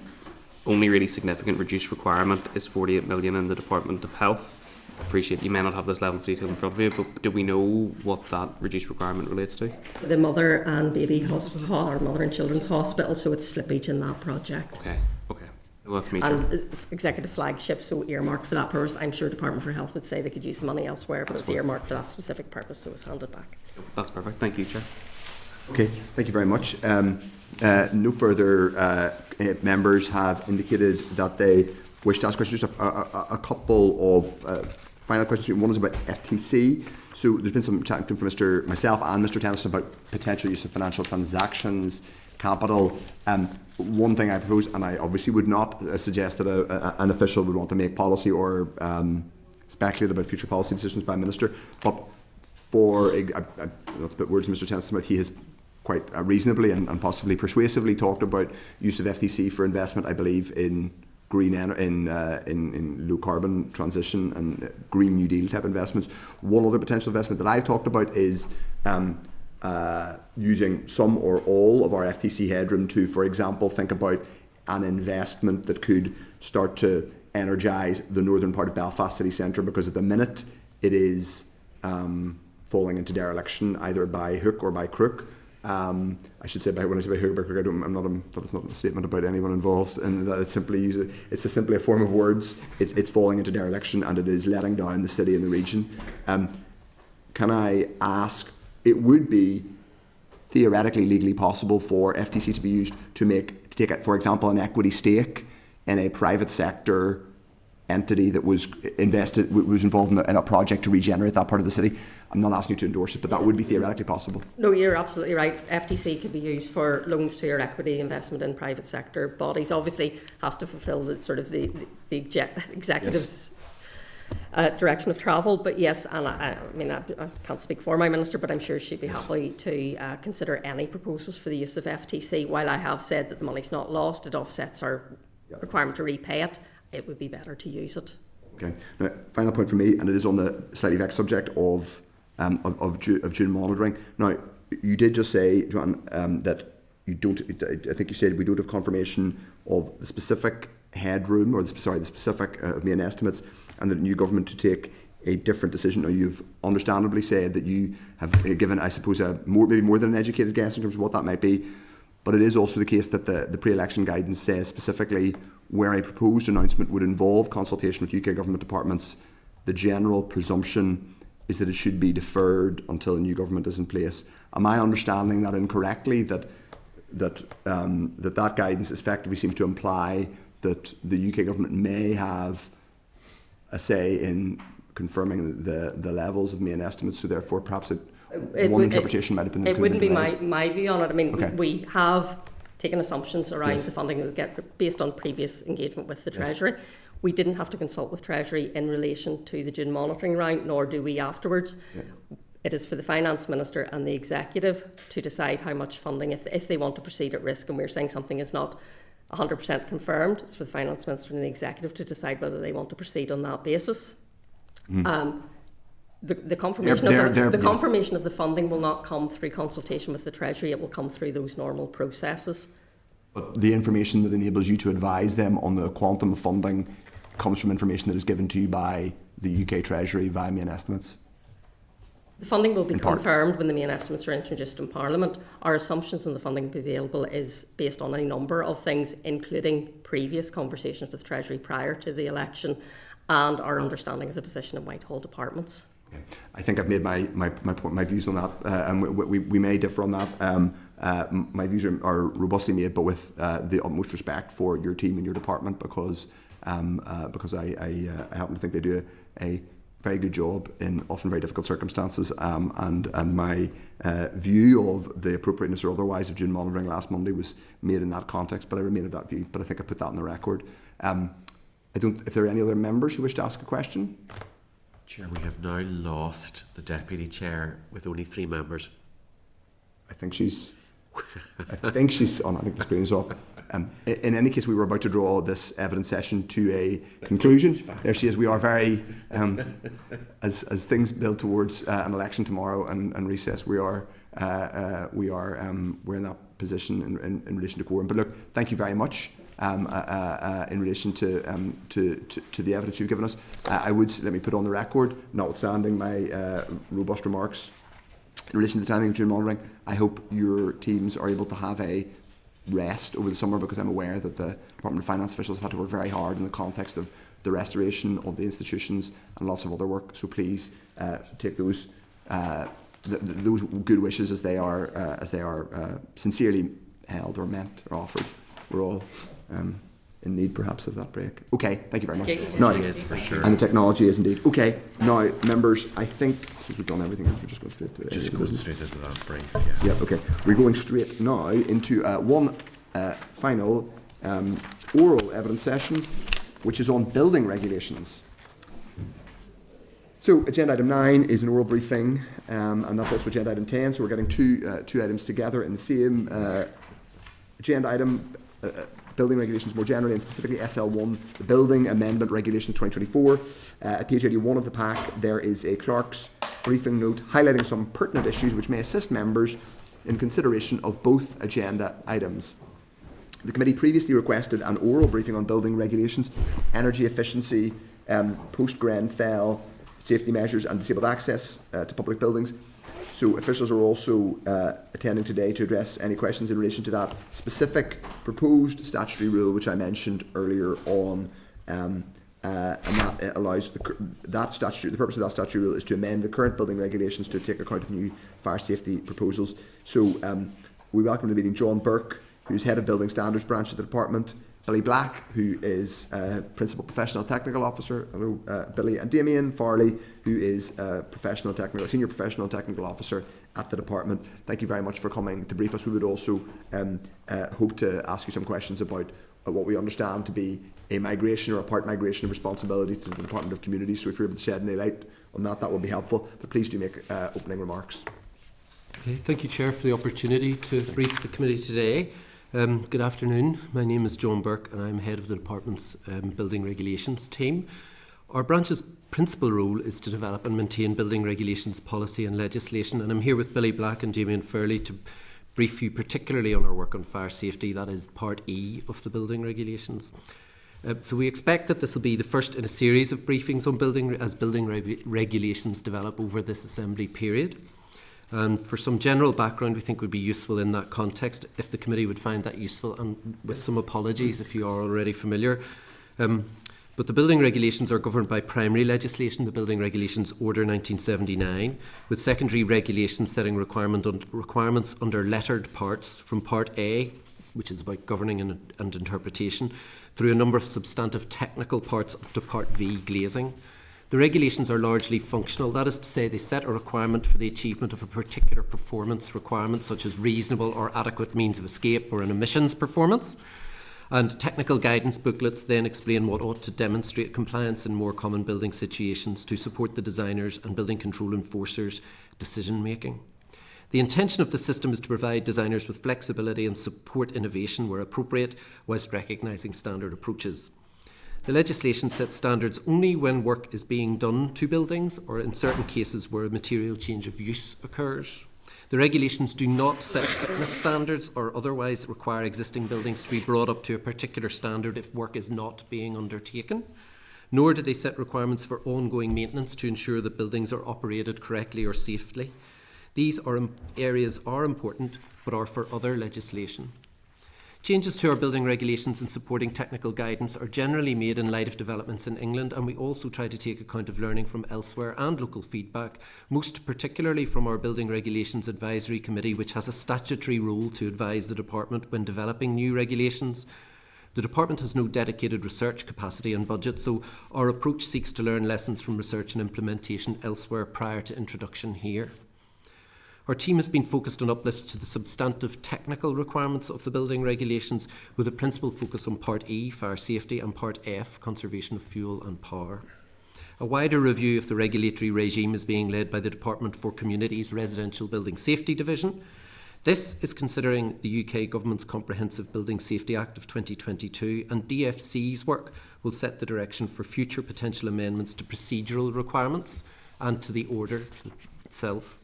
only really significant reduced requirement is 48 million in the Department of Health. I appreciate you may not have this level of detail in front of you, but do we know what that reduced requirement relates to? The Mother and Baby Hospital, or Mother and Children's Hospital, so it's slippage in that project. Okay. Well, that's me. And executive flagship, so earmarked for that purpose. I'm sure Department for Health would say they could use the money elsewhere, but it's earmarked for that specific purpose, so it's handed back. That's perfect. Thank you, Chair. Okay, thank you very much. No further members have indicated that they wish to ask questions. Just a couple of final questions. One is about FTC. So there's been some chatting from myself and Mr. Tennyson about potential use of financial transactions capital. One thing I propose, and I obviously would not suggest that an official would want to make policy or speculate about future policy decisions by a minister, but not to put words in Mr. Tennyson's mouth, he has quite reasonably and possibly persuasively talked about use of FTC for investment, I believe, in green in low carbon transition and Green New Deal type investments. One other potential investment that I've talked about is using some or all of our FTC headroom to, for example, think about an investment that could start to energise the northern part of Belfast city centre, because at the minute it is falling into dereliction either by hook or by crook. I should say, when I say by hook or by crook, that's not a statement about anyone involved, and that it's simply a form of words. It's falling into dereliction, and it is letting down the city and the region. Can I ask? It would be theoretically legally possible for FTC to be used to take, for example, an equity stake in a private sector entity that was involved in a project to regenerate that part of the city. I'm not asking you to endorse it, but that would be theoretically possible. No, you're absolutely right. FTC could be used for loans to your equity investment in private sector bodies. Obviously, has to fulfil the sort of the executives. direction of travel. But yes, and I mean, I can't speak for my minister, but I'm sure she'd be happy to consider any proposals for the use of FTC. While I have said that the money's not lost, it offsets our requirement to repay it, it would be better to use it. Okay. Now, final point for me, and it is on the slightly vexed subject of June monitoring. Now, you did just say, Joanne, that you don't. I think you said we don't have confirmation of the specific headroom, or the specific main estimates, and the new government to take a different decision. Now, you've understandably said that you have given, I suppose, maybe more than an educated guess in terms of what that might be. But it is also the case that the pre-election guidance says specifically where a proposed announcement would involve consultation with UK government departments, the general presumption is that it should be deferred until a new government is in place. Am I understanding that incorrectly? That guidance effectively seems to imply that the UK government may have a say in confirming the levels of main estimates. So therefore, perhaps interpretation might have been. It wouldn't be my view on it. I mean, okay. We have taken assumptions around yes. the funding that we get based on previous engagement with the Treasury. Yes. We didn't have to consult with Treasury in relation to the June monitoring round, nor do we afterwards. Yeah. It is for the Finance Minister and the Executive to decide how much funding, if they want to proceed at risk, and we're saying something is not 100% confirmed, it's for the Finance Minister and the Executive to decide whether they want to proceed on that basis. The confirmation of the funding will not come through consultation with the Treasury, it will come through those normal processes. But the information that enables you to advise them on the quantum of funding comes from information that is given to you by the UK Treasury via main estimates? The funding will be confirmed when the main estimates are introduced in Parliament. Our assumptions on the funding available is based on a number of things, including previous conversations with Treasury prior to the election and our understanding of the position of Whitehall departments. Okay. I think I've made my views on that, and we may differ on that. My views are robustly made, but with the utmost respect for your team and your department, because I happen to think they do a very good job in often very difficult circumstances, and my view of the appropriateness or otherwise of June monitoring last Monday was made in that context, but I remain of that view. But I think I put that on the record. If there are any other members who wish to ask a question. Chair, we have now lost the Deputy Chair with only 3 members. I think she's on. I think the screen is off. In any case, we were about to draw this evidence session to a conclusion. There she is. We are very, as things build towards an election tomorrow and recess, we're in that position in relation to quorum. But look, thank you very much. In relation to the evidence you've given us, I would let me put on the record, notwithstanding my robust remarks in relation to the timing of June monitoring, I hope your teams are able to have a rest over the summer, because I'm aware that the Department of Finance officials have had to work very hard in the context of the restoration of the institutions and lots of other work. So please take those good wishes as they are sincerely held or meant or offered. We're all in need perhaps of that break. Okay, thank you very much. Now, for sure. And the technology is indeed. Okay, now members, I think since we've done everything else, we're just going straight to it. Just go straight into that break, yeah. Yeah, okay. We're going straight now into one final oral evidence session, which is on building regulations. So agenda item 9 is an oral briefing, and that's also agenda item 10, so we're getting two items together in the same agenda item. Building regulations more generally, and specifically SL1, the Building Amendment Regulations 2024. At page 81 of the pack, there is a clerk's briefing note highlighting some pertinent issues which may assist members in consideration of both agenda items. The committee previously requested an oral briefing on building regulations, energy efficiency, post-Grenfell safety measures and disabled access to public buildings. So officials are also attending today to address any questions in relation to that specific proposed statutory rule, which I mentioned earlier on, and that allows the purpose of that statutory rule is to amend the current building regulations to take account of new fire safety proposals. So we welcome to the meeting John Burke, who's head of Building Standards branch of the department, Billy Black, who is Principal Professional Technical Officer, hello, Billy, and Damien Farley, who is Senior Professional Technical Officer at the department. Thank you very much for coming to brief us. We would also hope to ask you some questions about what we understand to be a migration or a part migration of responsibility to the Department of Communities. So if you're able to shed any light on that, that would be helpful. But please do make opening remarks. Okay, thank you, Chair, for the opportunity to brief the committee today. Good afternoon. My name is John Burke and I'm head of the Department's Building Regulations team. Our branch's principal role is to develop and maintain building regulations policy and legislation, and I'm here with Billy Black and Damien Fairley to brief you particularly on our work on fire safety. That is Part E of the building regulations. So we expect that this will be the first in a series of briefings on building regulations develop over this assembly period. And for some general background, we think would be useful in that context, if the committee would find that useful, and with some apologies if you are already familiar. But the building regulations are governed by primary legislation, the Building Regulations Order 1979, with secondary regulations setting requirements under lettered parts from Part A, which is about governing and interpretation, through a number of substantive technical parts up to Part V, glazing. The regulations are largely functional, that is to say they set a requirement for the achievement of a particular performance requirement, such as reasonable or adequate means of escape or an emissions performance. And technical guidance booklets then explain what ought to demonstrate compliance in more common building situations to support the designers and building control enforcers' decision making. The intention of the system is to provide designers with flexibility and support innovation where appropriate, whilst recognising standard approaches. The legislation sets standards only when work is being done to buildings or in certain cases where a material change of use occurs. The regulations do not set fitness standards or otherwise require existing buildings to be brought up to a particular standard if work is not being undertaken, nor do they set requirements for ongoing maintenance to ensure that buildings are operated correctly or safely. These areas are important, but are for other legislation. Changes to our building regulations and supporting technical guidance are generally made in light of developments in England, and we also try to take account of learning from elsewhere and local feedback, most particularly from our Building Regulations Advisory Committee, which has a statutory role to advise the Department when developing new regulations. The Department has no dedicated research capacity and budget, so our approach seeks to learn lessons from research and implementation elsewhere prior to introduction here. Our team has been focused on uplifts to the substantive technical requirements of the building regulations, with a principal focus on Part E, fire safety, and Part F, conservation of fuel and power. A wider review of the regulatory regime is being led by the Department for Communities Residential Building Safety Division. This is considering the UK Government's Comprehensive Building Safety Act of 2022, and DFC's work will set the direction for future potential amendments to procedural requirements and to the order itself.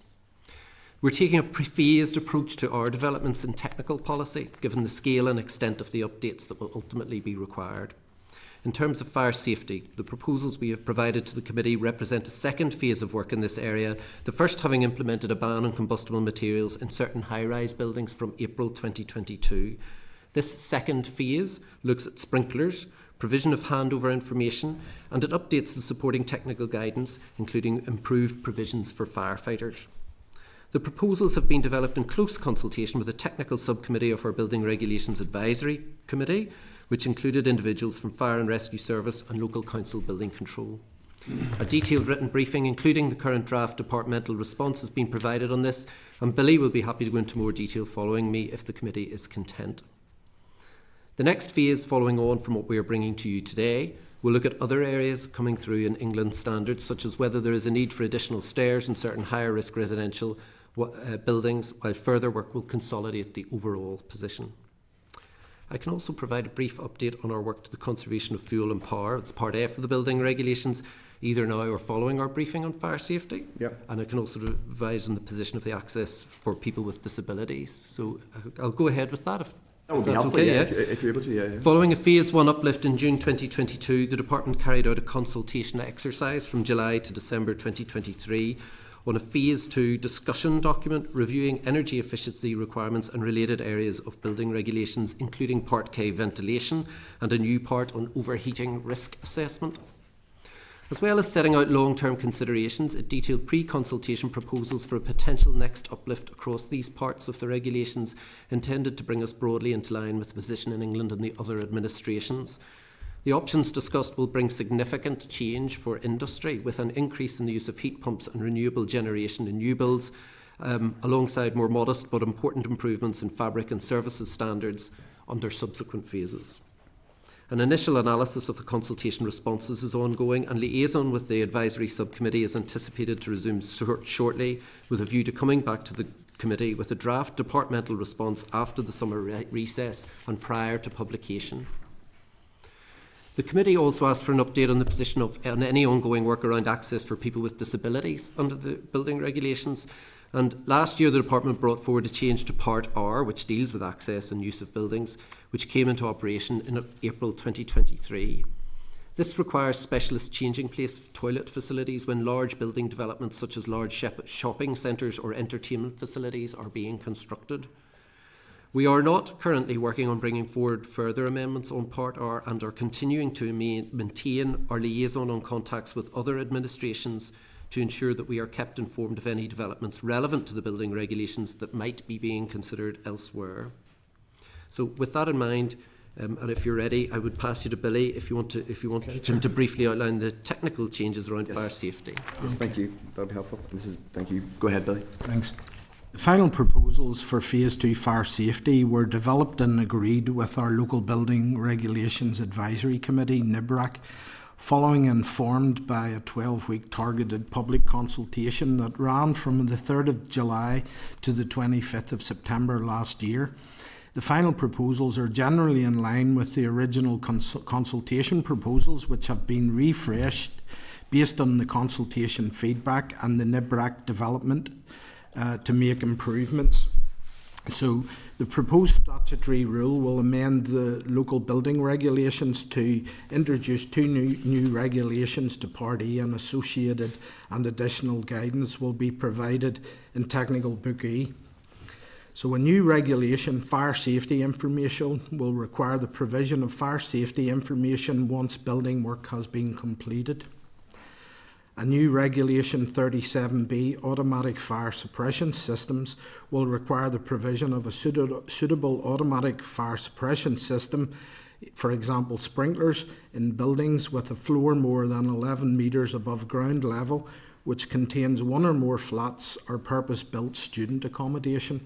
We're taking a phased approach to our developments in technical policy, given the scale and extent of the updates that will ultimately be required. In terms of fire safety, the proposals we have provided to the committee represent a second phase of work in this area, the first having implemented a ban on combustible materials in certain high-rise buildings from April 2022. This second phase looks at sprinklers, provision of handover information, and it updates the supporting technical guidance, including improved provisions for firefighters. The proposals have been developed in close consultation with a technical subcommittee of our Building Regulations Advisory Committee, which included individuals from Fire and Rescue Service and Local Council Building Control. A detailed written briefing, including the current draft departmental response, has been provided on this, and Billy will be happy to go into more detail following me if the committee is content. The next phase, following on from what we are bringing to you today, will look at other areas coming through in England standards, such as whether there is a need for additional stairs in certain higher risk residential buildings, while further work will consolidate the overall position. I can also provide a brief update on our work to the conservation of fuel and power. It's Part F of the building regulations, either now or following our briefing on fire safety. Yep. And I can also advise on the position of the access for people with disabilities. So I'll go ahead with that if that's helpful, okay. Yeah. If you're able to, yeah. Following a Phase 1 uplift in June 2022, the Department carried out a consultation exercise from July to December 2023 on a Phase 2 discussion document reviewing energy efficiency requirements and related areas of building regulations, including Part K ventilation and a new part on overheating risk assessment. As well as setting out long-term considerations, it detailed pre-consultation proposals for a potential next uplift across these parts of the regulations, intended to bring us broadly into line with the position in England and the other administrations. The options discussed will bring significant change for industry, with an increase in the use of heat pumps and renewable generation in new builds, alongside more modest but important improvements in fabric and services standards under subsequent phases. An initial analysis of the consultation responses is ongoing, and liaison with the advisory subcommittee is anticipated to resume shortly, with a view to coming back to the committee with a draft departmental response after the summer recess and prior to publication. The committee also asked for an update on the position on any ongoing work around access for people with disabilities under the building regulations. And last year the department brought forward a change to Part R, which deals with access and use of buildings, which came into operation in April 2023. This requires specialist changing place toilet facilities when large building developments such as large shopping centres or entertainment facilities are being constructed. We are not currently working on bringing forward further amendments on Part R and are continuing to maintain our liaison on contacts with other administrations to ensure that we are kept informed of any developments relevant to the building regulations that might be being considered elsewhere. So with that in mind, and if you're ready, I would pass you to Billy if you want him to briefly outline the technical changes around fire safety. Yes, thank you. That'll be helpful. Thank you. Go ahead, Billy. Thanks. The final proposals for Phase 2 fire safety were developed and agreed with our local Building Regulations Advisory Committee, NIBRAC, following and formed by a 12-week targeted public consultation that ran from the 3rd of July to the 25th of September last year. The final proposals are generally in line with the original consultation proposals, which have been refreshed based on the consultation feedback and the NIBRAC development to make improvements. So the proposed statutory rule will amend the local building regulations to introduce two new regulations to Part E, and associated and additional guidance will be provided in Technical Book E. So a new regulation, fire safety information, will require the provision of fire safety information once building work has been completed. A new regulation 37B, automatic fire suppression systems, will require the provision of a suitable automatic fire suppression system, for example sprinklers, in buildings with a floor more than 11 metres above ground level, which contains one or more flats or purpose-built student accommodation.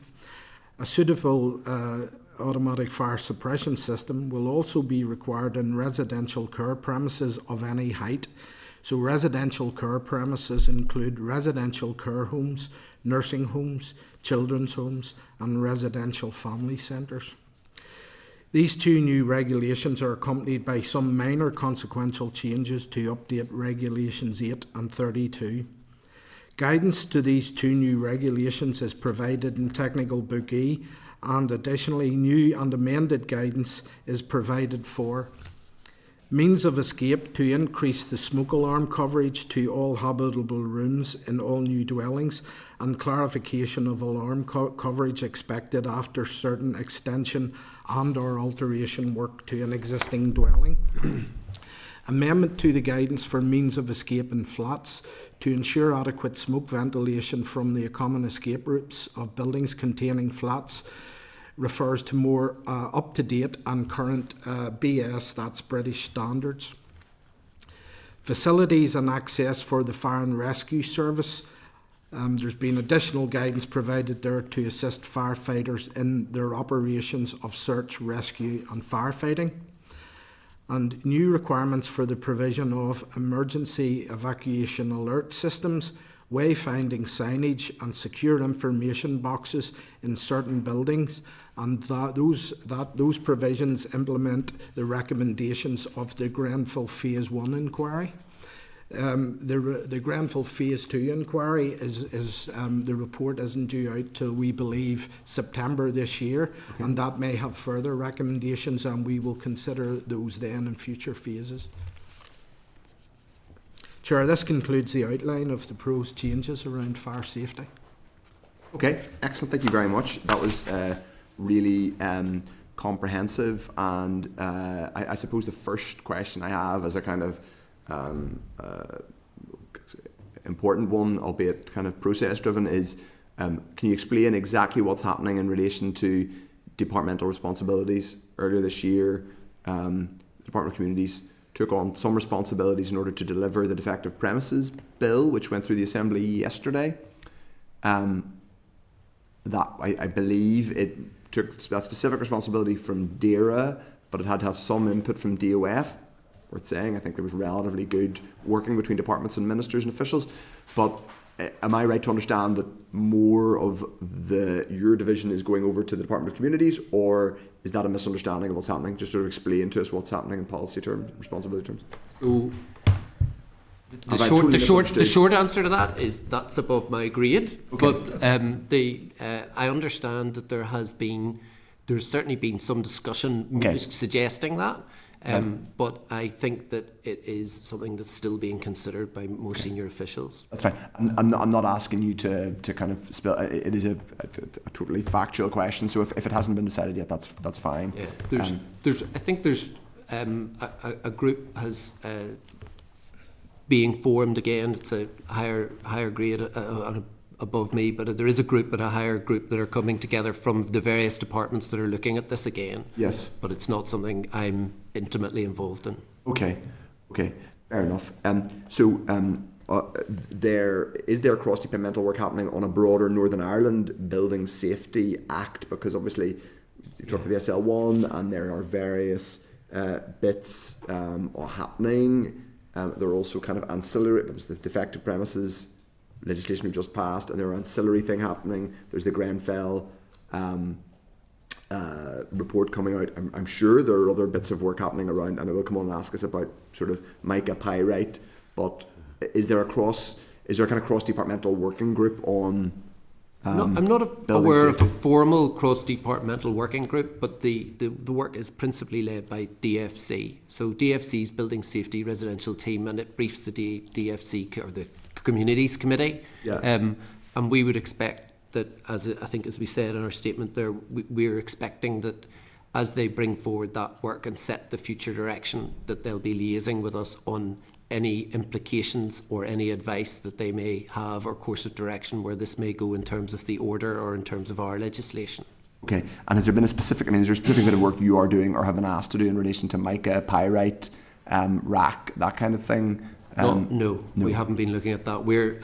A suitable automatic fire suppression system will also be required in residential care premises of any height. So residential care premises include residential care homes, nursing homes, children's homes, and residential family centres. These two new regulations are accompanied by some minor consequential changes to update Regulations 8 and 32. Guidance to these two new regulations is provided in Technical Book E, and additionally new and amended guidance is provided for means of escape to increase the smoke alarm coverage to all habitable rooms in all new dwellings, and clarification of alarm coverage expected after certain extension and or alteration work to an existing dwelling. Amendment to the guidance for means of escape in flats to ensure adequate smoke ventilation from the common escape routes of buildings containing flats refers to more up-to-date and current BS, that's British standards. Facilities and access for the fire and rescue service. There's been additional guidance provided there to assist firefighters in their operations of search, rescue and firefighting. And new requirements for the provision of emergency evacuation alert systems, wayfinding signage and secure information boxes in certain buildings, and those provisions implement the recommendations of the Grenfell Phase 1 inquiry. The Grenfell Phase 2 inquiry is the report isn't due out till we believe September this year, okay. And that may have further recommendations, and we will consider those then in future phases. Chair, this concludes the outline of the proposed changes around fire safety. Okay, excellent. Thank you very much. That was really comprehensive, and I suppose the first question I have as a kind of important one, albeit kind of process driven, is can you explain exactly what's happening in relation to departmental responsibilities? Earlier this year, the Department of Communities took on some responsibilities in order to deliver the defective premises bill, which went through the Assembly yesterday. That I believe it took that specific responsibility from DERA but it had to have some input from DOF. Worth saying, I think there was relatively good working between departments and ministers and officials. But am I right to understand that more of your division is going over to the Department of Communities, or is that a misunderstanding of what's happening? Just sort of explain to us what's happening in policy terms, responsibility terms. So the short answer to that is that's above my grade. Okay. But I understand that there's certainly been some discussion suggesting that. But I think that it is something that's still being considered by more senior officials. That's fine. I'm not asking you to kind of spill. It is a totally factual question. So if it hasn't been decided yet, that's fine. Yeah. I think there's a group has being formed again. It's a higher grade above me, but there is a group at a higher group that are coming together from the various departments that are looking at this again. Yes. But it's not something I'm intimately involved in. Okay, fair enough. Is there cross-departmental work happening on a broader Northern Ireland Building Safety Act? Because obviously you talked about the SL1 and there are various bits happening. There are also kind of ancillary, there's the defective premises legislation we've just passed, and there are ancillary thing happening. There's the Grenfell report coming out. I'm sure there are other bits of work happening around, and it will come on and ask us about sort of mica pyrite. But is there a kind of cross-departmental working group on? I'm not aware of a formal cross-departmental working group, but the work is principally led by DFC. So DFC's Building Safety Residential Team, and it briefs the DFC or the Communities Committee. Yeah. And we would expect that, as we said in our statement there, we're expecting that as they bring forward that work and set the future direction, that they'll be liaising with us on any implications or any advice that they may have or course of direction where this may go in terms of the order or in terms of our legislation. Okay, and has there been specific bit of work you are doing or have been asked to do in relation to mica, pyrite, rack, that kind of thing? No, we haven't been looking at that. We're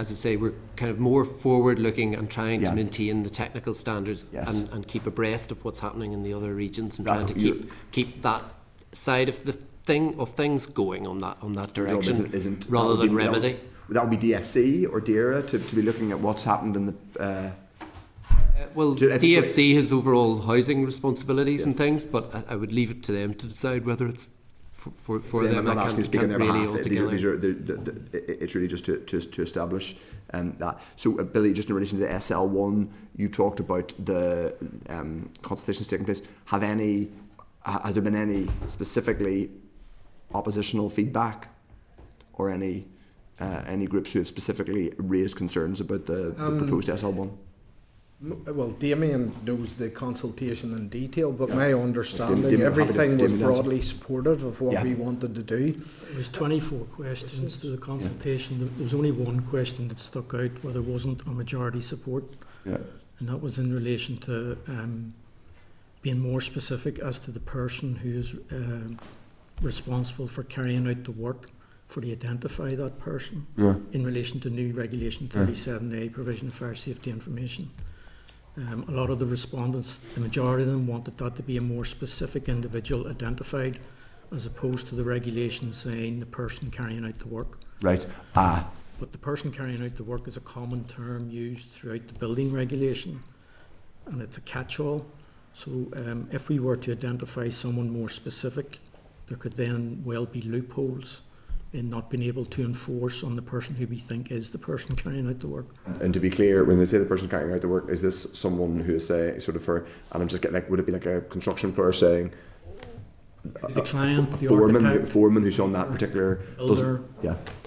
kind of more forward-looking and trying to maintain the technical standards and keep abreast of what's happening in the other regions and trying to keep that side of the things going on that direction rather than remedy. That would be DFC or DERA to be looking at what's happened in the. DFC has overall housing responsibilities and things, but I would leave it to them to decide whether it's for them. I'm not asking to speak on their really behalf. It's really just to establish that. So, Billy, just in relation to the SL1, you talked about the consultations taking place. Has there been any specifically oppositional feedback, or any groups who have specifically raised concerns about the proposed SL1? Well, Damien knows the consultation in detail, but my understanding, everything was broadly supportive of what we wanted to do. There was 24 questions to the consultation. There was only one question that stuck out where there wasn't a majority support, and that was in relation to being more specific as to the person who is responsible for carrying out the work, for to identify that person in relation to new regulation 37A, provision of fire safety information. A lot of the respondents, the majority of them, wanted that to be a more specific individual identified, as opposed to the regulation saying the person carrying out the work. Right. But the person carrying out the work is a common term used throughout the building regulation, and it's a catch-all. So if we were to identify someone more specific, there could then well be loopholes in not being able to enforce on the person who we think is the person carrying out the work. And to be clear, when they say the person carrying out the work, is this someone who is, say, sort of and I'm just getting would it be like a construction player saying, the client, the foreman who's on that particular builder,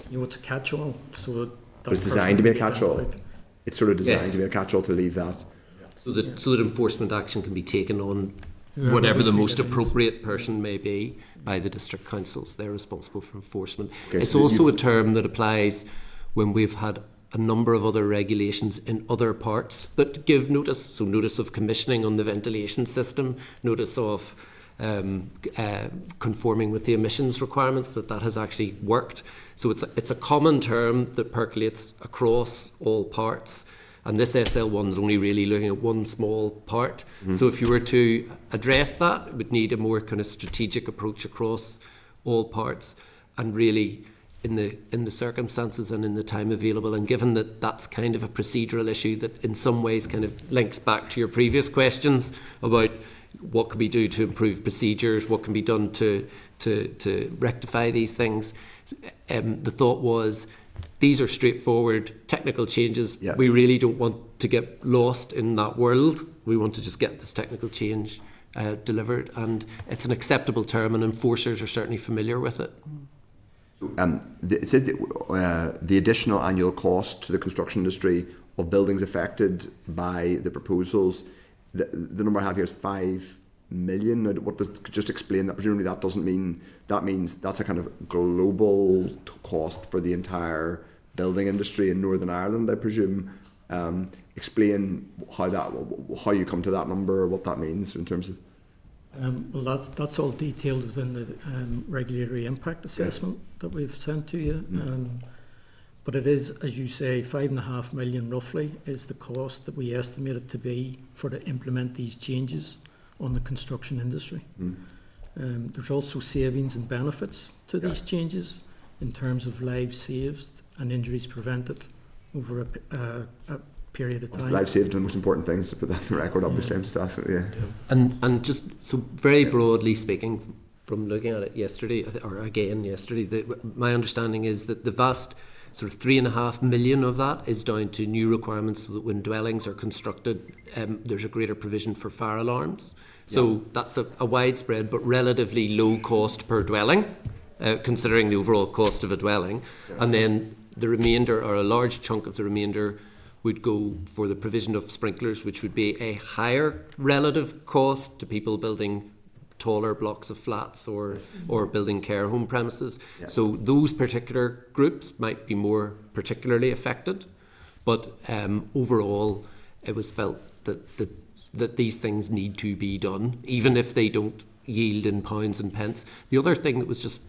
it's a catch-all. So it's designed to be a catch-all. It's sort of designed to be a catch-all to leave that. So that enforcement action can be taken on whatever the most appropriate person may be by the district councils. They're responsible for enforcement. Okay, it's also a term that applies when we've had a number of other regulations in other parts that give notice. So notice of commissioning on the ventilation system, notice of conforming with the emissions requirements, that has actually worked. So it's a common term that percolates across all parts. and this SL1 is only really looking at one small part. So if you were to address that, it would need a more kind of strategic approach across all parts, and really in the circumstances and in the time available, and given that that's kind of a procedural issue that in some ways kind of links back to your previous questions about what can we do to improve procedures, what can be done to rectify these things. The thought was, these are straightforward technical changes. Yeah. We really don't want to get lost in that world. We want to just get this technical change delivered, and it's an acceptable term, and enforcers are certainly familiar with it. It says that the additional annual cost to the construction industry of buildings affected by the proposals, the number I have here is 5 million. Now, what does, just explain that? Presumably that doesn't mean, that means that's a kind of global cost for the entire building industry in Northern Ireland, I presume. Explain how you come to that number, or what that means in terms of... Well, that's all detailed within the regulatory impact assessment that we've sent to you. But it is, as you say, 5.5 million roughly is the cost that we estimate it to be to implement these changes on the construction industry. There's also savings and benefits to these changes in terms of lives saved and injuries prevented over a period of time. Lives saved are the most important things, to put that on the record, obviously. I'm just asking, And just so very broadly speaking, from looking at it yesterday, or again yesterday, my understanding is that the vast sort of 3.5 million of that is down to new requirements, so that when dwellings are constructed, there's a greater provision for fire alarms. So that's a widespread but relatively low cost per dwelling, considering the overall cost of a dwelling. And then the remainder, or a large chunk of the remainder, would go for the provision of sprinklers, which would be a higher relative cost to people building taller blocks of flats or building care home premises. So those particular groups might be more particularly affected, but overall it was felt that these things need to be done, even if they don't yield in pounds and pence. The other thing that was just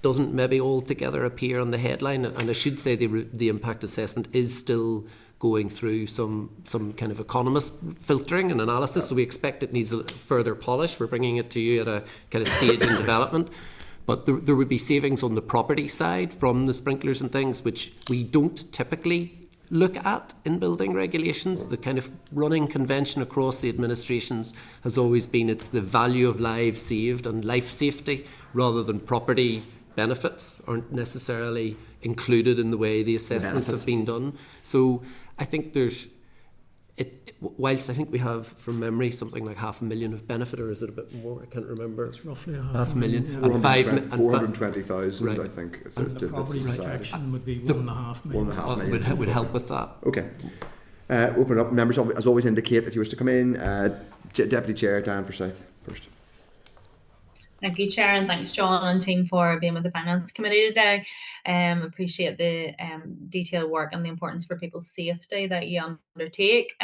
doesn't maybe altogether appear on the headline, and I should say the impact assessment is still going through some kind of economist filtering and analysis, so we expect it needs a further polish. We're bringing it to you at a kind of stage in development. But there would be savings on the property side from the sprinklers and things, which we don't typically look at in building regulations. The kind of running convention across the administrations has always been it's the value of lives saved and life safety, rather than property benefits aren't necessarily included in the way the assessments have been done. So I think whilst I think we have, from memory, something like 500,000 of benefit, or is it a bit more? I can't remember. It's roughly 500,000. Yeah. And 420,000, right. I think. And the property protection would be 1.5 million. 1.5 million. Would help with that. Okay. Open up. Members, as always, indicate if you wish to come in. Deputy Chair Diane Forsyth first. Thank you, Chair, and thanks, John and team, for being with the Finance Committee today. Appreciate the detailed work and the importance for people's safety that you undertake.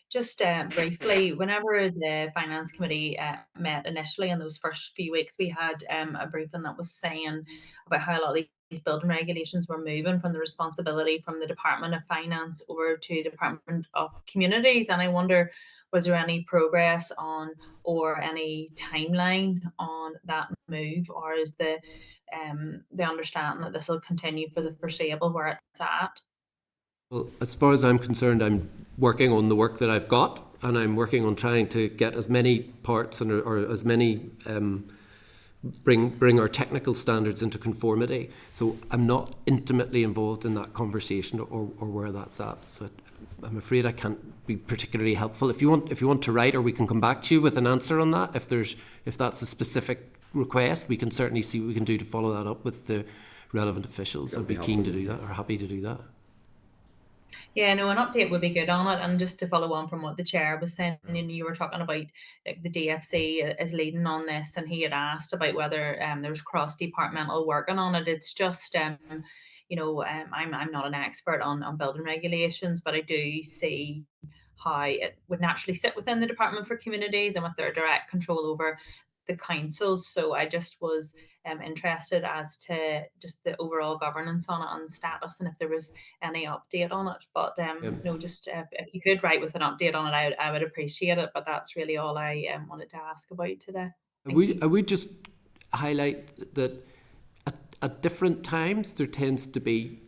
Just briefly, whenever the Finance Committee met initially in those first few weeks, we had a briefing that was saying about how a lot of these building regulations were moving from the responsibility from the Department of Finance over to the Department of Communities. And I wonder, was there any progress on or any timeline on that move, or is the understanding that this will continue for the foreseeable where it's at? Well, as far as I'm concerned, I'm working on the work that I've got, and I'm working on trying to get as many parts or as many bring our technical standards into conformity. So I'm not intimately involved in that conversation or where that's at. So I'm afraid I can't be particularly helpful. If you want to write, or we can come back to you with an answer on that. If that's a specific request, we can certainly see what we can do to follow that up with the relevant officials. I'd be keen to do that, or happy to do that. Yeah, no, an update would be good on it. And just to follow on from what the chair was saying, and you were talking about like the DFC is leading on this, and he had asked about whether there's cross-departmental working on it. It's just, I'm not an expert on building regulations, but I do see how it would naturally sit within the Department for Communities and with their direct control over the councils. So I just was interested as to just the overall governance on it and status, and if there was any update on it. But no, just if you could write with an update on it, I would appreciate it. But that's really all I wanted to ask about today. I would just highlight that at different times there tends to be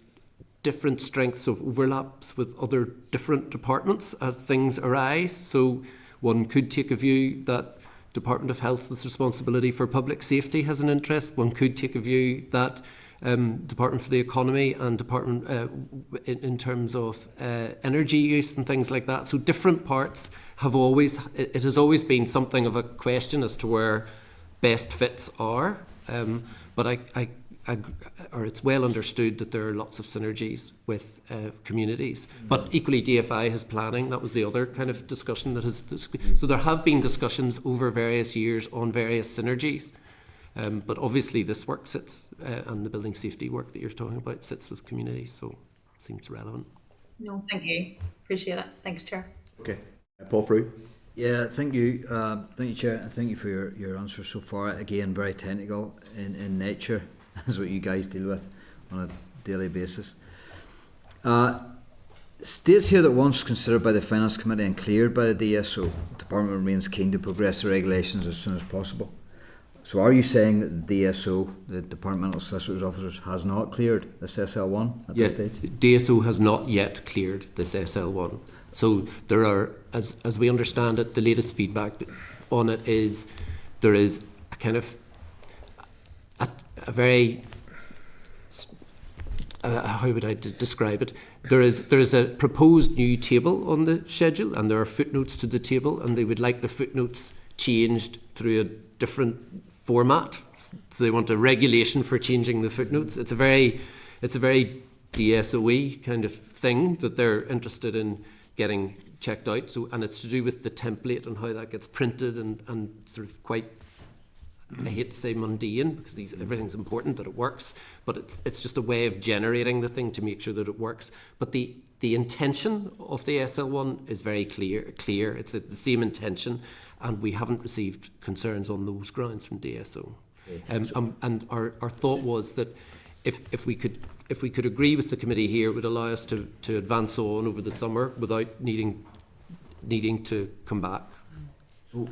different strengths of overlaps with other different departments as things arise. So one could take a view that Department of Health with responsibility for public safety has an interest. One could take a view that Department for the Economy and Department in terms of energy use and things like that. So different parts have always, it has always been something of a question as to where best fits are. But or it's well understood that there are lots of synergies with communities. But equally, DFI has planning. That was the other kind of discussion that has. So there have been discussions over various years on various synergies. But obviously, this work sits, and the building safety work that you're talking about sits with communities. So it seems relevant. No, thank you. Appreciate it. Thanks, Chair. Okay, Paul Frew. Yeah, thank you, Chair, and thank you for your answers so far. Again, very technical in nature. That's what you guys deal with on a daily basis. States here that once considered by the Finance Committee and cleared by the DSO, the Department remains keen to progress the regulations as soon as possible. So are you saying that the DSO, the Departmental Solicitor's Officers, has not cleared this SL1 at this stage? DSO has not yet cleared this SL1. So there are, as we understand it, the latest feedback on it is there is a kind of a very, how would I describe it? There is a proposed new table on the schedule, and there are footnotes to the table, and they would like the footnotes changed through a different format. So they want a regulation for changing the footnotes. It's a very DSOE kind of thing that they're interested in getting checked out. So, and it's to do with the template and how that gets printed and sort of quite, I hate to say mundane, because everything's important that it works, but it's just a way of generating the thing to make sure that it works. But the intention of the SL1 is very clear. It's the same intention, and we haven't received concerns on those grounds from DSO. And our thought was that if we could agree with the committee here, it would allow us to advance on over the summer without needing to come back. So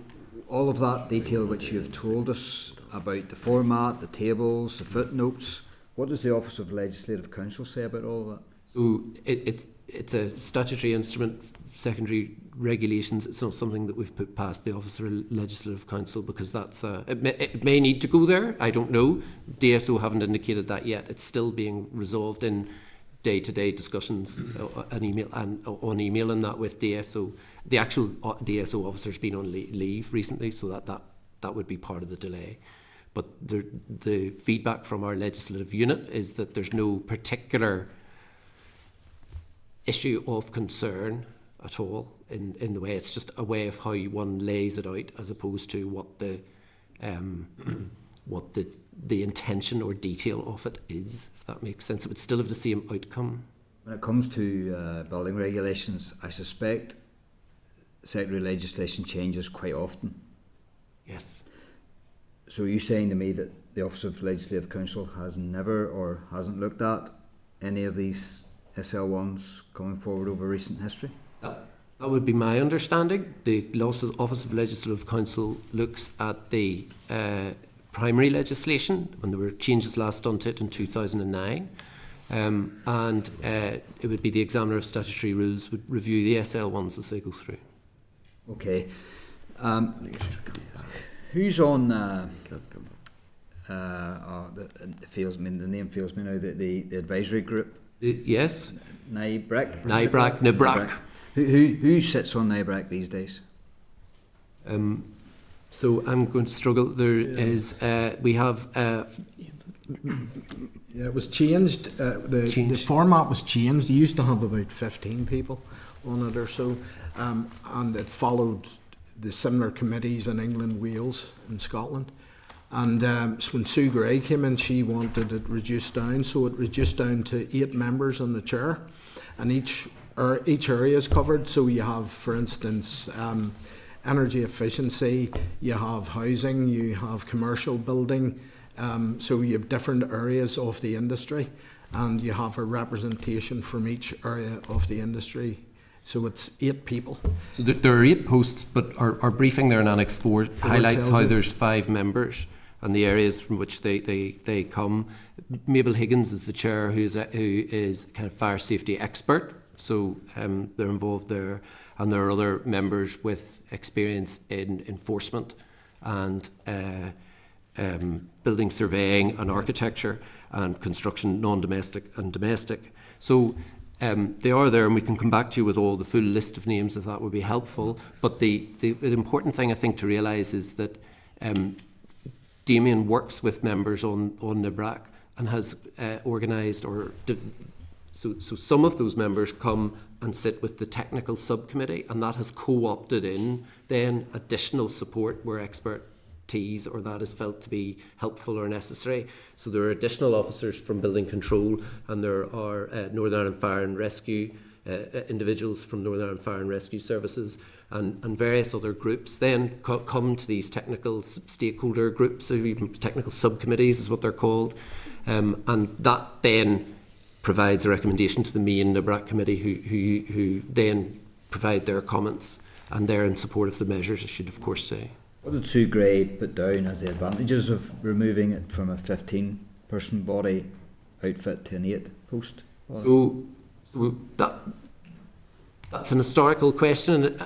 all of that detail which you've told us about the format, the tables, the footnotes, what does the Office of Legislative Counsel say about all of that? So it's a statutory instrument, secondary regulations. It's not something that we've put past the Office of Legislative Counsel, because that's it may need to go there. I don't know. DSO haven't indicated that yet. It's still being resolved in day-to-day discussions on email and that with DSO. The actual DSO officer's been on leave recently, so that would be part of the delay. But the feedback from our legislative unit is that there's no particular issue of concern at all in the way. It's just a way of how one lays it out, as opposed to what the intention or detail of it is, if that makes sense. It would still have the same outcome. When it comes to building regulations, I suspect secondary legislation changes quite often. Yes. So are you saying to me that the Office of Legislative Counsel has never or hasn't looked at any of these SL1s coming forward over recent history? That would be my understanding. The Office of Legislative Counsel looks at the primary legislation when there were changes last done to it in 2009. And it would be the Examiner of Statutory Rules would review the SL1s as they go through. Okay. Who's on? The name fails me now. The advisory group. Yes. NIBRAC. Who sits on NIBRAC these days? So I'm going to struggle. There is we have. Yeah, it was changed. The format was changed. They used to have about 15 people on it or so, and it followed the similar committees in England, Wales, and Scotland. And when Sue Gray came in, she wanted it reduced down, so it reduced down to 8 members on the chair, and each area is covered. So you have, for instance, energy efficiency, you have housing, you have commercial building, so you have different areas of the industry, and you have a representation from each area of the industry. So it's 8 people. So there are 8 posts, but our briefing there in Annex 4 highlights how there's 5 members and the areas from which they come. Mabel Higgins is the chair, who is kind of fire safety expert. So they're involved there, and there are other members with experience in enforcement and building surveying and architecture and construction, non-domestic and domestic. So they are there, and we can come back to you with all the full list of names if that would be helpful. But the important thing I think to realise is that Damien works with members on NIBRAC and has organised so some of those members come and sit with the technical subcommittee, and that has co-opted in then additional support where expertise or that is felt to be helpful or necessary. So there are additional officers from building control, and there are Northern Ireland Fire and Rescue individuals from Northern Ireland Fire and Rescue Services and various other groups then come to these technical stakeholder groups, or even technical subcommittees is what they're called, and that then provides a recommendation to the main NIBRAC committee who then provide their comments, and they're in support of the measures, I should of course say. What did Sue Gray put down as the advantages of removing it from a 15-person body outfit to an 8-post? So that's an historical question,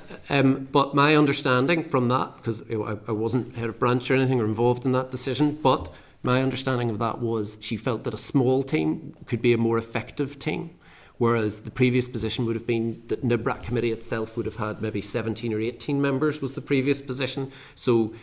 but my understanding from that, because I wasn't head of branch or anything or involved in that decision, but my understanding of that was she felt that a small team could be a more effective team, whereas the previous position would have been that NIBRAC committee itself would have had maybe 17 or 18 members was the previous position. So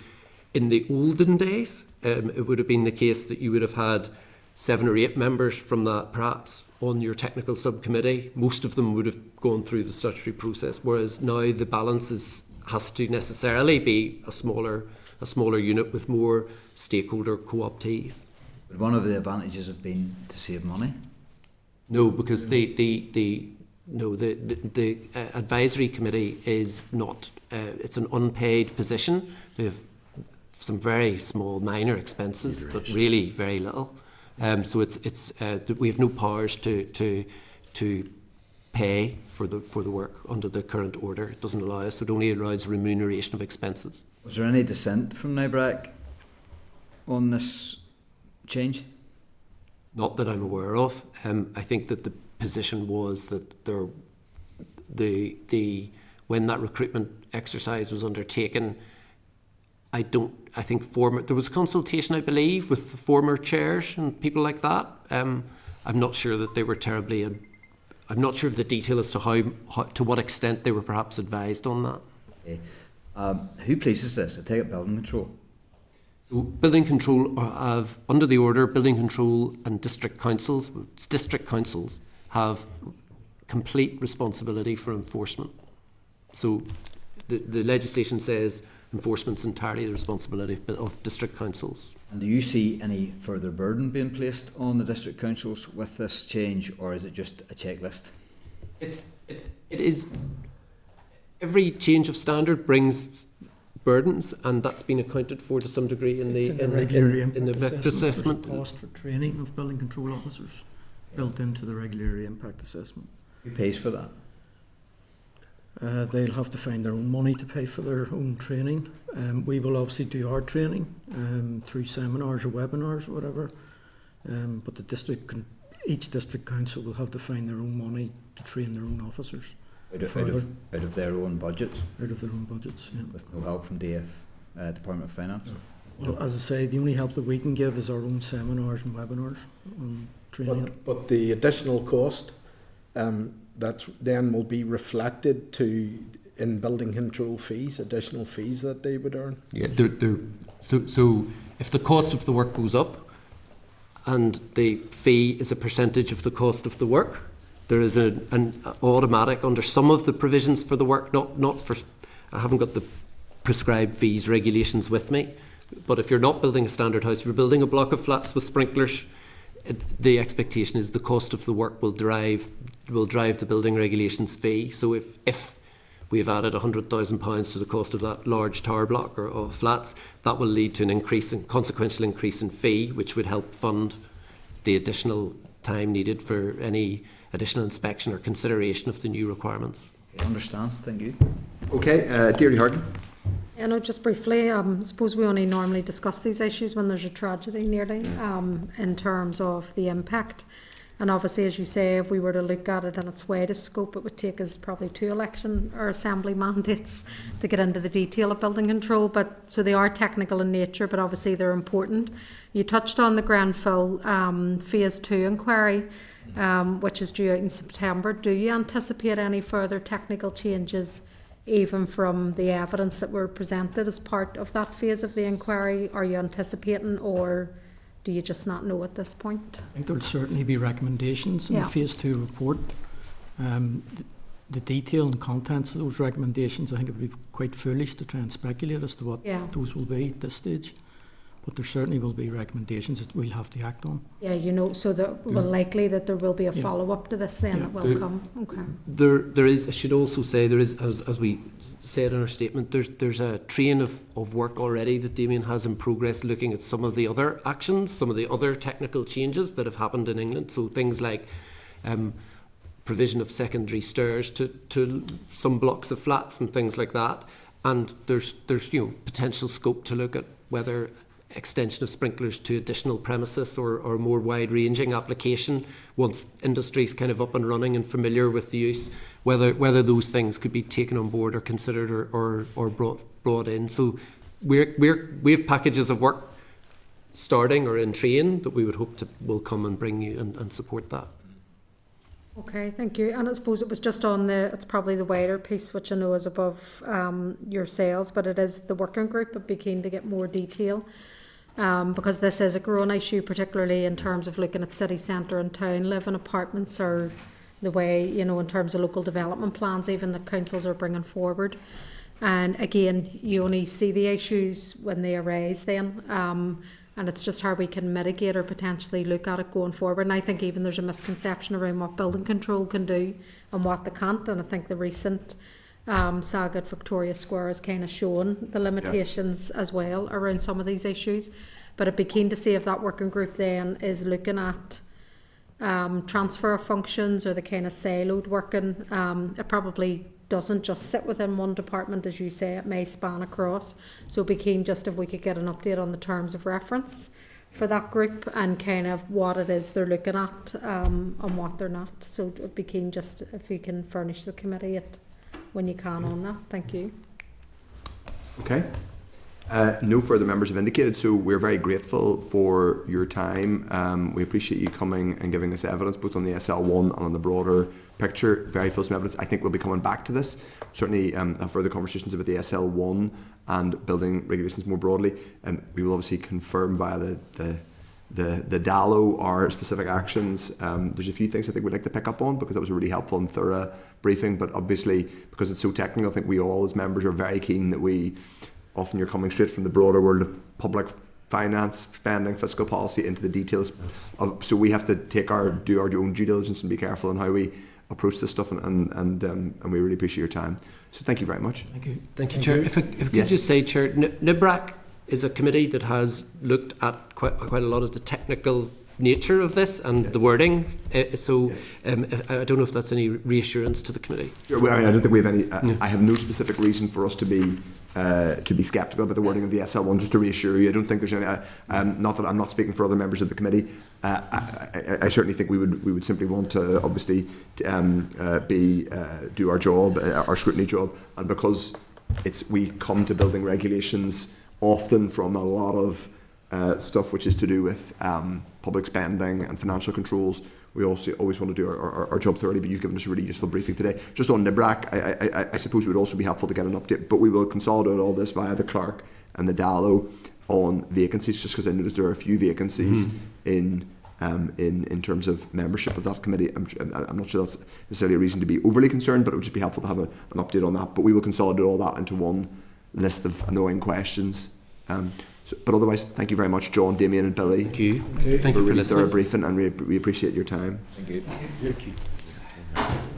in the olden days, it would have been the case that you would have had 7 or 8 members from that perhaps on your technical subcommittee. Most of them would have gone through the statutory process, whereas now the balance has to necessarily be a smaller unit with more stakeholder co-optees. Would one of the advantages have been to save money? No, because the advisory committee is not. It's an unpaid position. They have some very small minor expenses, but really very little. So it's we have no powers to pay for the work under the current order. It doesn't allow us. It only allows remuneration of expenses. Was there any dissent from NIBRAC on this change? Not that I'm aware of. I think that the position was that when that recruitment exercise was undertaken, there was consultation, I believe, with the former chairs and people like that. I'm not sure that they were terribly. I'm not sure of the detail as to how to what extent they were perhaps advised on that. Okay. Who polices this? I take it building control. So building control have, under the order, building control and district councils have complete responsibility for enforcement. So the legislation says enforcement's entirely the responsibility of district councils. And do you see any further burden being placed on the district councils with this change, or is it just a checklist? It is. Every change of standard brings burdens, and that's been accounted for to some degree in the impact assessment. There's cost for training of building control officers built into the regulatory impact assessment. Who pays for that? They'll have to find their own money to pay for their own training. We will obviously do our training through seminars or webinars or whatever, but each district council will have to find their own money to train their own officers. Out of their own budgets? Out of their own budgets, yeah. With no help from DF, Department of Finance? Well, as I say, the only help that we can give is our own seminars and webinars on training. But the additional cost that then will be reflected in building control fees, additional fees that they would earn? Yeah, so if the cost of the work goes up and the fee is a percentage of the cost of the work, there is an automatic, under some of the provisions for the work, not for, I haven't got the prescribed fees regulations with me, but if you're not building a standard house, if you're building a block of flats with sprinklers, the expectation is the cost of the work will drive the building regulations fee. So if we've added £100,000 to the cost of that large tower block or of flats. That will lead to consequential increase in fee, which would help fund the additional time needed for any additional inspection or consideration of the new requirements. I understand. Thank you. Okay, Deirdre Harden. Yeah, no, just briefly, I suppose we only normally discuss these issues when there's a tragedy nearly, in terms of the impact. And obviously, as you say, if we were to look at it in its widest scope, it would take us probably 2 election or assembly mandates to get into the detail of building control. But so they are technical in nature, but obviously they're important. You touched on the Grenfell Phase 2 inquiry, which is due out in September. Do you anticipate any further technical changes, even from the evidence that were presented as part of that phase of the inquiry? Are you anticipating, or do you just not know at this point? I think there'll certainly be recommendations in the Phase 2 report. The detail and contents of those recommendations, I think it would be quite foolish to try and speculate as to what those will be at this stage. But there certainly will be recommendations that we'll have to act on. Yeah, you know, so likely that there will be a follow-up to this then that will come. Okay. There is, I should also say, there is, as we said in our statement, there's a train of work already that Damien has in progress looking at some of the other actions, some of the other technical changes that have happened in England. So things like provision of secondary stairs to some blocks of flats and things like that. And there's potential scope to look at whether extension of sprinklers to additional premises or more wide-ranging application once industry's kind of up and running and familiar with the use, whether those things could be taken on board or considered or brought in. So we have packages of work starting or in train that we would hope will come and bring you and support that. Okay, thank you. And I suppose it was just on it's probably the wider piece, which I know is above yourselves, but it is the working group. I'd be keen to get more detail. Because this is a growing issue, particularly in terms of looking at city centre and town living apartments, or the way, in terms of local development plans even that councils are bringing forward. And again, you only see the issues when they arise then, and it's just how we can mitigate or potentially look at it going forward. And I think even there's a misconception around what building control can do and what they can't, and I think the recent saga at Victoria Square has kind of shown the limitations as well around some of these issues. But I'd be keen to see if that working group then is looking at transfer of functions or the kind of siloed working. It probably doesn't just sit within one department, as you say, it may span across. So I'd be keen just if we could get an update on the terms of reference for that group and kind of what it is they're looking at and what they're not. So I'd be keen just if you can furnish the committee when you can on that. Thank you. Okay. No further members have indicated, so we're very grateful for your time. We appreciate you coming and giving us evidence both on the SL1 and on the broader picture. Very fulsome evidence. I think we'll be coming back to this. Certainly have further conversations about the SL1 and building regulations more broadly. We will obviously confirm via the DALO our specific actions. There's a few things I think we'd like to pick up on because that was a really helpful and thorough briefing, but obviously because it's so technical, I think we all as members are very keen that often you're coming straight from the broader world of public finance, spending, fiscal policy into the details. So we have to do our own due diligence and be careful in how we approach this stuff, and we really appreciate your time. So thank you very much. Thank you, Chair. If I could just say, Chair, NIBRAC is a committee that has looked at quite a lot of the technical nature of this and the wording. I don't know if that's any reassurance to the committee. Well, I don't think we have any. I have no specific reason for us to be sceptical about the wording of the SL1. Just to reassure you, I don't think there's any. Not that I'm not speaking for other members of the committee. I certainly think we would simply want to obviously do our job, our scrutiny job, and because we come to building regulations often from a lot of stuff which is to do with public spending and financial controls. We also always want to do our job thoroughly, but you've given us a really useful briefing today. Just on NIBRAC, I suppose it would also be helpful to get an update, but we will consolidate all this via the clerk and the DALO on vacancies, just because I noticed there are a few vacancies in terms of membership of that committee. I'm not sure that's necessarily a reason to be overly concerned, but it would just be helpful to have an update on that. But we will consolidate all that into one list of annoying questions. But otherwise, thank you very much, John, Damien and Billy. Thank you. Thank you for really thorough briefing, and we appreciate your time. Thank you.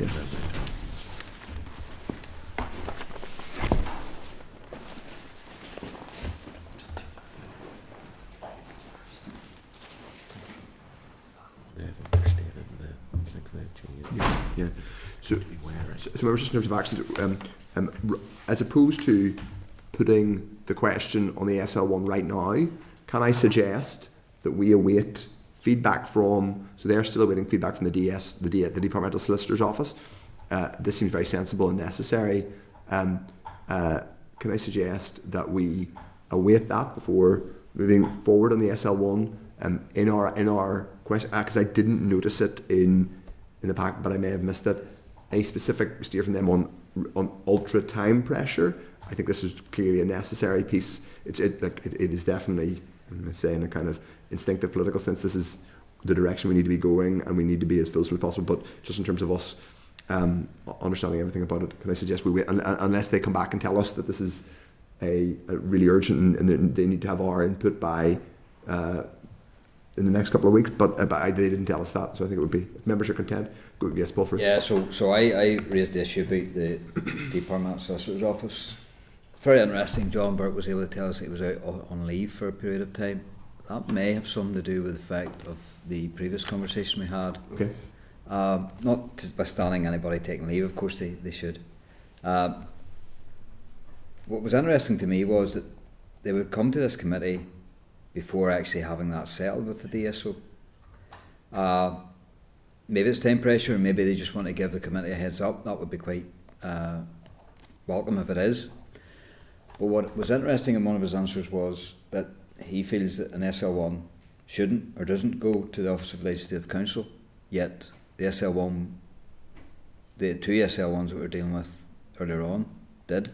Yeah. Yeah. So members, just in terms of actions, as opposed to putting the question on the SL1 right now, can I suggest that we await feedback from, so they're still awaiting feedback from the Departmental Solicitor's Office. This seems very sensible and necessary. Can I suggest that we await that before moving forward on the SL1 in our question, because I didn't notice it in the pack, but I may have missed it. A specific steer from them on ultra time pressure. I think this is clearly a necessary piece. It is definitely, I'm saying, in a kind of instinctive political sense, this is the direction we need to be going, and we need to be as fulsome as possible. But just in terms of us understanding everything about it, can I suggest we wait unless they come back and tell us that this is a really urgent and they need to have our input by in the next couple of weeks, but they didn't tell us that, so I think it would be, if members are content, go, yes, Paul. Yeah, so I raised the issue about the Departmental Solicitor's Office. Very interesting, John Burke was able to tell us he was out on leave for a period of time. That may have something to do with the fact of the previous conversation we had. Okay. Not by standing anybody taking leave, of course they should. What was interesting to me was that they would come to this committee before actually having that settled with the DSO. Maybe it's time pressure, maybe they just want to give the committee a heads up. That would be quite welcome if it is. But what was interesting in one of his answers was that he feels that an SL1 shouldn't or doesn't go to the Office of Legislative Counsel, yet the SL1, the two SL1s that we were dealing with earlier on did.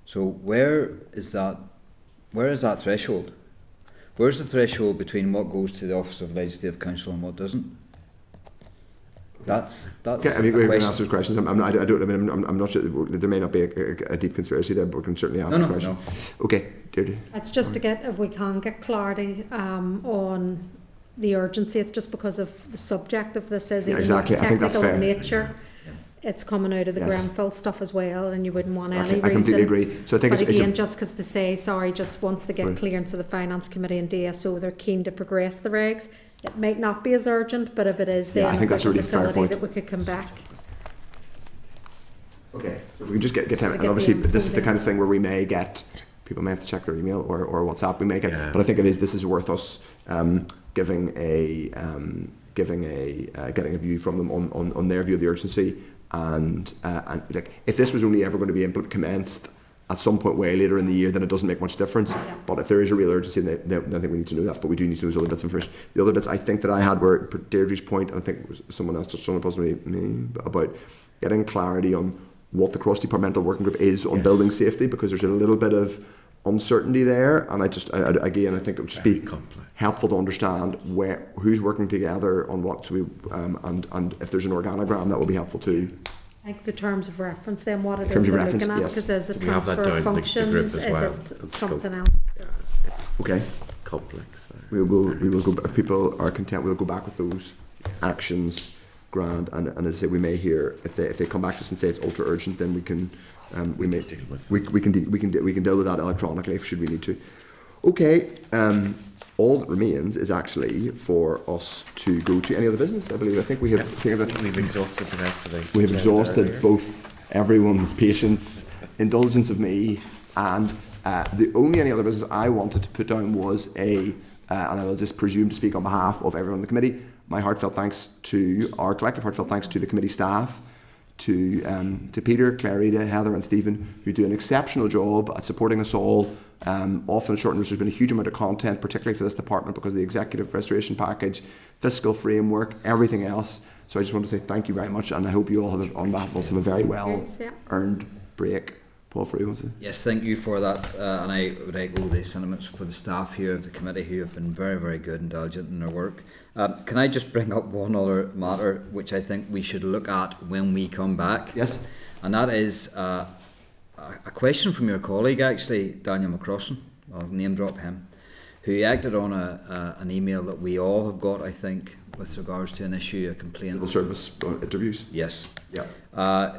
So where is that threshold? Where's the threshold between what goes to the Office of Legislative Counsel and what doesn't? That's okay, I mean, we can ask those questions. I'm not sure. There may not be a deep conspiracy there, but we can certainly ask the question. No. Okay, Deirdre. It's just to get, if we can get clarity on the urgency. It's just because of the subject of this is exactly. I think that's fair. In nature. It's coming out of the Grenfell stuff as well, and you wouldn't want any reason. I completely agree. So I think but again, just because they say, sorry, just once they get clearance of the Finance Committee and DSO, they're keen to progress the regs. It might not be as urgent, but if it is, then I think that's a really fair point. That we could come back. Okay, so we can just get time, and obviously this is the kind of thing where we may get, people may have to check their email or WhatsApp. We may get, but I think this is worth us getting a view from them on their view of the urgency. And like, if this was only ever going to be commenced at some point way later in the year, then it doesn't make much difference. Yeah. But if there is a real urgency, then I think we need to know that. But we do need to know those other bits of information. The other bits I think that I had were Deirdre's point, and I think someone else touched on it, possibly me, about getting clarity on what the cross-departmental working group is on building safety, because there's a little bit of uncertainty there, and I think it would just be helpful to understand who's working together on what. And if there's an organogram, that will be helpful too. I think the terms of reference, then what it is we're looking at, because is it transfer of functions, is it something else? Okay. It's complex. We will go. If people are content, we'll go back with those actions. Grand, and as I say, we may hear if they come back to us and say it's ultra urgent, then we can deal with that electronically should we need to. Okay, all that remains is actually for us to go to any other business. I think we have. We've exhausted the rest of the. We have exhausted both everyone's patience, indulgence of me, and the only any other business I wanted to put down was and I will just presume to speak on behalf of everyone in the committee. My heartfelt thanks to our collective heartfelt thanks to the committee staff, to Peter, Clarita, Heather and Stephen, who do an exceptional job at supporting us all. Often at short notice, there's been a huge amount of content, particularly for this department, because of the executive restoration package, fiscal framework, everything else. So I just want to say thank you very much, and I hope you all have, on behalf of us, have a very well earned break. Paul Free, wants to? Yes, thank you for that, and I would echo the sentiments for the staff here of the committee, who have been very, very good and diligent in their work. Can I just bring up one other matter which I think we should look at when we come back? Yes. And that is a question from your colleague, actually, Daniel McCrossan. I'll name drop him, who acted on an email that we all have got, I think, with regards to an issue, a complaint. Civil service interviews. Yes. Yeah.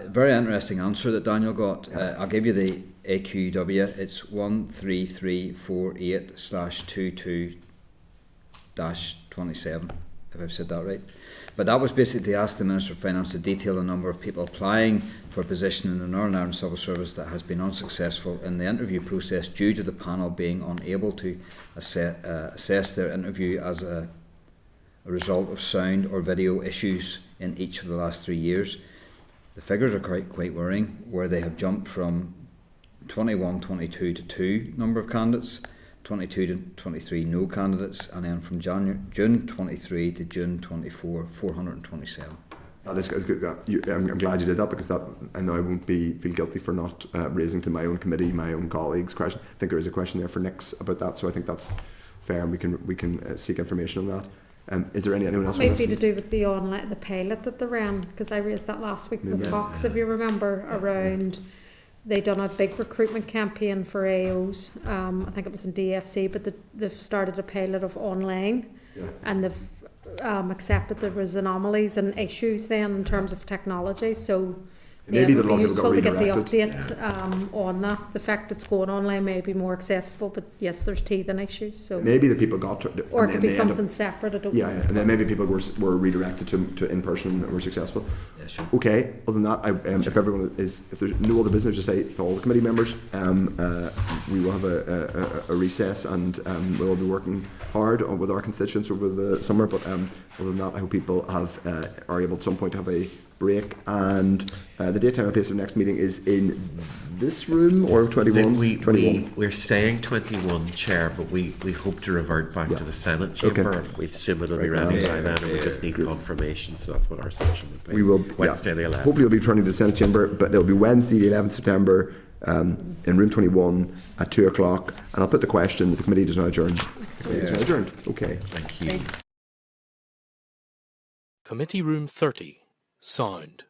Very interesting answer that Daniel got. I'll give you the AQW. It's 13348/22-27. if I've said that right. But that was basically to ask the Minister of Finance to detail the number of people applying for a position in the Northern Ireland Civil Service that has been unsuccessful in the interview process due to the panel being unable to assess their interview as a result of sound or video issues in each of the last 3 years. The figures are quite worrying, where they have jumped from 21-22 to 2 number of candidates, 22 to 23 no candidates, and then from June 23 to June 24, 427. That is good. I'm glad you did that, because that, I know I won't feel guilty for not raising to my own committee, my own colleagues' question. I think there is a question there for Nick's about that, so I think that's fair, and we can seek information on that. Is there anyone else? Maybe to do with the online, the pilot that they ran, because I raised that last week with Fox, if you remember, around they done a big recruitment campaign for AOs. I think it was in DFC, but they've started a pilot of online, and they've accepted there was anomalies and issues then in terms of technology. So maybe it would be useful to get the redirected. update on that. The fact it's going online may be more accessible, but yes, there's teething issues. So maybe the people got to, or it could be something separate. I don't know. And then maybe people were redirected to in person and were successful. Yeah, sure. Okay. Other than that, if there's no other business, just say to all the committee members, we will have a recess, and we'll all be working hard with our constituents over the summer. But other than that, I hope people are able at some point to have a break, and the date, time and place of next meeting is in this room, or 21? We're saying 21, Chair, but we hope to revert back to the Senate chamber. Okay. We assume it'll be ready by then, and we just need confirmation, so that's what our session would be. We will Wednesday the 11th. Hopefully we'll be returning to the Senate chamber, but it'll be Wednesday the 11th September in room 21 at 2 o'clock, and I'll put the question that the committee does not adjourn. The committee is now adjourned. Okay. Thank you. Committee Room 30, sound.